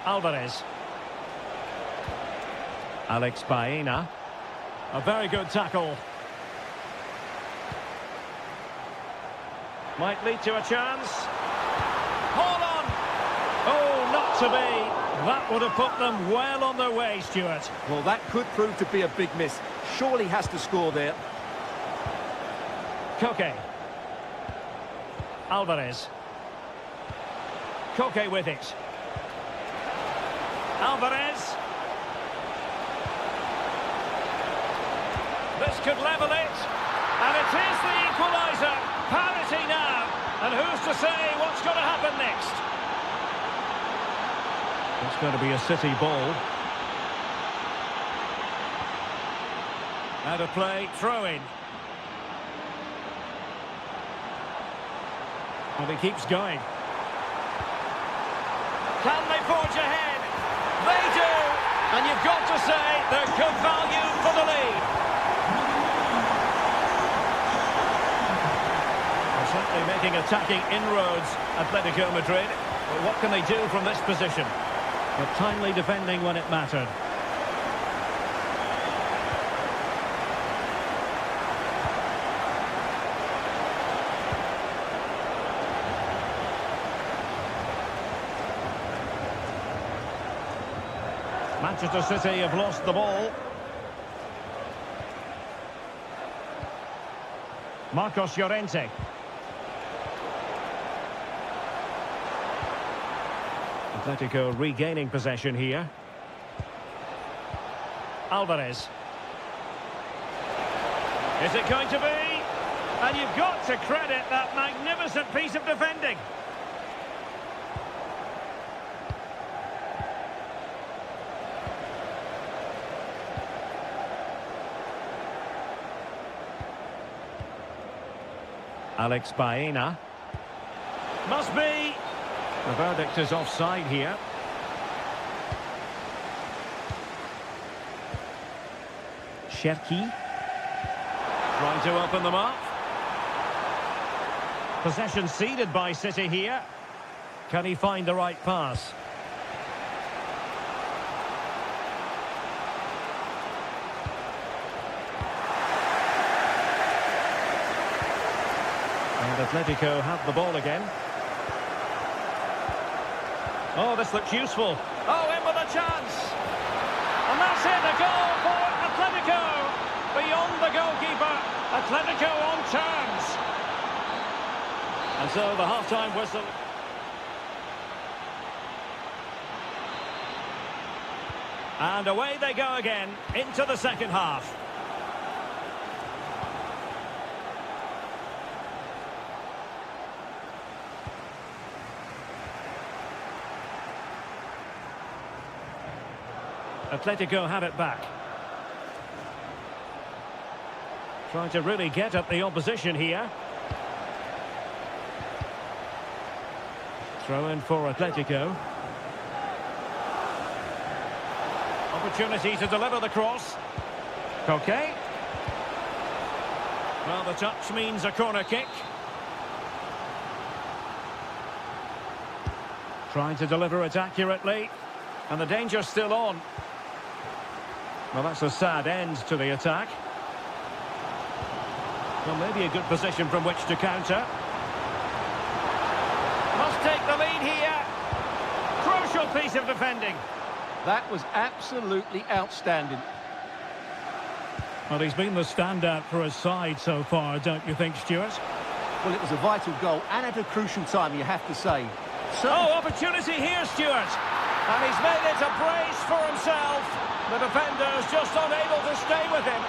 Alvarez. Alex Baena. A very good tackle. Might lead to a chance. Hold on! Oh, not to be. That would have put them well on their way, Stuart. Well, that could prove to be a big miss. Surely has to score there. Koke. Alvarez. Koke with it. Alvarez. This could level it. And it is the equaliser. Parity now. And who's to say what's going to happen next? It's going to be a City ball. Out of play, throw in. And he keeps going. Can they forge ahead? They do! And you've got to say they're good value for the lead. They're certainly making attacking inroads, Atletico Madrid. But what can they do from this position? But timely defending when it mattered. Manchester City have lost the ball. Marcos Llorente. Atletico regaining possession here. Alvarez. Is it going to be? And you've got to credit that magnificent piece of defending. Alex Baena. Must be. The verdict is offside here. Cherki. Trying to open them up. Possession ceded by City here. Can he find the right pass? And Atletico have the ball again. Oh, this looks useful. Oh, in with a chance. And that's it, a goal for Atletico. Beyond the goalkeeper, Atletico on terms. And so the half-time whistle. And away they go again into the second half. Atletico have it back. Trying to really get at the opposition here. Throw in for Atletico. Opportunity to deliver the cross. Okay. Well, the touch means a corner kick. Trying to deliver it accurately. And the danger's still on. Well, that's a sad end to the attack. Well, maybe a good position from which to counter. Must take the lead here. Crucial piece of defending. That was absolutely outstanding. Well, he's been the standout for his side so far, don't you think, Stuart? Well, it was a vital goal and at a crucial time, you have to say. So opportunity here, Stuart. And he's made it a brace for himself. The defender's just unable to stay with him.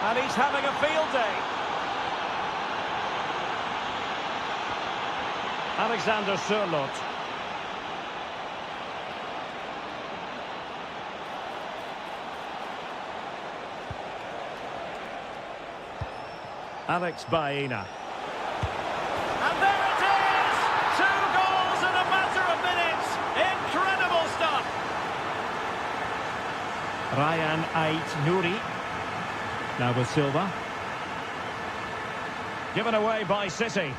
And he's having a field day. Alexander Sørloth. Alex Baena. And there it is! 2 goals in a matter of minutes. Incredible stuff. Ryan Ait-Nouri. Now with Silva. Given away by City.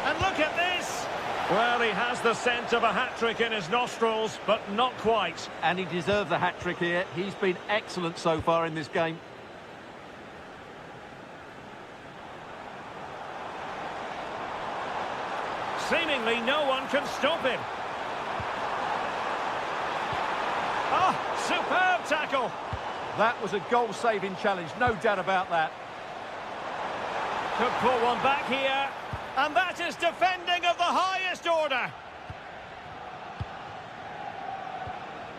And look at this! Well, he has the scent of a hat-trick in his nostrils, but not quite. And he deserves a hat-trick here. He's been excellent so far in this game. Seemingly no one can stop him. Oh, superb tackle. That was a goal-saving challenge, no doubt about that. Could pull one back here. And that is defending of the highest order.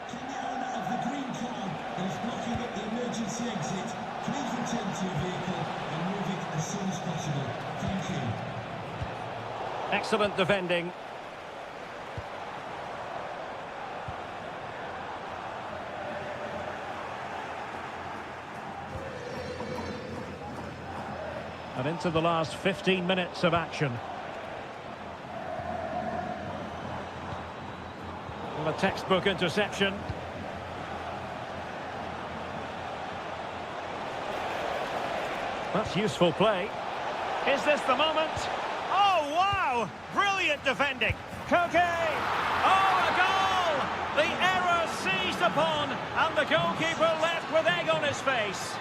Can the owner of the green car that is blocking at the emergency exit please return to your vehicle and move it as soon as possible? Thank you. Excellent defending. And into the last 15 minutes of action. Well, a textbook interception. That's useful play. Is this the moment? Oh, wow! Brilliant defending. Koke! Oh, a goal! The error seized upon, and the goalkeeper left with egg on his face.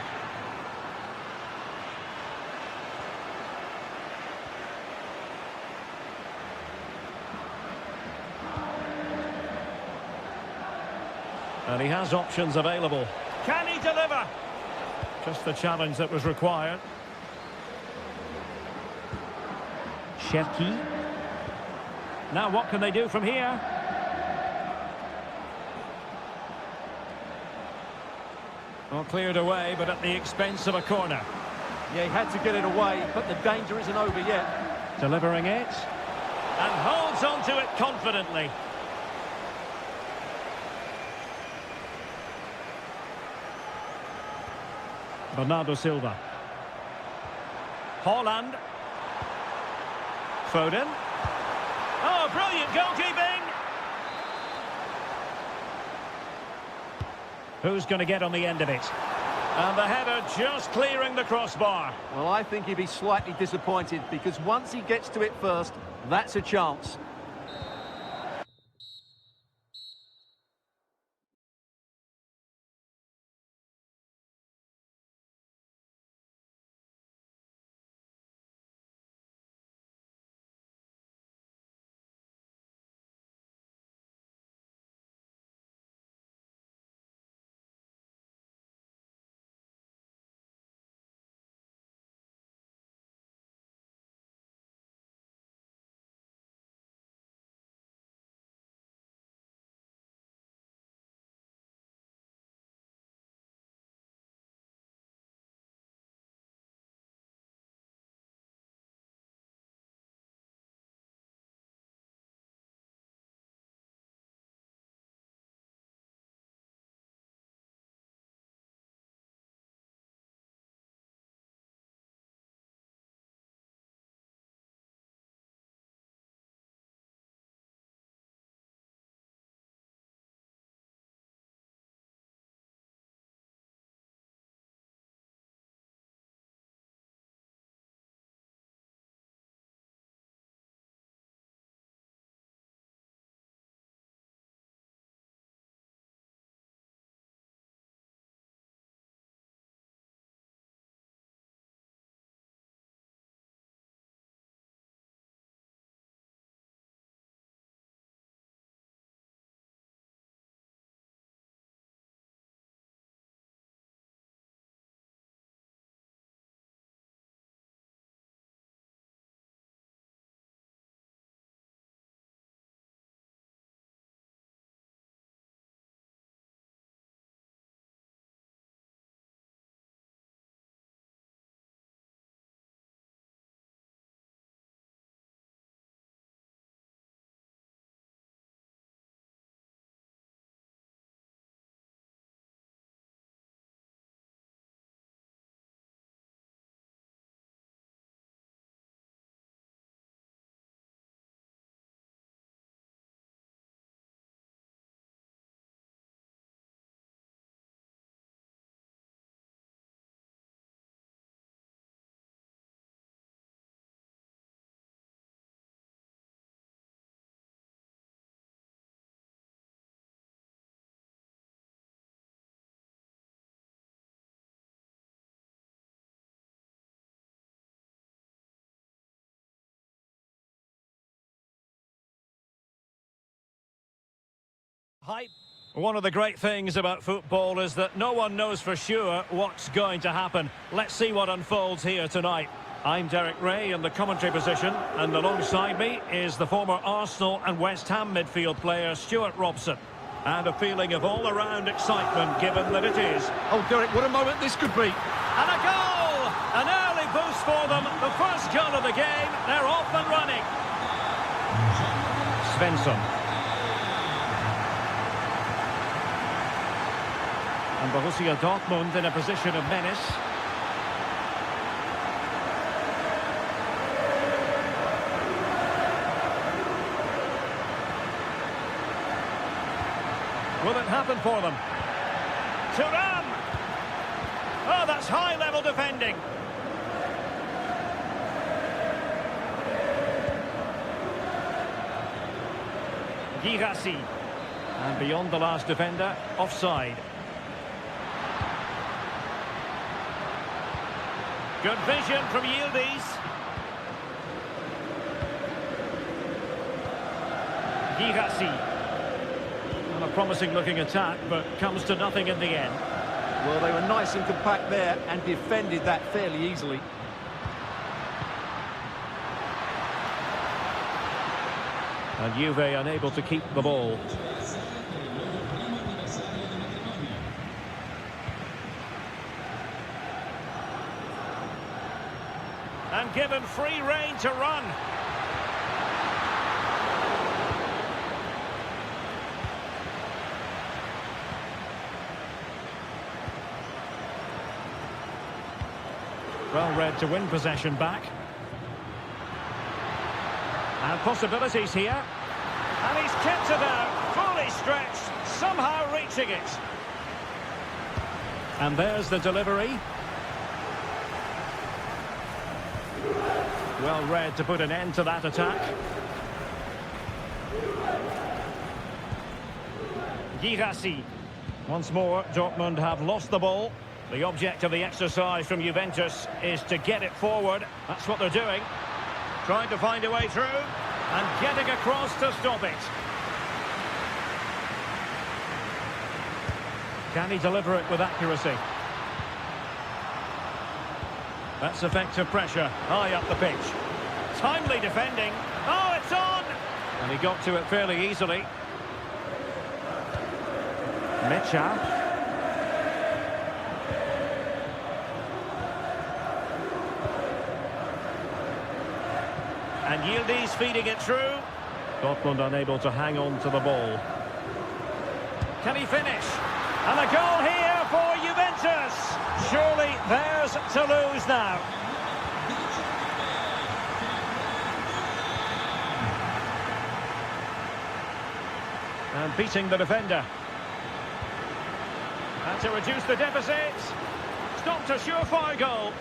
And he has options available. Can he deliver? Just the challenge that was required. Cherki. Now what can they do from here? Well, cleared away, but at the expense of a corner. Yeah, he had to get it away, but the danger isn't over yet. Delivering it. And holds on to it confidently. Bernardo Silva. Haaland. Foden. Oh, brilliant goalkeeping! Who's going to get on the end of it? And the header just clearing the crossbar. Well, I think he'd be slightly disappointed because once he gets to it first, that's a chance. Hype. One of the great things about football is that no one knows for sure what's going to happen. Let's see what unfolds here tonight. I'm Derek Ray in the commentary position, and alongside me is the former Arsenal and West Ham midfield player Stuart Robson. And a feeling of all-around excitement given that it is. Oh, Derek, what a moment this could be. And a goal! An early boost for them. The first goal of the game. They're off and running. Svensson. And Borussia Dortmund in a position of menace. Will it happen for them? Thuram! Oh, that's high-level defending. Girassi. And beyond the last defender, offside. Good vision from Yildiz. Girassi. A promising looking attack, but comes to nothing in the end. Well, they were nice and compact there and defended that fairly easily. And Juve unable to keep the ball. And given free rein to run. Well read to win possession back. And possibilities here. And he's kept it out, fully stretched, somehow reaching it. And there's the delivery. Well read to put an end to that attack. Girassi. Once more, Dortmund have lost the ball. The object of the exercise from Juventus is to get it forward. That's what they're doing. Trying to find a way through and getting across to stop it. Can he deliver it with accuracy? That's effective pressure high up the pitch. Timely defending. Oh, it's on! And he got to it fairly easily. Czecha. And Yildiz feeding it through. Dortmund unable to hang on to the ball. Can he finish? And a goal here for Juventus. Surely theirs to lose now. And beating the defender. And to reduce the deficit. Stopped a surefire goal.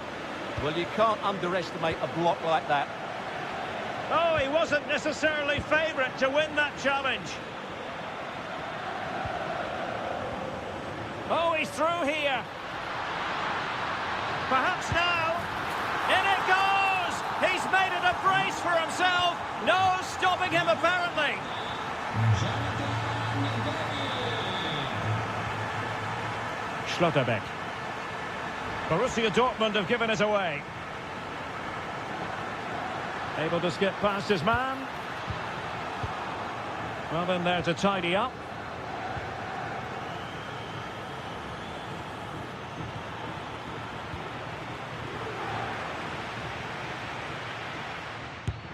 Well, you can't underestimate a block like that. Oh, he wasn't necessarily favourite to win that challenge. Oh, he's through here. Perhaps now. In it goes! He's made it a brace for himself. No stopping him, apparently. Schlotterbeck. Borussia Dortmund have given it away. Able to skip past his man. Well, in there to tidy up.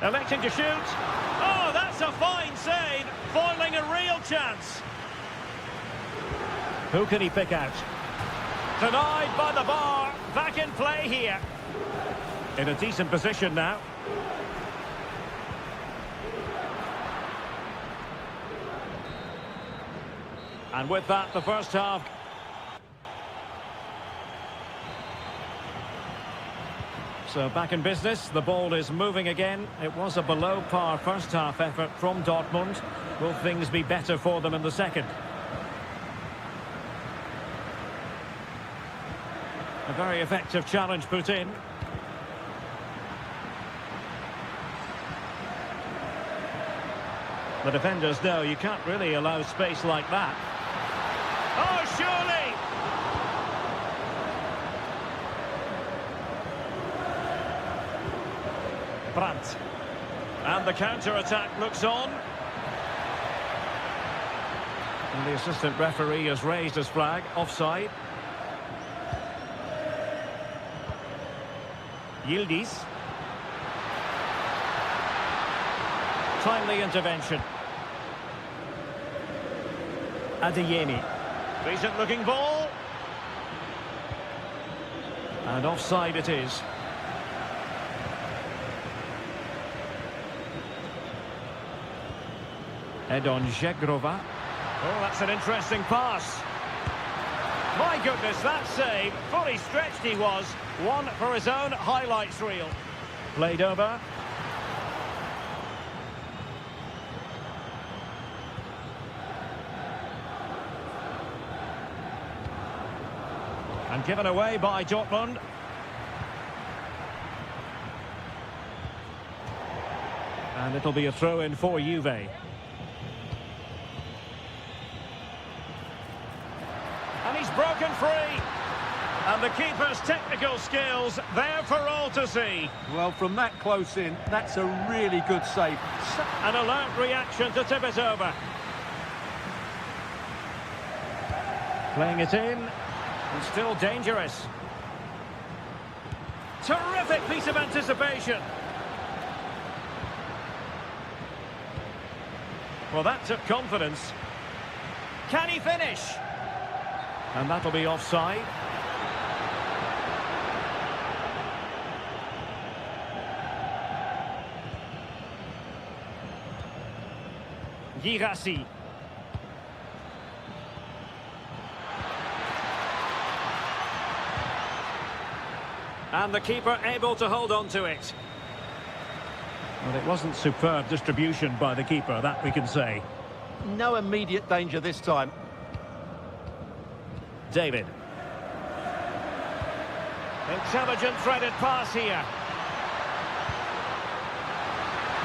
Electing to shoot. Oh, that's a fine save. Foiling a real chance. Who can he pick out? Denied by the bar. Back in play here. In a decent position now. And with that, the first half. So back in business, the ball is moving again. It was a below-par first-half effort from Dortmund. Will things be better for them in the second? A very effective challenge put in. The defenders know you can't really allow space like that. Oh, surely! Brandt. And the counter-attack looks on. And the assistant referee has raised his flag. Offside. Yildiz. Timely intervention. Adeyemi. Decent looking ball. And offside it is. Edon Žegrova. Oh, that's an interesting pass. My goodness, that save. Fully stretched he was. One for his own highlights reel. Played over. And given away by Dortmund. And it'll be a throw-in for Juve. And he's broken free. And the keeper's technical skills there for all to see. Well, from that close in, that's a really good save. An alert reaction to tip it over. Playing it in. And still dangerous. Terrific piece of anticipation. Well, that took confidence. Can he finish? And that'll be offside. Girassi. And the keeper able to hold on to it. Well, it wasn't superb distribution by the keeper, that we can say. No immediate danger this time. David. Intelligent threaded pass here.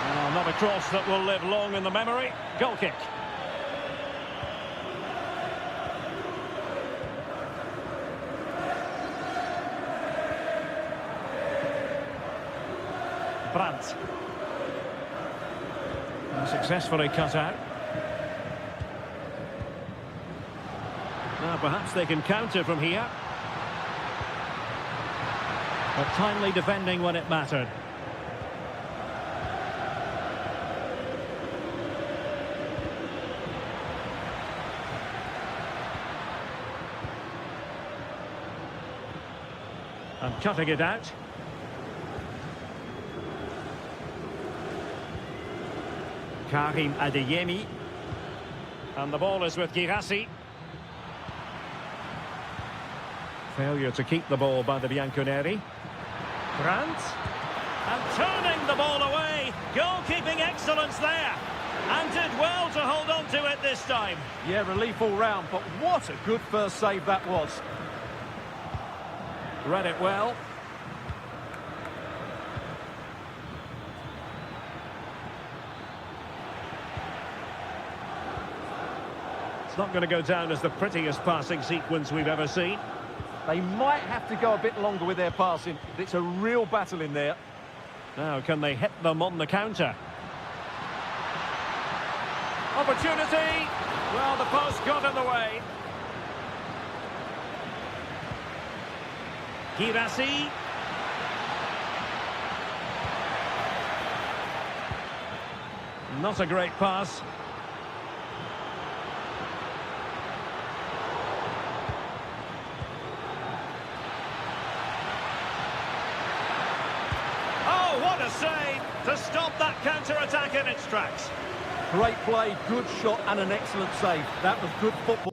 Oh, not a cross that will live long in the memory. Goal kick. Brandt. Successfully cut out. Now perhaps they can counter from here. But timely defending when it mattered. And cutting it out. Karim Adeyemi. And the ball is with Girassi. Failure to keep the ball by the Bianconeri. Brandt. And turning the ball away. Goalkeeping excellence there. And did well to hold on to it this time. Yeah, relief all round, but what a good first save that was. Read it well. It's not going to go down as the prettiest passing sequence we've ever seen. They might have to go a bit longer with their passing. It's a real battle in there. Now, can they hit them on the counter? Opportunity! Well, the post got in the way. Girassi. Not a great pass. What a save to stop that counter-attack in its tracks. Great play, good shot and an excellent save. That was good football.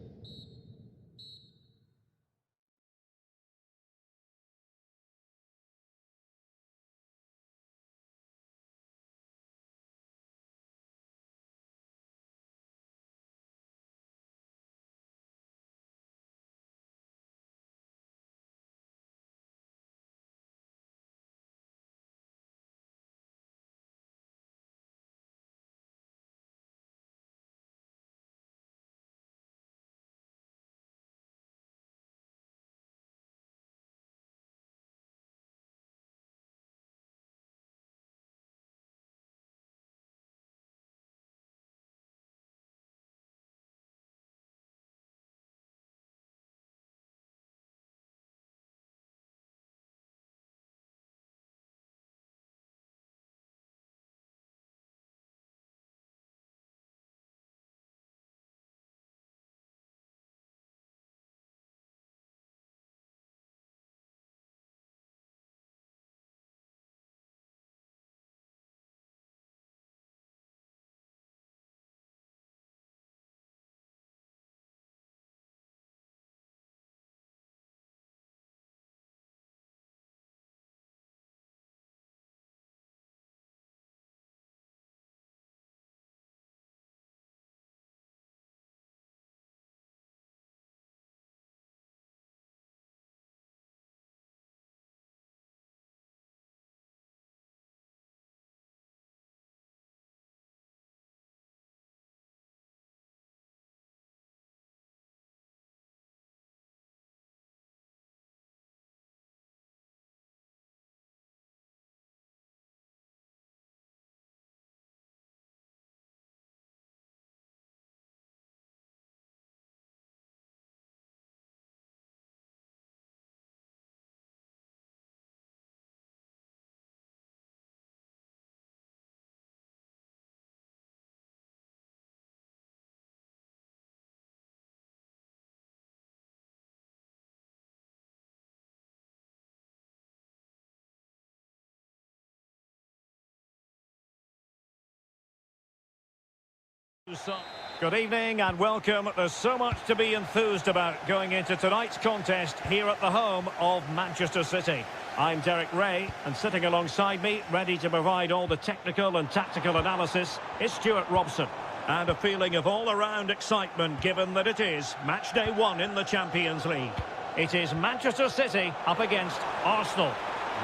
Good evening and welcome. There's so much to be enthused about going into tonight's contest here at the home of Manchester City. I'm Derek Ray, and sitting alongside me, ready to provide all the technical and tactical analysis, is Stuart Robson. And a feeling of all-around excitement given that it is match day one in the Champions League. It is Manchester City up against Arsenal.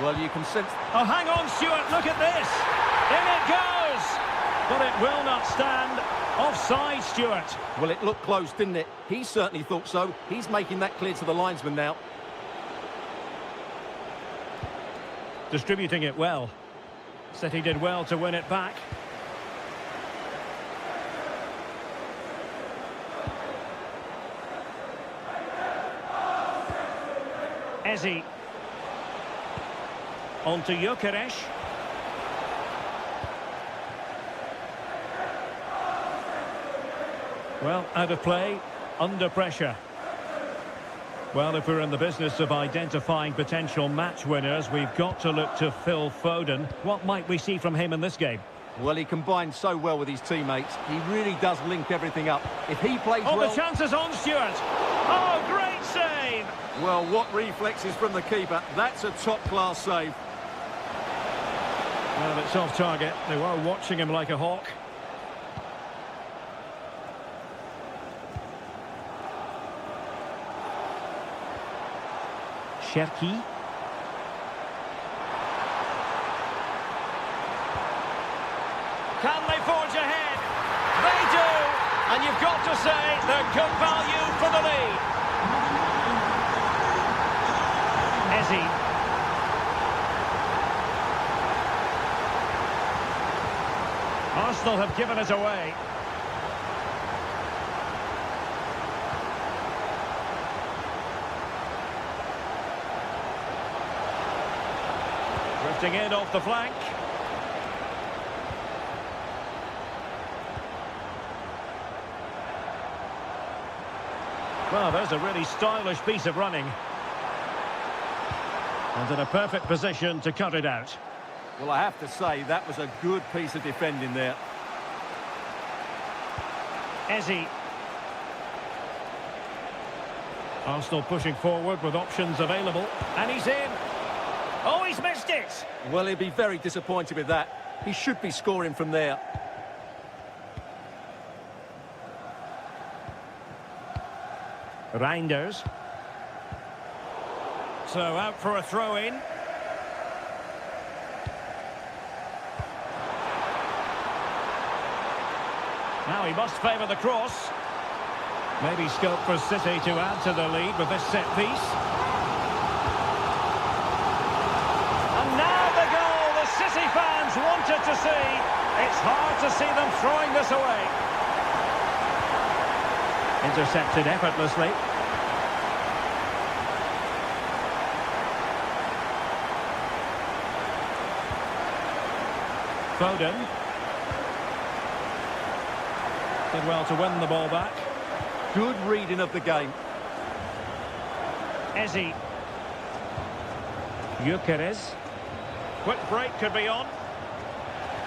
Well, you can sense... Oh, hang on, Stuart, look at this! In it goes! But it will not stand. Offside, Stuart. Well, it looked close, didn't it? He certainly thought so. He's making that clear to the linesman now. Distributing it well. City did well to win it back. Ezi. On to Gyökeres. Well, out of play, under pressure. Well, if we're in the business of identifying potential match winners, we've got to look to Phil Foden. What might we see from him in this game? Well, he combines so well with his teammates. He really does link everything up. If he plays well... Oh, the chance is on, Stuart. Oh, great save! Well, what reflexes from the keeper. That's a top-class save. Well, it's off target. They were watching him like a hawk. Cherki. Can they forge ahead? They do! And you've got to say they're good value for the lead. Ezi. Arsenal have given it away. Drifting in off the flank. Well, there's a really stylish piece of running. And in a perfect position to cut it out. Well, I have to say, that was a good piece of defending there. Ezi. Arsenal pushing forward with options available. And he's in. Oh, he's missed it! Well, he'll be very disappointed with that. He should be scoring from there. Reinders. So out for a throw-in. Now he must favour the cross. Maybe scope for City to add to the lead with this set piece. And now the goal the City fans wanted to see. It's hard to see them throwing this away. Intercepted effortlessly. Foden. Did well to win the ball back. Good reading of the game. Ezi. Gyökeres. Quick break could be on.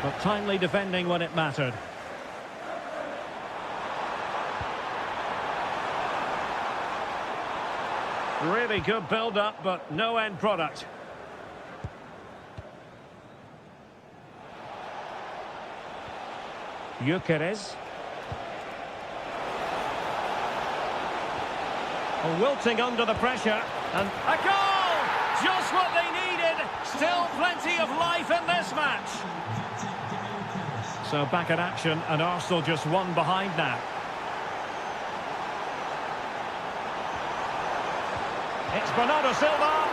But timely defending when it mattered. Really good build-up, but no end product. Gyökeres. Wilting under the pressure, and A goal! Just what they needed. Still plenty of life in this match. so back in action, and Arsenal just one behind now. It's Bernardo Silva.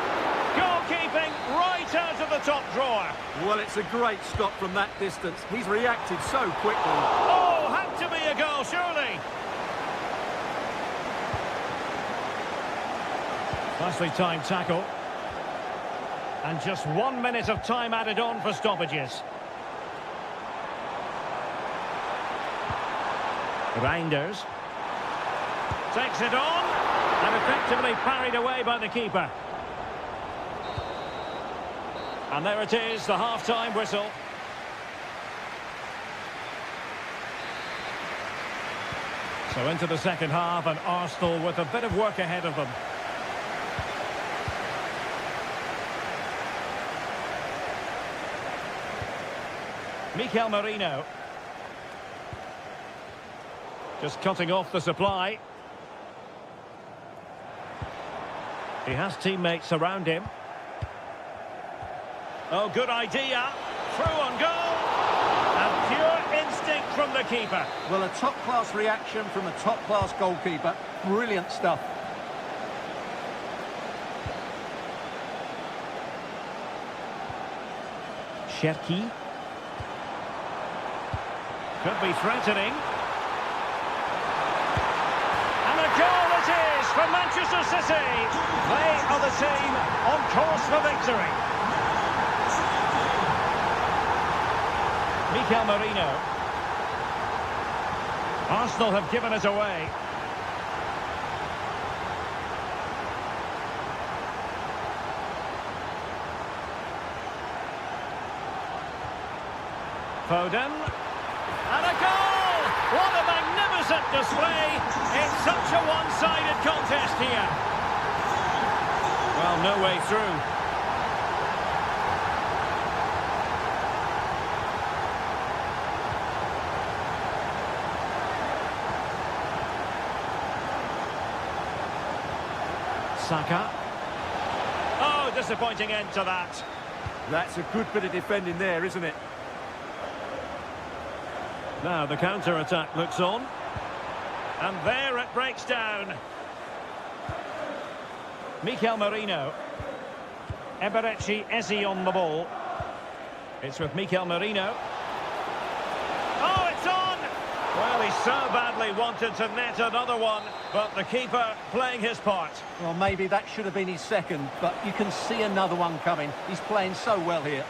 Goalkeeping right out of the top drawer. Well, it's a great stop from that distance. He's reacted so quickly. Oh, had to be a goal, surely. Nicely timed tackle. And just 1 minute of time added on for stoppages. Reinders. Takes it on. And effectively parried away by the keeper. And there it is, the half-time whistle. So into the second half, and Arsenal with a bit of work ahead of them. Mikel Merino. Just cutting off the supply. He has teammates around him. Oh, good idea. Through on goal. And pure instinct from the keeper. Well, a top-class reaction from a top-class goalkeeper. Brilliant stuff. Cherki. Could be threatening. And a goal it is for Manchester City. They are the team on course for victory. Mikel Merino. Arsenal have given it away. Foden. And a goal! What a magnificent display! It's such a one-sided contest here. Well, no way through. Saka. Oh, disappointing end to that. That's a good bit of defending there, isn't it? Now the counter-attack looks on. And there it breaks down. Mikel Merino. Eberechi Eze on the ball. It's with Mikel Merino. Oh, it's on! Well, he so badly wanted to net another one, but the keeper playing his part. Well, maybe that should have been his second, but you can see another one coming. He's playing so well here.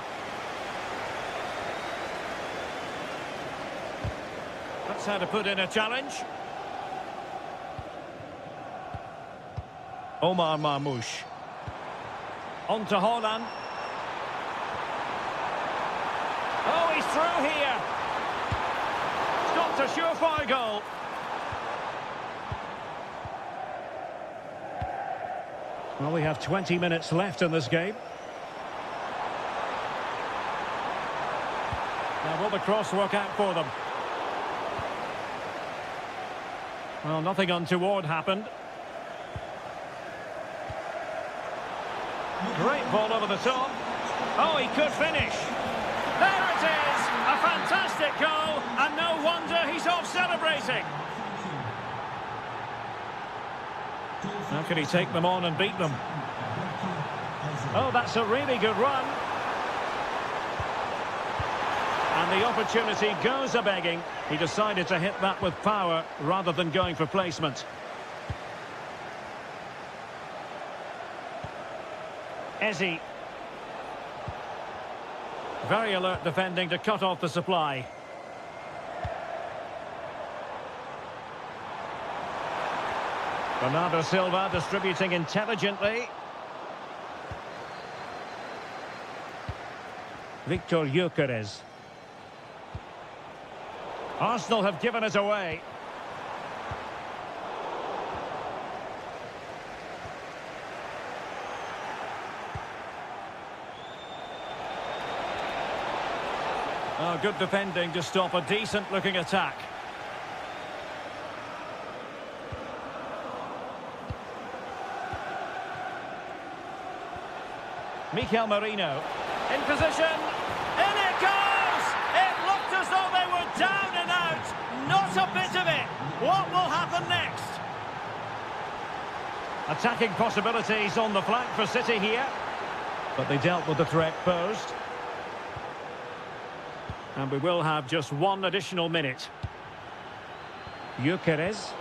That's how to put in a challenge. Omar Marmoush. On to Haaland. Oh, he's through here. Stopped a surefire goal. Well, we have 20 minutes left in this game. Now, will the cross work out for them? Well, nothing untoward happened. Great ball over the top. Oh, he could finish. There it is! A fantastic goal, and no wonder he's off celebrating. How can he take them on and beat them? Oh, that's a really good run. And the opportunity goes a-begging. He decided to hit that with power rather than going for placement. Eze. Very alert defending to cut off the supply. Bernardo Silva distributing intelligently. Victor Gyökeres. Arsenal have given it away. Oh, good defending to stop a decent-looking attack. Mikel Merino. In position. In it goes! It looked as though they were down and out. Not a bit of it. What will happen next? Attacking possibilities on the flank for City here. But they dealt with the threat posed. And we will have just one additional minute. Gyökeres.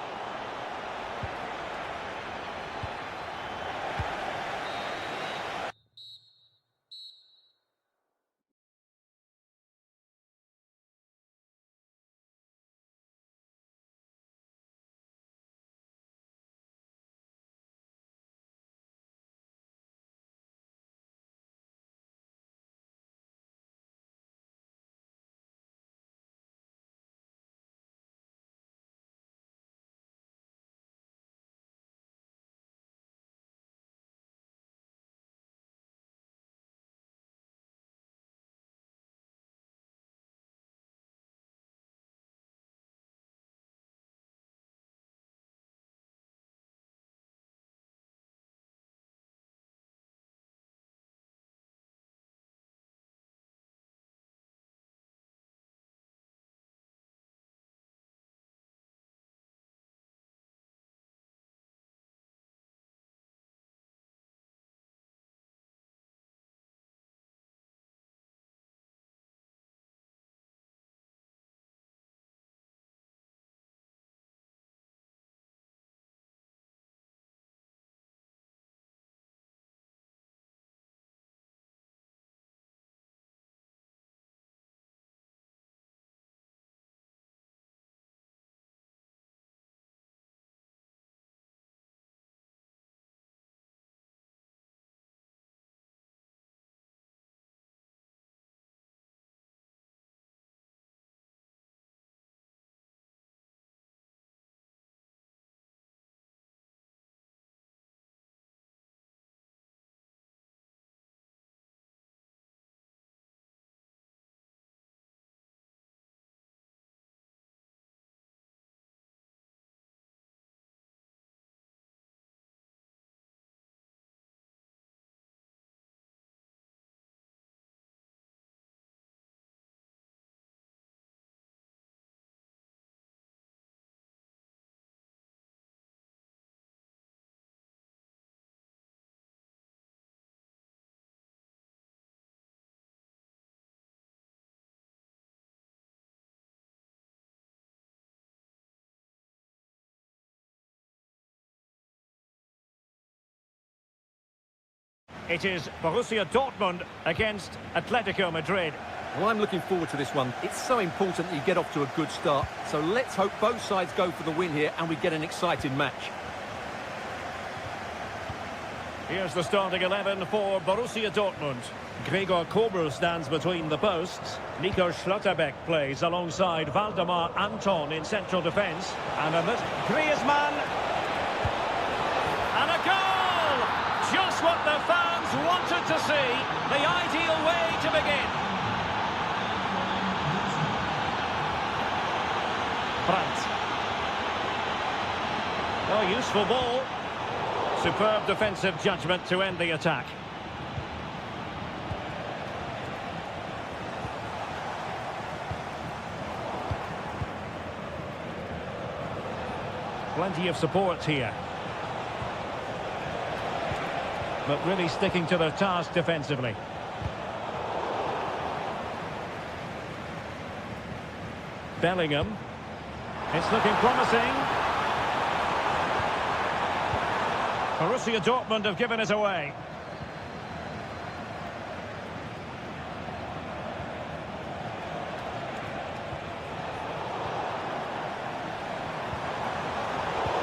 It is Borussia Dortmund against Atletico Madrid. Well, I'm looking forward to this one. It's so important that you get off to a good start. So let's hope both sides go for the win here and we get an exciting match. Here's the starting 11 for Borussia Dortmund. Gregor Kobel stands between the posts. Nico Schlotterbeck plays alongside Valdemar Anton in central defence. And on this, Griezmann. And a goal! Just what the fans wanted to see. The ideal way to begin. Brandt. Oh, useful ball. Superb defensive judgment to end the attack. Plenty of support here. But really sticking to their task defensively. Bellingham. It's looking promising. Borussia Dortmund have given it away.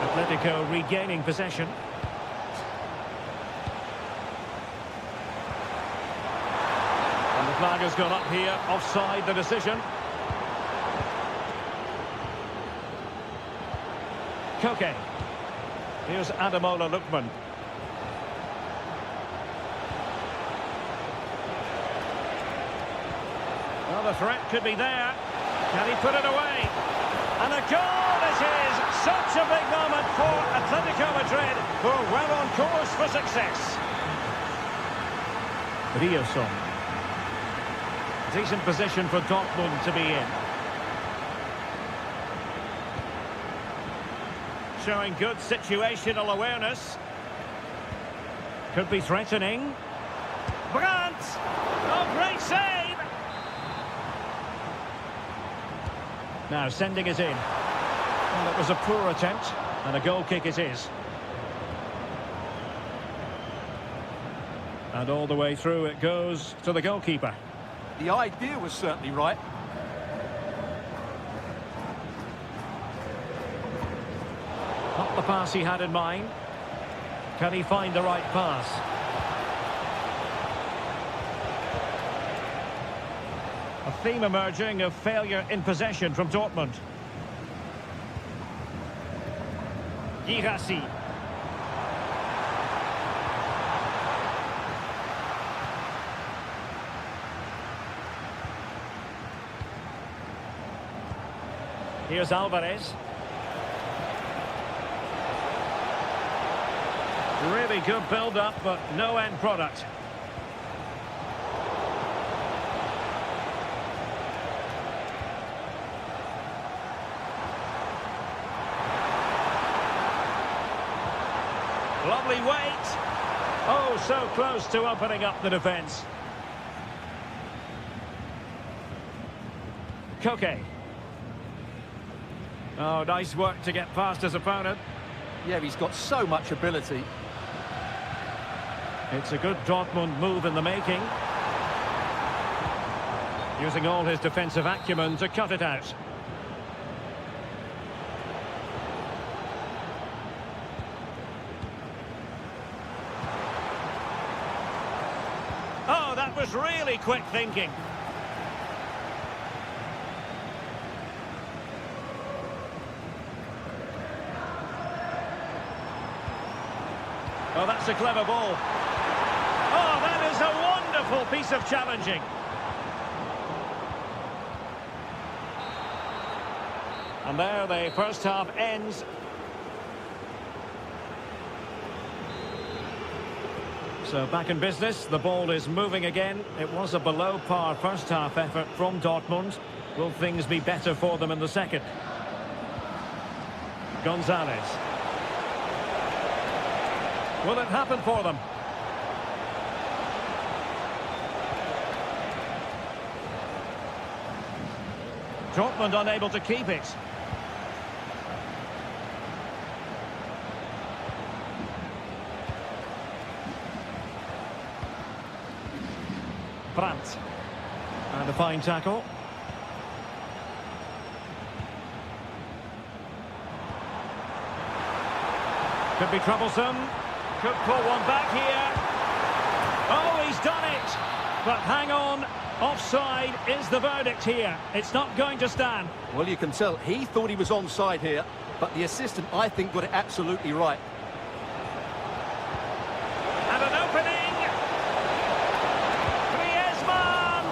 Atletico regaining possession. And the flag has gone up here, offside the decision. Koke. Here's Ademola Lookman. Well, the threat could be there. Can he put it away? And a goal it is! Such a big moment for Atletico Madrid, who are well on course for success. Rioson. Decent position for Dortmund to be in. Showing good situational awareness. Could be threatening. Brandt! Oh, great save! Now sending it in. Well, it was a poor attempt, and a goal kick it is. And all the way through it goes to the goalkeeper. The idea was certainly right. Not the pass he had in mind. Can he find the right pass? A theme emerging of failure in possession from Dortmund. Girassi. Here's Alvarez. Really good build-up, but no end product. Lovely weight. Oh, so close to opening up the defence. Koke. Oh, nice work to get past his opponent. Yeah, he's got so much ability. It's a good Dortmund move in the making. Using all his defensive acumen to cut it out. Oh, that was really quick thinking. Oh, that's a clever ball. Oh, that is a wonderful piece of challenging. And there the first half ends. So back in business, the ball is moving again. It was a below par first half effort from Dortmund. Will things be better for them in the second? Gonzalez. Will it happen for them? Dortmund unable to keep it. Brandt. And a fine tackle. Could be troublesome. Could pull one back here. Oh, he's done it. But hang on. Offside is the verdict here. It's not going to stand. Well, you can tell he thought he was onside here, but the assistant, I think, got it absolutely right. And an opening. Griezmann!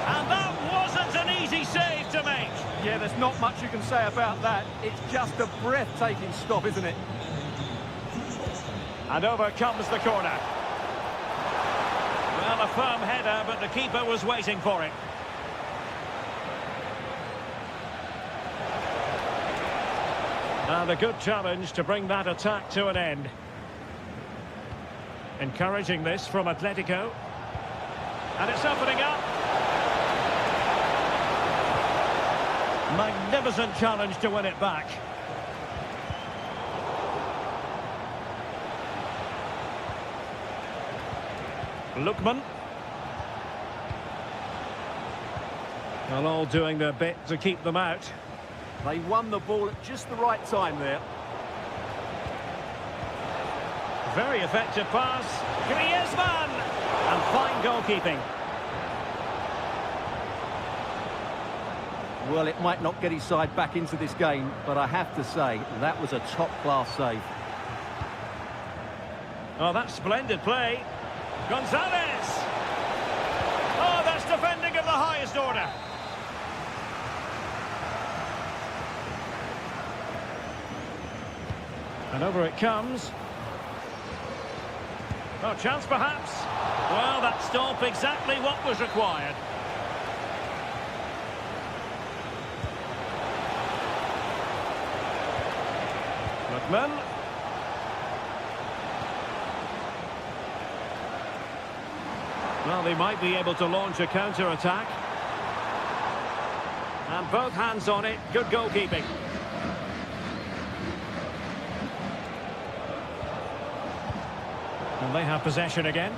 And that wasn't an easy save to make. Yeah, there's not much you can say about that. It's just a breathtaking stop, isn't it? And over comes the corner. Well, a firm header, but the keeper was waiting for it. And a good challenge to bring that attack to an end. Encouraging this from Atletico. And it's opening up. Magnificent challenge to win it back. Lookman. Well, all doing their bit to keep them out. They won the ball at just the right time there. Very effective pass. Griezmann! And fine goalkeeping. Well, it might not get his side back into this game, but I have to say, that was a top-class save. Oh, that's splendid play. Gonzalez! Oh, that's defending of the highest order. And over it comes. Oh, chance perhaps. Well, that stop exactly what was required. Lookman. Well, they might be able to launch a counter-attack. And both hands on it. Good goalkeeping. And they have possession again.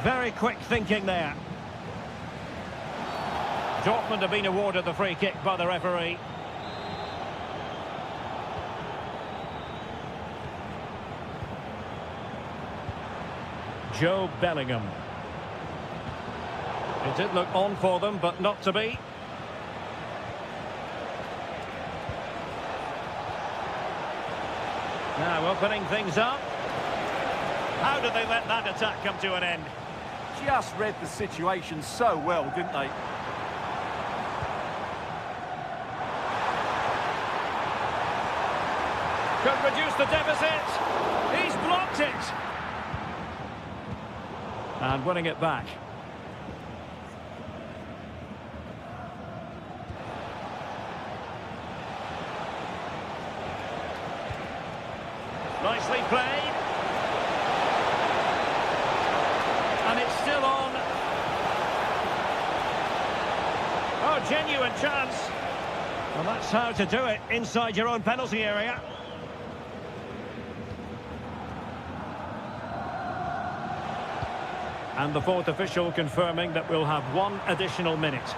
Very quick thinking there. Dortmund have been awarded the free kick by the referee. Joe Bellingham. It did look on for them, but not to be. Now opening things up. How did they let that attack come to an end? Just read the situation so well, didn't they? Could reduce the deficit. He's blocked it. And winning it back. Nicely played. And it's still on. Oh, genuine chance. Well, that's how to do it inside your own penalty area. And the fourth official confirming that we'll have one additional minute.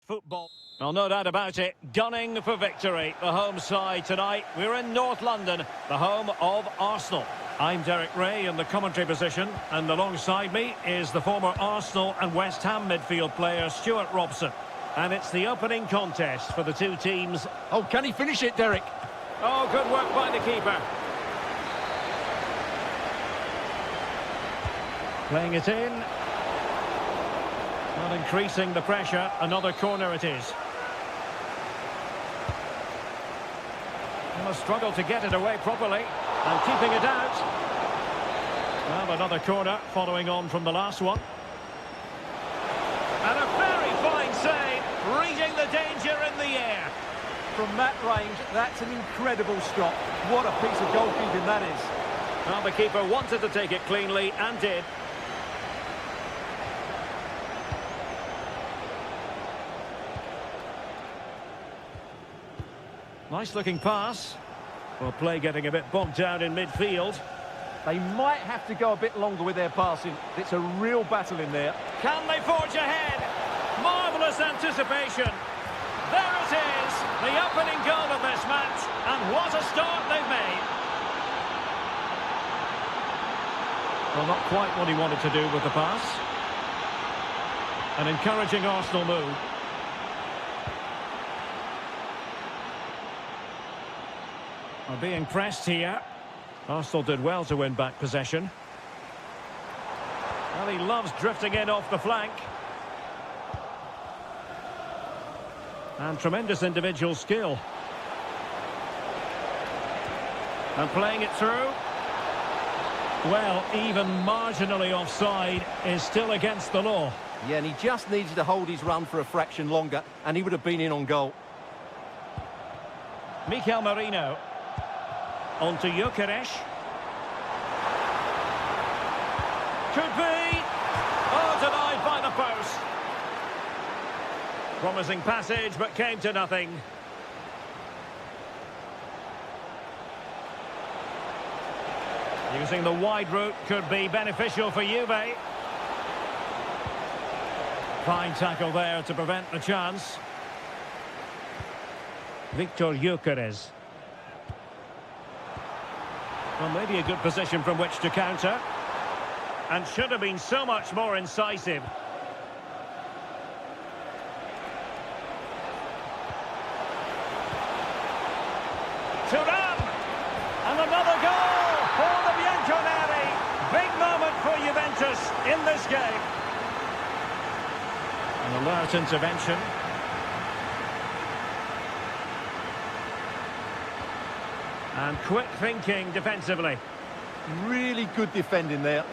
Football. Well, no doubt about it. Gunning for victory. The home side tonight. We're in North London, the home of Arsenal. I'm Derek Ray in the commentary position, and alongside me is the former Arsenal and West Ham midfield player Stuart Robson. And it's the opening contest for the two teams. Oh, can he finish it, Derek? Oh, good work by the keeper. Playing it in. Not increasing the pressure. Another corner it is. Must struggle to get it away properly. And keeping it out. Well, another corner following on from the last one. And a very fine save, reading the danger in the air. From that range, that's an incredible stop. What a piece of goalkeeping that is. Well, the keeper wanted to take it cleanly and did. Nice looking pass. Well, play getting a bit bogged down in midfield. They might have to go a bit longer with their passing. It's a real battle in there. Can they forge ahead? Marvellous anticipation. There it is, the opening goal of this match. And what a start they've made. Well, not quite what he wanted to do with the pass. An encouraging Arsenal move. Are being pressed here. Arsenal did well to win back possession. Well, he loves drifting in off the flank. And tremendous individual skill. And playing it through. Well, even marginally offside is still against the law. Yeah, and he just needed to hold his run for a fraction longer, and he would have been in on goal. Mikel Merino. On to Gyökeres. Could be. Oh, denied by the post. Promising passage, but came to nothing. Using the wide route could be beneficial for Juve. Fine tackle there to prevent the chance. Victor Gyökeres. Well, maybe a good position from which to counter. And should have been so much more incisive. Thuram! And another goal for the Bianconeri. Big moment for Juventus in this game. An alert intervention. And quick thinking defensively. Really good defending there.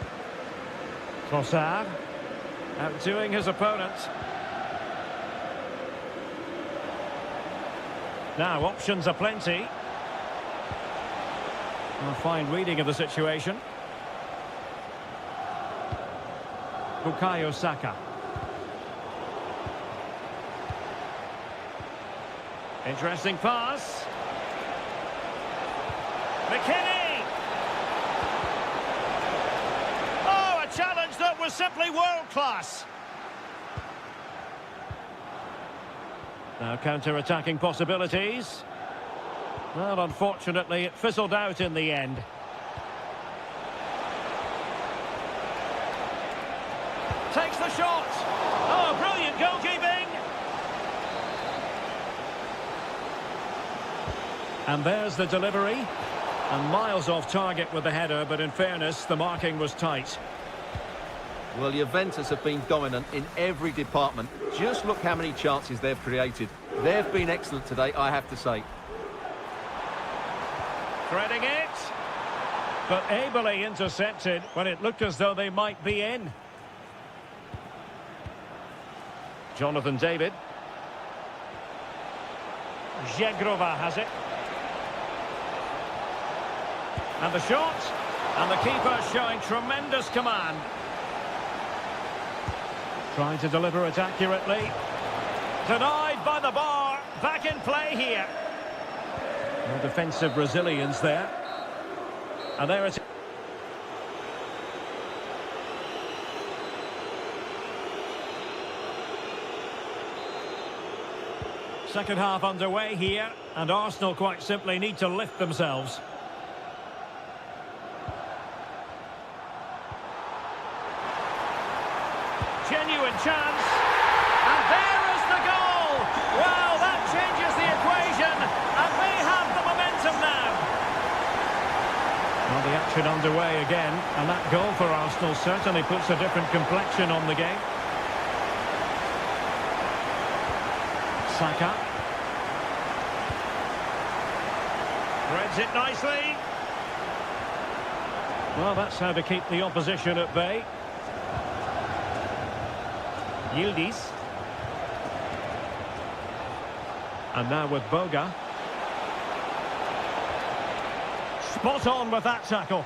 Trossard, outdoing his opponent. Now, options are plenty. A fine reading of the situation. Bukayo Saka. Interesting pass. McKinney! Oh, a challenge that was simply world-class. Now counter-attacking possibilities. Well, unfortunately, it fizzled out in the end. Takes the shot. Oh, brilliant goalkeeping. And there's the delivery. And miles off target with the header, but in fairness, the marking was tight. Well, Juventus have been dominant in every department. Just look how many chances they've created. They've been excellent today, I have to say. Threading it. But ably intercepted when it looked as though they might be in. Jonathan David. Zegrova has it. And the shot. And the keeper showing tremendous command. Trying to deliver it accurately. Denied by the bar. Back in play here. No defensive resilience there. And there it is. Second half underway here, and Arsenal quite simply need to lift themselves. Genuine chance, and there is the goal! Well, that changes the equation, and they have the momentum now. Well, the action underway again, and that goal for Arsenal certainly puts a different complexion on the game. Saka. Threads it nicely. Well, that's how to keep the opposition at bay. Yildiz. And now with Boga. Spot on with that tackle.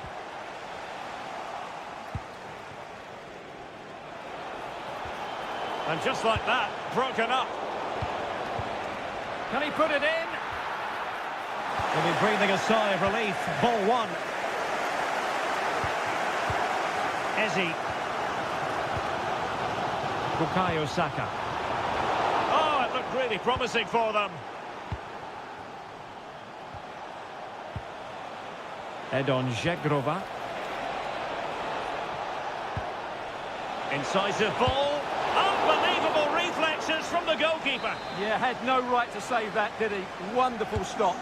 And just like that, broken up. Can he put it in? He'll be breathing a sigh of relief. Ball one. Eze. Bukayo Saka. Oh, it looked really promising for them. Edon Žegrova. Incisive ball. Unbelievable reflexes from the goalkeeper. Yeah, had no right to save that, did he? Wonderful stop.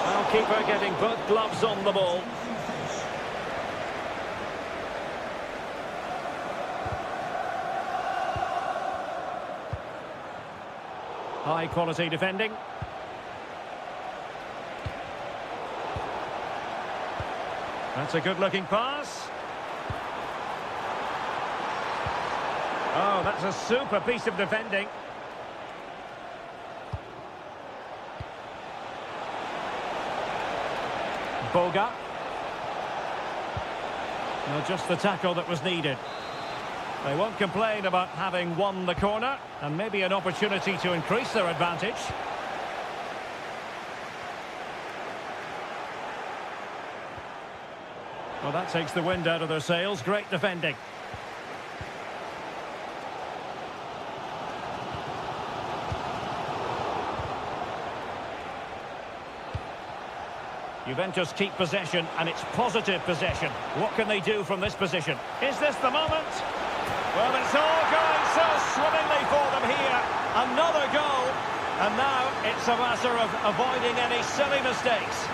Well, keeper getting both gloves on the ball. High quality defending. That's a good looking pass. Oh, that's a super piece of defending. Boga. No, just the tackle that was needed. They won't complain about having won the corner, and maybe an opportunity to increase their advantage. Well, that takes the wind out of their sails. Great defending. Juventus keep possession, and it's positive possession. What can they do from this position? Is this the moment? Well, it's all going so swimmingly for them here. Another goal, and now it's a matter of avoiding any silly mistakes.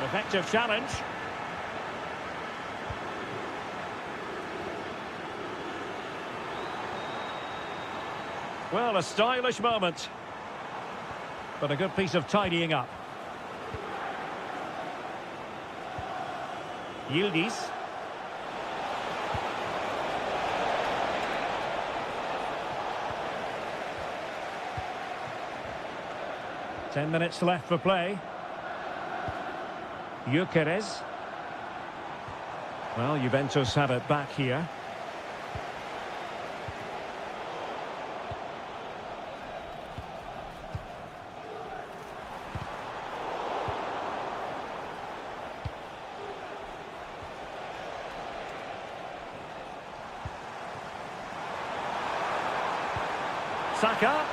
Effective challenge. Well, a stylish moment, but a good piece of tidying up. Yildiz. Ten minutes left for play. Gyökeres. Well, Juventus have it back here. Saka.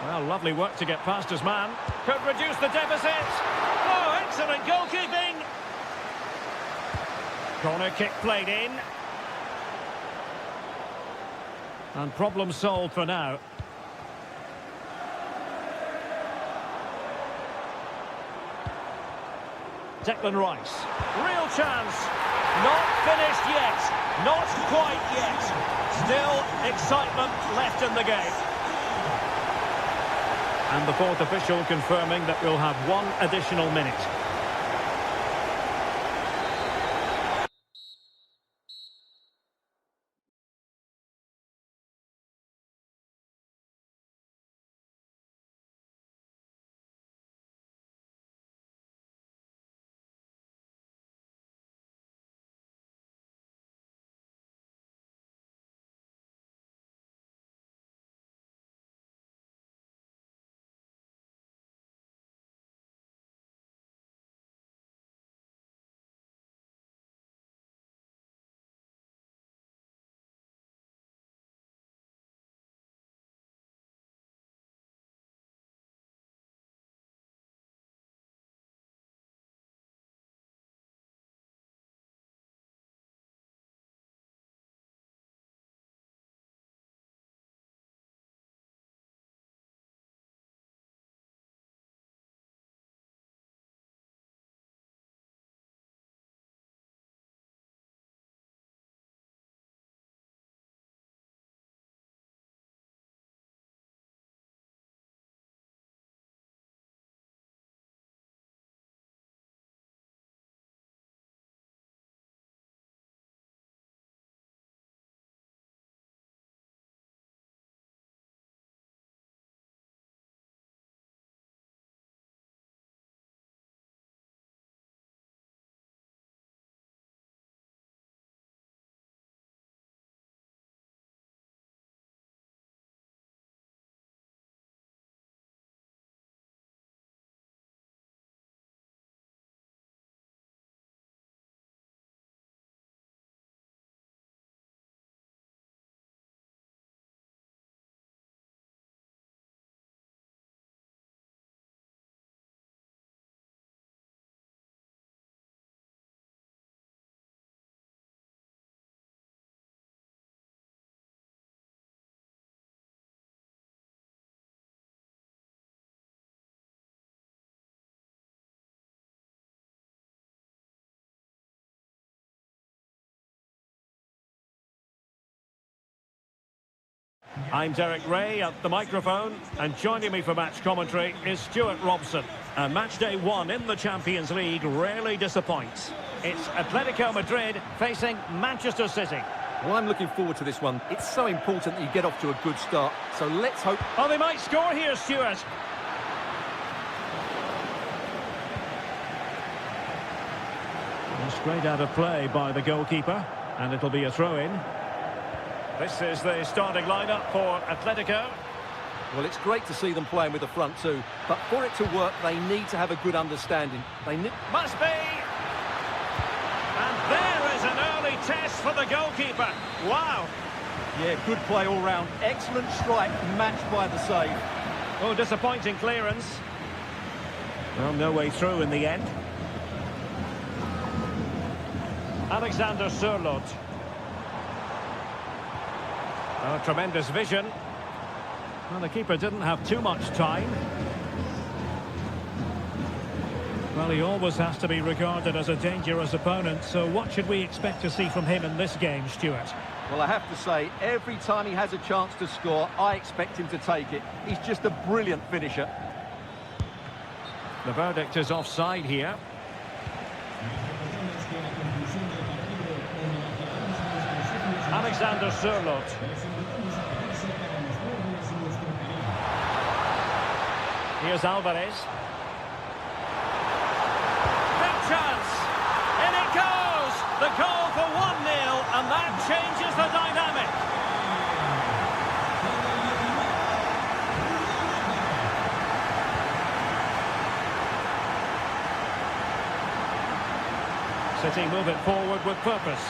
Well, lovely work to get past his man. Could reduce the deficit. Oh, excellent goalkeeping. Corner kick played in. And problem solved for now. Declan Rice. Real chance. Not finished yet. Not quite yet. Still excitement left in the game. And the fourth official confirming that we'll have one additional minute. I'm Derek Ray at the microphone, and joining me for match commentary is Stuart Robson. And match day 1 in the Champions League rarely disappoints. It's Atletico Madrid facing Manchester City. Well, I'm looking forward to this one. It's so important that you get off to a good start. So let's hope... Oh, they might score here, Stuart. Straight out of play by the goalkeeper, and it'll be a throw-in. This is the starting lineup for Atletico. Well, it's great to see them playing with the front two, but for it to work, they need to have a good understanding. Must be! And there is an early test for the goalkeeper. Wow! Yeah, good play all round. Excellent strike, matched by the save. Oh, disappointing clearance. Well, no way through in the end. Alexander Sørloth. Oh, tremendous vision. Well, the keeper didn't have too much time. Well, he always has to be regarded as a dangerous opponent, so what should we expect to see from him in this game, Stuart? Well, I have to say, every time he has a chance to score, I expect him to take it. He's just a brilliant finisher. The verdict is offside here. Alexander Sørloth. Here's Alvarez. Big chance. In it goes. The goal for 1-0, and that changes the dynamic. City move it forward with purpose.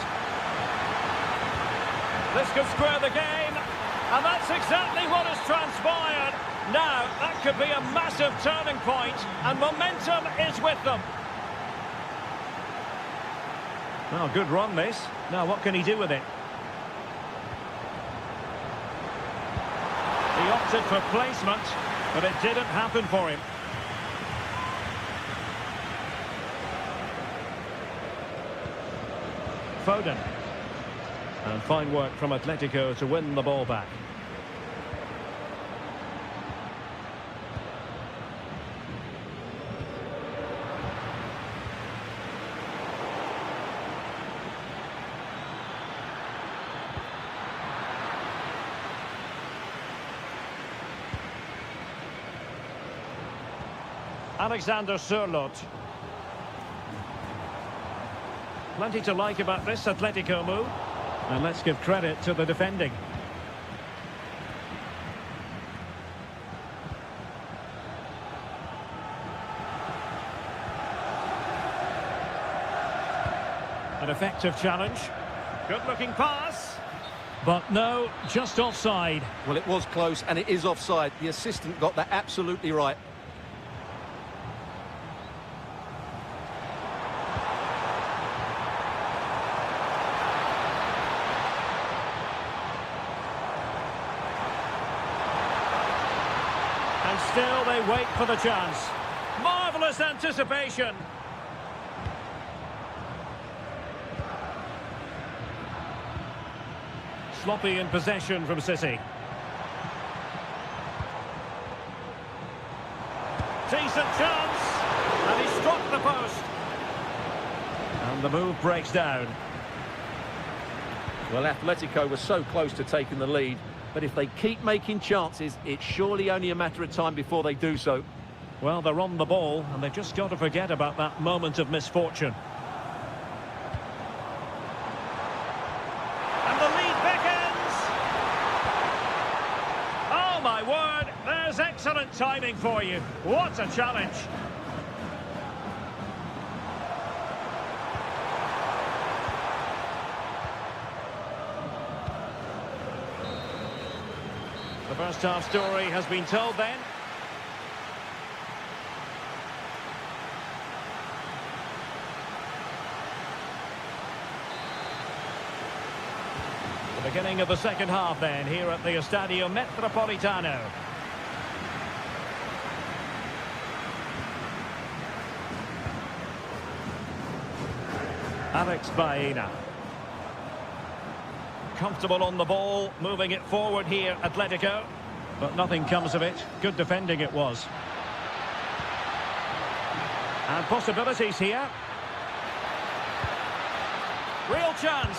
This could square the game, and that's exactly what has transpired. Now, that could be a massive turning point, and momentum is with them. Well, good run this. Now, what can he do with it? He opted for placement, but it didn't happen for him. Foden. And fine work from Atletico to win the ball back. Alexander Sørloth. Plenty to like about this Atletico move. And let's give credit to the defending. An effective challenge. Good-looking pass. But no, just offside. Well, it was close, and it is offside. The assistant got that absolutely right. And still they wait for the chance. Marvellous anticipation. Sloppy in possession from City. Decent chance. And he struck the post. And the move breaks down. Well, Atletico was so close to taking the lead. But if they keep making chances, it's surely only a matter of time before they do so. Well, they're on the ball, and they've just got to forget about that moment of misfortune. And the lead beckons! Oh, my word! There's excellent timing for you. What a challenge! The first half story has been told then. The beginning of the second half then, here at the Estadio Metropolitano. Alex Baena. comfortable on the ball, moving it forward here, Atletico. But nothing comes of it. Good defending it was. And possibilities here. Real chance.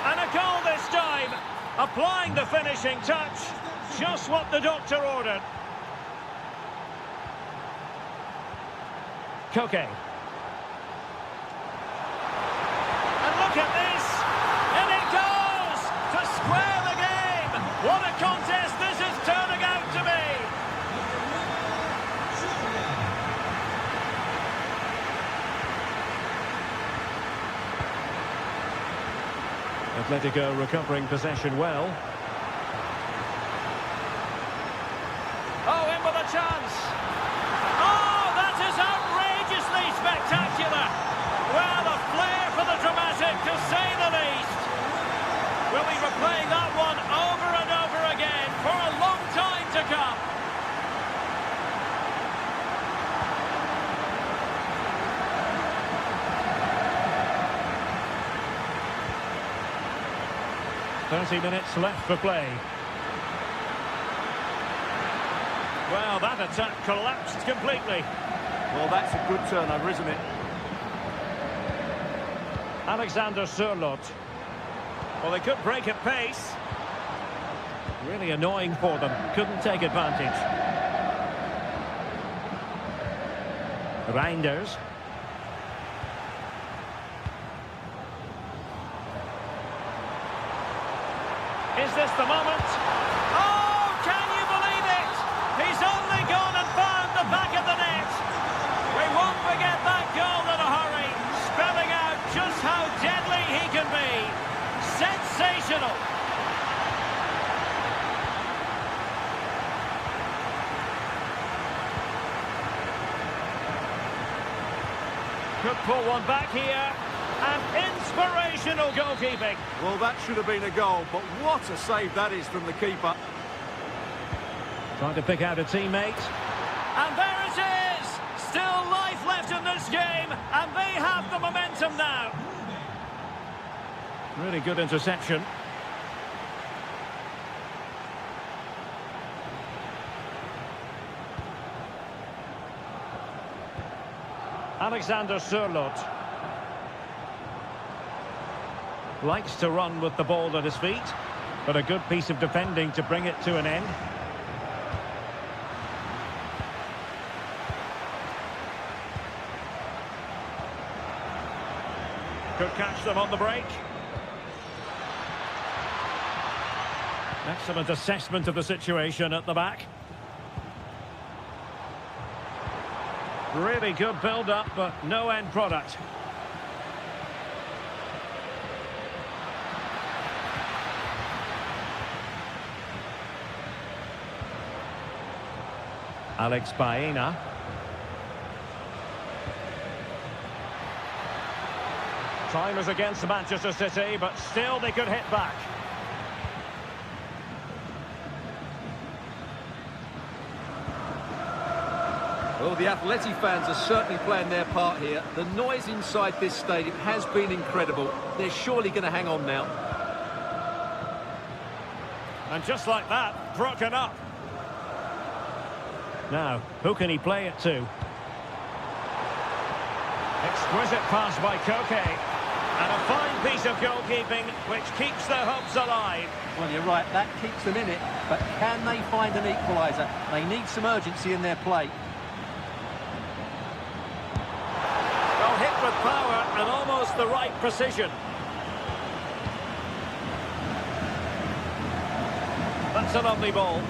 And a goal this time. Applying the finishing touch. Just what the doctor ordered. Koke. And look at this. And it goes to square the game. What a contest this is turning out to be. Atletico recovering possession well. Oh, in with a chance. Oh, that is outrageously spectacular. Well, a flair for the dramatic, to say the least. We'll be replaying that one over and over again for a long time to come. .30 minutes left for play. Well, that attack collapsed completely. Well, that's a good turnover, isn't it? Alexander Sørloth. Well, they could break at pace. Really annoying for them. Couldn't take advantage. Reinders. Is this the moment? Oh, can you believe it? He's only gone and found the back of the net. We won't forget that goal in a hurry, spelling out just how deadly he can be. Sensational. Could pull one back here. And inspirational goalkeeping. Well, that should have been a goal, but what a save that is from the keeper. Trying to pick out a teammate. And there it is! Still life left in this game, and they have the momentum now. Really good interception. Alexander Sørloth. Likes to run with the ball at his feet, but a good piece of defending to bring it to an end. Could catch them on the break. Excellent assessment of the situation at the back. Really good build-up, but no end product. Alex Baena. Time is against Manchester City, but still they could hit back. Well, the Atleti fans are certainly playing their part here. The noise inside this stadium has been incredible. They're surely going to hang on now. And just like that, broken up. Now, who can he play it to? Exquisite pass by Koke. And a fine piece of goalkeeping which keeps their hopes alive. Well, you're right, that keeps them in it. But can they find an equaliser? They need some urgency in their play. Well, hit with power and almost the right precision. That's a lovely ball.